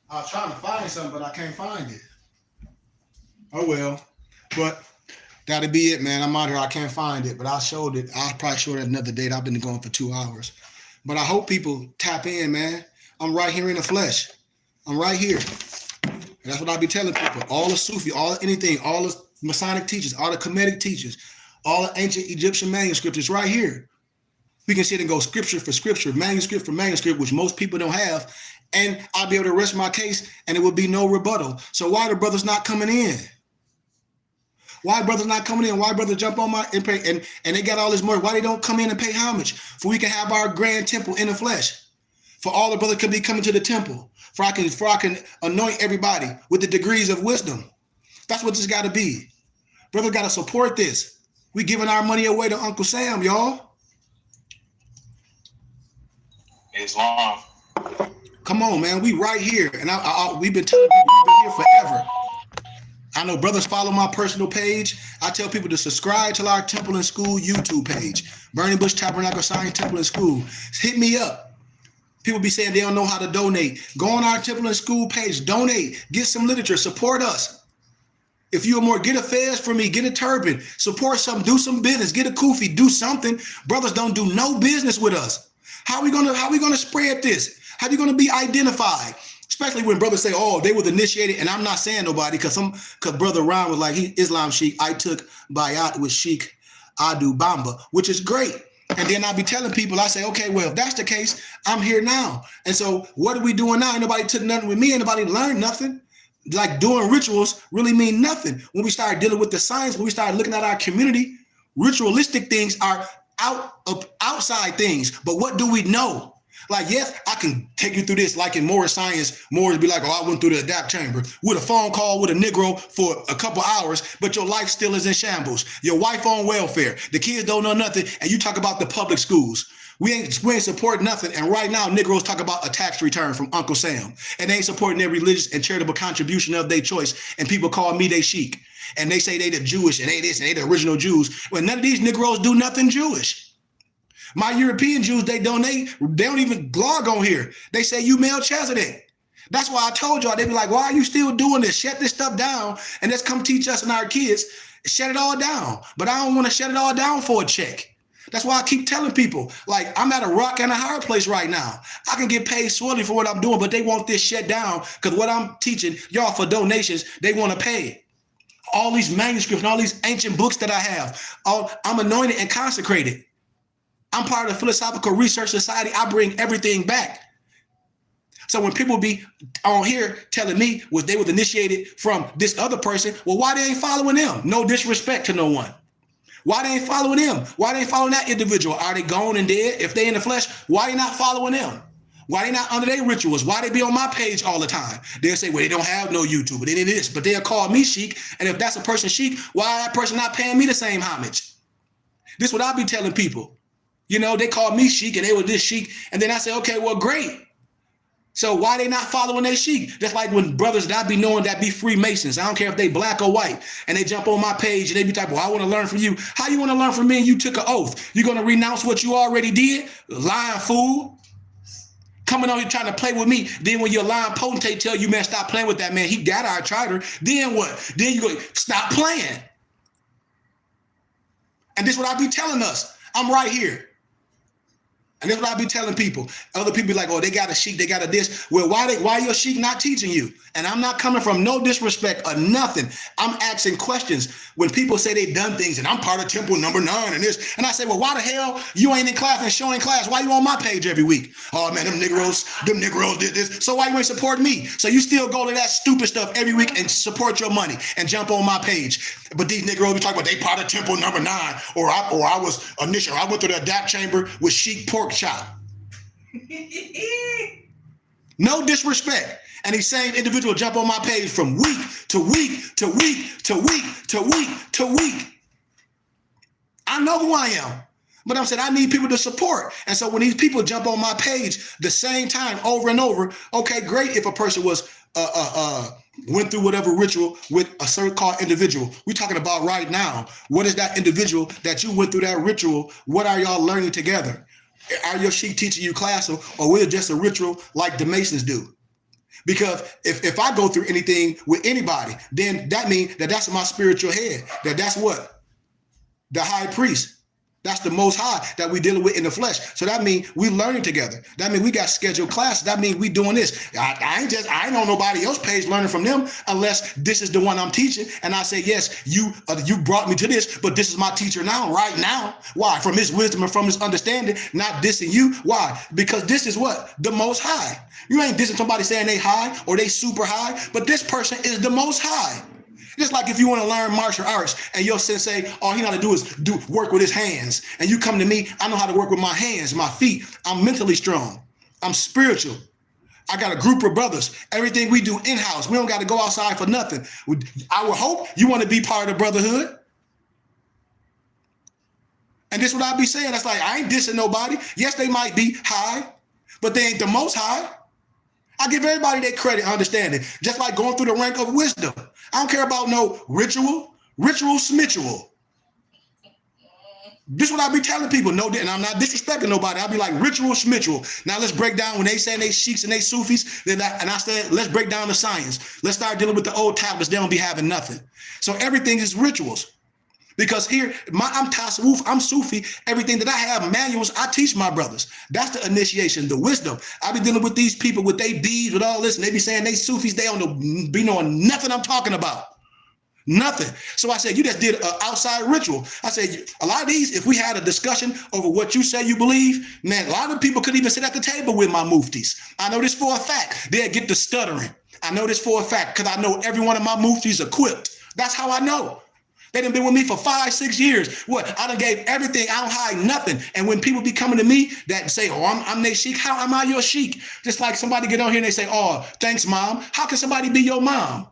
I was trying to find something, but I can't find it. Oh well. But that'll be it, man. I'm out here. I can't find it, but I'll showed it. I'll probably show it another date. I've been going for 2 hours. But I hope people tap in, man. I'm right here in the flesh. I'm right here. And that's what I be telling people. All the Sufi, all anything, all the Masonic teachers, all the Kemetic teachers, all the ancient Egyptian manuscripts is right here. We can sit and go scripture for scripture, manuscript for manuscript, which most people don't have. And I'll be able to rest my case and it will be no rebuttal. So why the brothers not coming in? Why brothers not coming in? Why brothers jump on my and pay and they got all this money? Why they don't come in and pay homage? For we can have our grand temple in the flesh. For all the brothers can be coming to the temple. For I can anoint everybody with the degrees of wisdom. That's what this got to be. Brother got to support this. We giving our money away to Uncle Sam, y'all. Islam. Come on, man. We right here. And we've been telling people we've been here forever. I know brothers follow my personal page. I tell people to subscribe to our Temple and School YouTube page. Burning Bush Tabernacle Science Temple and School. Hit me up. People be saying they don't know how to donate. Go on our Temple and School page. Donate. Get some literature. Support us. If you're more, get a fez for me, get a turban, support something, do some business, get a kufi, do something. Brothers don't do no business with us. How are we gonna spread this? How are you gonna be identified? Especially when brothers say, oh, they was initiated, and I'm not saying nobody, because Brother Ron was like, he Islam Sheikh, I took bayat with Sheikh Adu Bamba, which is great. And then I'll be telling people, I say, okay, well, if that's the case, I'm here now. And so what are we doing now? Ain't nobody took nothing with me, ain't nobody learned nothing. Like doing rituals really mean nothing. When we start dealing with the science, when we start looking at our community, ritualistic things are outside things. But what do we know? Like, yes, I can take you through this, like in more science, more to be like, oh, I went through the adapt chamber with a phone call with a Negro for a couple hours, but your life still is in shambles. Your wife on welfare. The kids don't know nothing. And you talk about the public schools. We ain't supporting nothing. And right now, Negroes talk about a tax return from Uncle Sam. And they ain't supporting their religious and charitable contribution of their choice. And people call me they Sheik. And they say they the Jewish and they this and they the original Jews. Well, none of these Negroes do nothing Jewish. My European Jews, they don't even blog on here. They say you Melchizedek. That's why I told y'all, they be like, why are you still doing this? Shut this stuff down and let's come teach us and our kids. Shut it all down. But I don't want to shut it all down for a check. That's why I keep telling people, like, I'm at a rock and a hard place right now. I can get paid sorely for what I'm doing, but they want this shut down because what I'm teaching y'all for donations, they want to pay. All these manuscripts and all these ancient books that I have, I'm anointed and consecrated. I'm part of the Philosophical Research Society. I bring everything back. So when people be on here telling me they was initiated from this other person, well, why they ain't following them? No disrespect to no one. Why they ain't following them? Why they ain't following that individual? Are they gone and dead? If they in the flesh, why they not following them? Why they not under their rituals? Why they be on my page all the time? They'll say, well, they don't have no YouTube, but they did this, but they'll call me Sheik. And if that's a person Sheik, why that person not paying me the same homage? This is what I be telling people. You know, they call me Sheik and they were this Sheik. And then I say, okay, well, great. So why they not following their Sheik? Just like when brothers that I be knowing that be Freemasons. I don't care if they black or white. And they jump on my page and they be like, well, I want to learn from you. How you want to learn from me and you took an oath? You're going to renounce what you already did? Lying fool. Coming on here trying to play with me. Then when your lying potentate tell you, man, stop playing with that man. He got our charter. Then what? Then you go, stop playing. And this is what I be telling us. I'm right here. And that's what I be telling people. Other people be like, oh, they got a Sheik, they got a this. Well, why your Sheik not teaching you? And I'm not coming from no disrespect or nothing. I'm asking questions when people say they done things and I'm part of Temple number 9 and this. And I say, well, why the hell you ain't in class and showing class? Why you on my page every week? Oh man, them Negroes did this. So why you ain't supporting me? So you still go to that stupid stuff every week and support your money and jump on my page. But these Negroes be talking about they part of Temple number 9 or I was initial. I went to the Adapt chamber with Sheik pork chop. No disrespect. And these same individual jump on my page from week to week to week to week to week to week. I know who I am, but I'm saying I need people to support. And so when these people jump on my page the same time over and over, okay, great if a person was went through whatever ritual with a certain called individual. We're talking about right now. What is that individual that you went through that ritual? What are y'all learning together? Are your Sheik teaching you class or we're just a ritual like the Masons do? Because if I go through anything with anybody, then that means that that's my spiritual head. That's what? The high priest. That's the most high that we dealing with in the flesh. So that means we learning together. That means we got scheduled classes. That means we doing this. I ain't on nobody else's page learning from them unless this is the one I'm teaching. And I say, yes, you brought me to this, but this is my teacher now, right now. Why? From his wisdom and from his understanding, not dissing you. Why? Because this is what? The most high. You ain't dissing somebody saying they high or they super high, but this person is the most high. Just like if you want to learn martial arts and your sensei, all he know how to do is work with his hands. And you come to me, I know how to work with my hands, my feet. I'm mentally strong. I'm spiritual. I got a group of brothers. Everything we do in-house. We don't got to go outside for nothing. I would hope you want to be part of the brotherhood. And this is what I be saying. That's like, I ain't dissing nobody. Yes, they might be high, but they ain't the most high. I give everybody their credit and understanding, just like going through the rank of wisdom. I don't care about no ritual, smitual. This is what I be telling people. No, and I'm not disrespecting nobody. I'll be like ritual schmitual. Now let's break down when they say they sheiks and they Sufis. And I said, let's break down the science. Let's start dealing with the old tablets. They don't be having nothing. So everything is rituals. Because here, I'm Tasawwuf, I'm Sufi. Everything that I have, manuals, I teach my brothers. That's the initiation, the wisdom. I be dealing with these people with they beads, with all this, and they be saying they Sufis, they don't be knowing nothing I'm talking about. Nothing. So I said, you just did an outside ritual. I said, a lot of these, if we had a discussion over what you say you believe, man, a lot of people could even sit at the table with my muftis. I know this for a fact. They'll get the stuttering. I know this for a fact because I know every one of my muftis equipped. That's how I know. They done been with me for 5-6 years. What? I done gave everything. I don't hide nothing. And when people be coming to me that say, oh, I'm their sheik, how am I your sheik? Just like somebody get on here and they say, oh, thanks, mom. How can somebody be your mom?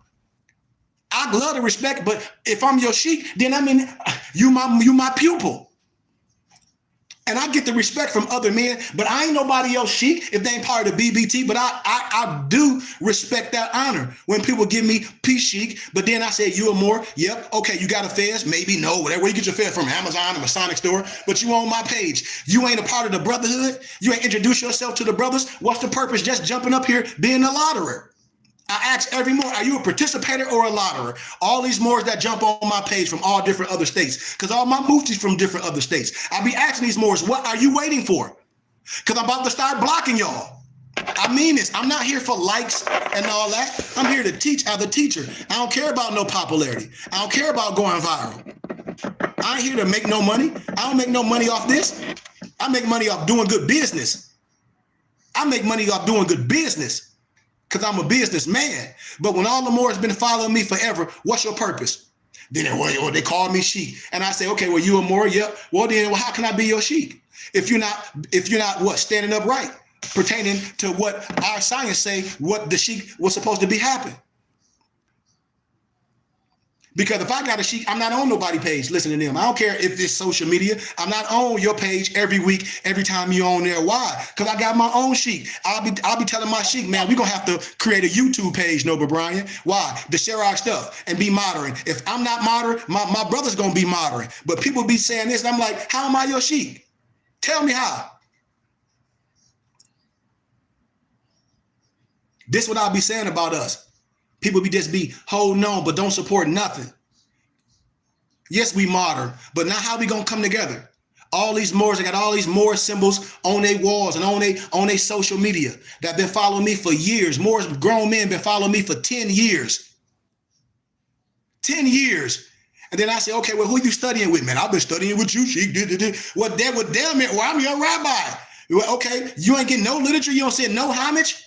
I love the respect, but if I'm your sheik, then I mean, you my pupil. And I get the respect from other men, but I ain't nobody else sheik if they ain't part of the BBT, but I do respect that honor when people give me peace sheik, but then I say, you are more, yep, okay, you got a fez, maybe, no, whatever, where you get your fez from, Amazon or Masonic store, but you on my page. You ain't a part of the brotherhood. You ain't introduce yourself to the brothers. What's the purpose just jumping up here being a lotterer? I ask every Moor, are you a participator or a lotterer? All these Moors that jump on my page from all different other states, because all my muftis from different other states. I be asking these Moors, what are you waiting for? Because I'm about to start blocking y'all. I mean this. I'm not here for likes and all that. I'm here to teach as a teacher. I don't care about no popularity. I don't care about going viral. I ain't here to make no money. I don't make no money off this. I make money off doing good business. I make money off doing good business. Because I'm a businessman. But when all the Moors been following me forever, what's your purpose? Then they call me sheik. And I say, okay, well, you a Moor? Yep. Well, then how can I be your sheik? If you're not what, standing upright, pertaining to what our science say, what the sheik was supposed to be happening. Because if I got a sheik, I'm not on nobody page listening to them. I don't care if it's social media. I'm not on your page every week, every time you on there. Why? Because I got my own sheik. I'll be telling my sheik, man, we're going to have to create a YouTube page, Noble Brian. Why? To share our stuff and be modern. If I'm not modern, my brother's going to be modern. But people be saying this, and I'm like, how am I your sheik? Tell me how. This is what I'll be saying about us. People be holding on, but don't support nothing. Yes, we modern, but now how we gonna come together? All these Moors, I got all these Moor symbols on their walls and on their social media that been following me for years. Moors, grown men been following me for 10 years. 10 years. And then I say, okay, well, who you studying with, man? I've been studying with you, sheik. Well, damn it, well, I'm your rabbi. Well, okay, you ain't getting no literature, you don't send no homage.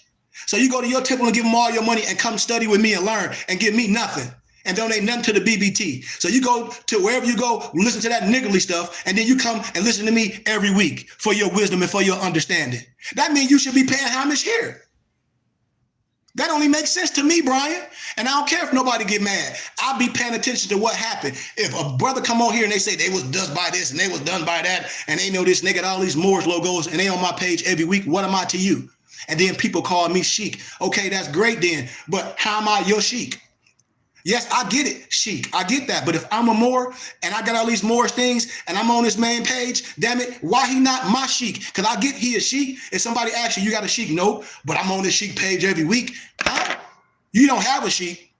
So you go to your temple and give them all your money and come study with me and learn and give me nothing and donate nothing to the BBT. So you go to wherever you go, listen to that niggly stuff, and then you come and listen to me every week for your wisdom and for your understanding. That means you should be paying homage here. That only makes sense to me, Brian. And I don't care if nobody get mad. I'll be paying attention to what happened. If a brother come on here and they say they was done by this and they was done by that, and they know this, and they got all these Moors logos and they on my page every week, what am I to you? And then people call me sheik. Okay, that's great then. But how am I your sheik? Yes, I get it, sheik. I get that. But if I'm a Moor and I got all these Moorish things and I'm on this main page, damn it, why he not my sheik? Because I get he a sheik. If somebody asks you got a sheik? No, but I'm on this sheik page every week. Huh? You don't have a sheik,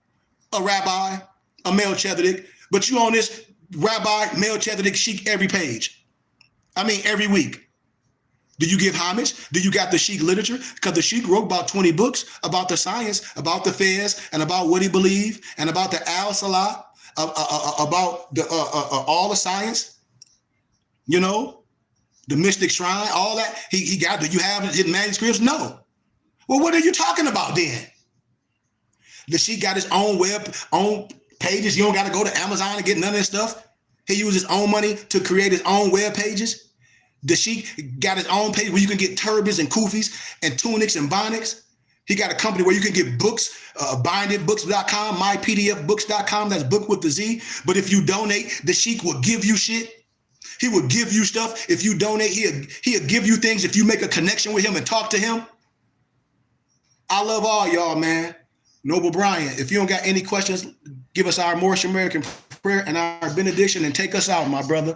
a rabbi, a Melchizedek, but you on this rabbi, Melchizedek, sheik every page. I mean, every week. Do you give homage? Do you got the sheik literature? Because the sheik wrote about 20 books about the science, about the fairs, and about what he believed, and about the al-salah, about the all the science, you know, the mystic shrine, all that. He got. Do you have his manuscripts? No. Well, what are you talking about then? The sheik got his own own pages. You don't got to go to Amazon to get none of this stuff. He used his own money to create his own web pages. The sheik got his own page where you can get turbans and kufis and tunics and bonics. He got a company where you can get books, bindedbooks.com, mypdfbooks.com, that's book with the Z. But if you donate, the sheik will give you shit. He will give you stuff. If you donate, he'll give you things if you make a connection with him and talk to him. I love all y'all, man. Noble Brian, if you don't got any questions, give us our Moorish American prayer and our benediction and take us out, my brother.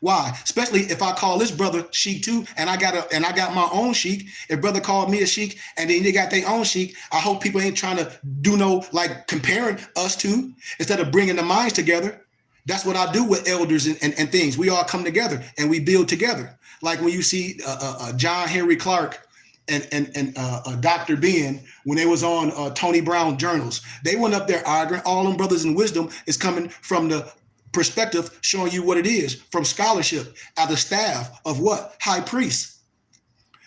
Why? Especially if I call this brother sheik too, and I got my own sheik. If brother called me a sheik, and then they got their own sheik, I hope people ain't trying to do no like comparing us two instead of bringing the minds together. That's what I do with elders and things. We all come together and we build together. Like when you see John Henry Clark and Dr. Ben, when they was on Tony Brown journals, they went up there arguing. All them brothers in wisdom is coming from the perspective, showing you what it is from scholarship at the staff of what? High priests.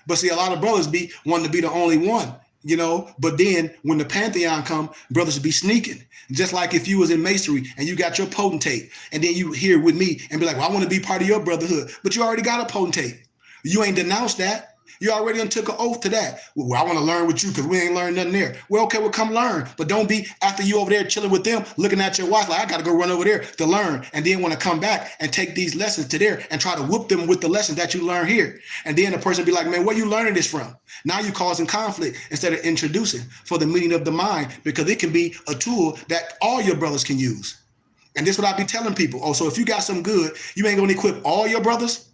But see, a lot of brothers be wanting to be the only one, you know, but then when the pantheon come, brothers be sneaking. Just like if you was in masonry and you got your potentate, and then you here with me and be like, well, I want to be part of your brotherhood, but you already got a potentate. You ain't denounced that. You already took an oath to that. Well, I want to learn with you because we ain't learned nothing there. Well, okay, well, come learn. But don't be after you over there chilling with them, looking at your wife like, I got to go run over there to learn. And then want to come back and take these lessons to there and try to whoop them with the lessons that you learn here. And then the person be like, man, where you learning this from? Now you causing conflict instead of introducing for the meaning of the mind, because it can be a tool that all your brothers can use. And this is what I be telling people. Oh, so if you got some good, you ain't going to equip all your brothers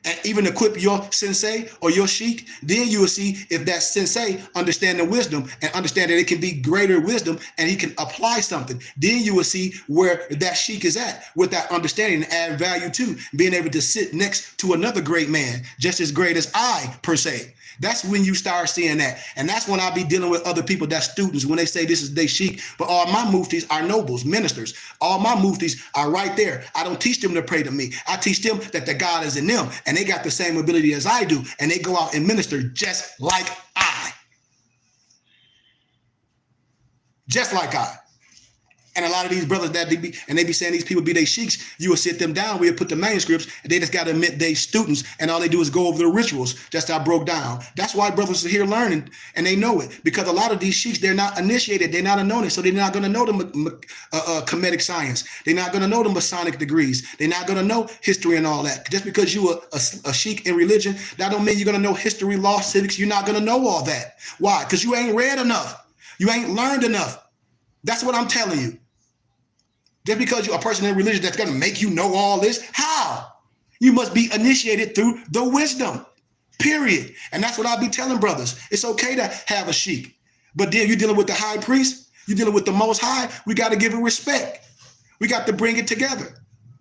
and even equip your sensei or your sheik, then you will see if that sensei understand the wisdom and understand that it can be greater wisdom and he can apply something. Then you will see where that sheik is at with that understanding and add value to being able to sit next to another great man, just as great as I per se. That's when you start seeing that. And that's when I be dealing with other people, that's students, when they say this is they sheik. But all my muftis are nobles, ministers. All my muftis are right there. I don't teach them to pray to me. I teach them that the God is in them and they got the same ability as I do. And they go out and minister just like I. Just like I. And a lot of these brothers that they be saying these people be they sheiks, you will sit them down, we'll put the manuscripts, and they just got to admit they students, and all they do is go over the rituals. Just how I broke down. That's why brothers are here learning, and they know it. Because a lot of these sheiks, they're not initiated, they're not anointed, so they're not going to know the Kemetic science. They're not going to know the Masonic degrees. They're not going to know history and all that. Just because you are a sheik in religion, that don't mean you're going to know history, law, civics. You're not going to know all that. Why? Because you ain't read enough. You ain't learned enough. That's what I'm telling you. Just because you're a person in religion that's going to make you know all this, how? You must be initiated through the wisdom, period. And that's what I be telling brothers. It's okay to have a sheik, but then you're dealing with the high priest, you're dealing with the most high, we got to give it respect. We got to bring it together.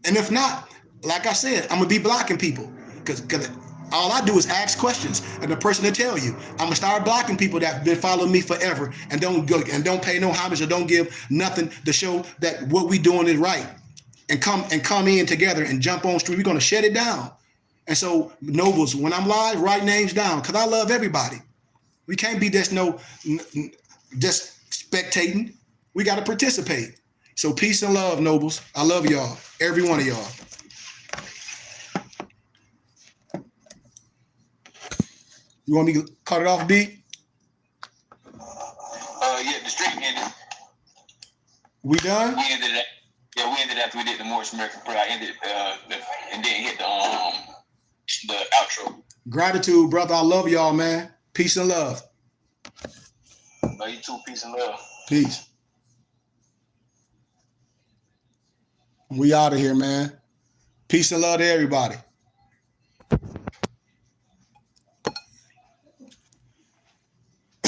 And if not, like I said, I'm going to be blocking people because all I do is ask questions, and the person to tell you, I'm gonna start blocking people that have been following me forever and don't pay no homage or don't give nothing to show that what we doing is right, and come in together and jump on street. We're gonna shut it down. And so, nobles, when I'm live, write names down because I love everybody. We can't be just spectating. We got to participate. So peace and love, nobles. I love y'all, every one of y'all. You want me to cut it off, D? Yeah, the stream ended. We done? We ended it. Yeah, we ended after we did the Morris American prayer. I ended and then hit the outro. Gratitude, brother. I love y'all, man. Peace and love. Love you too. Peace and love. Peace. We out of here, man. Peace and love to everybody.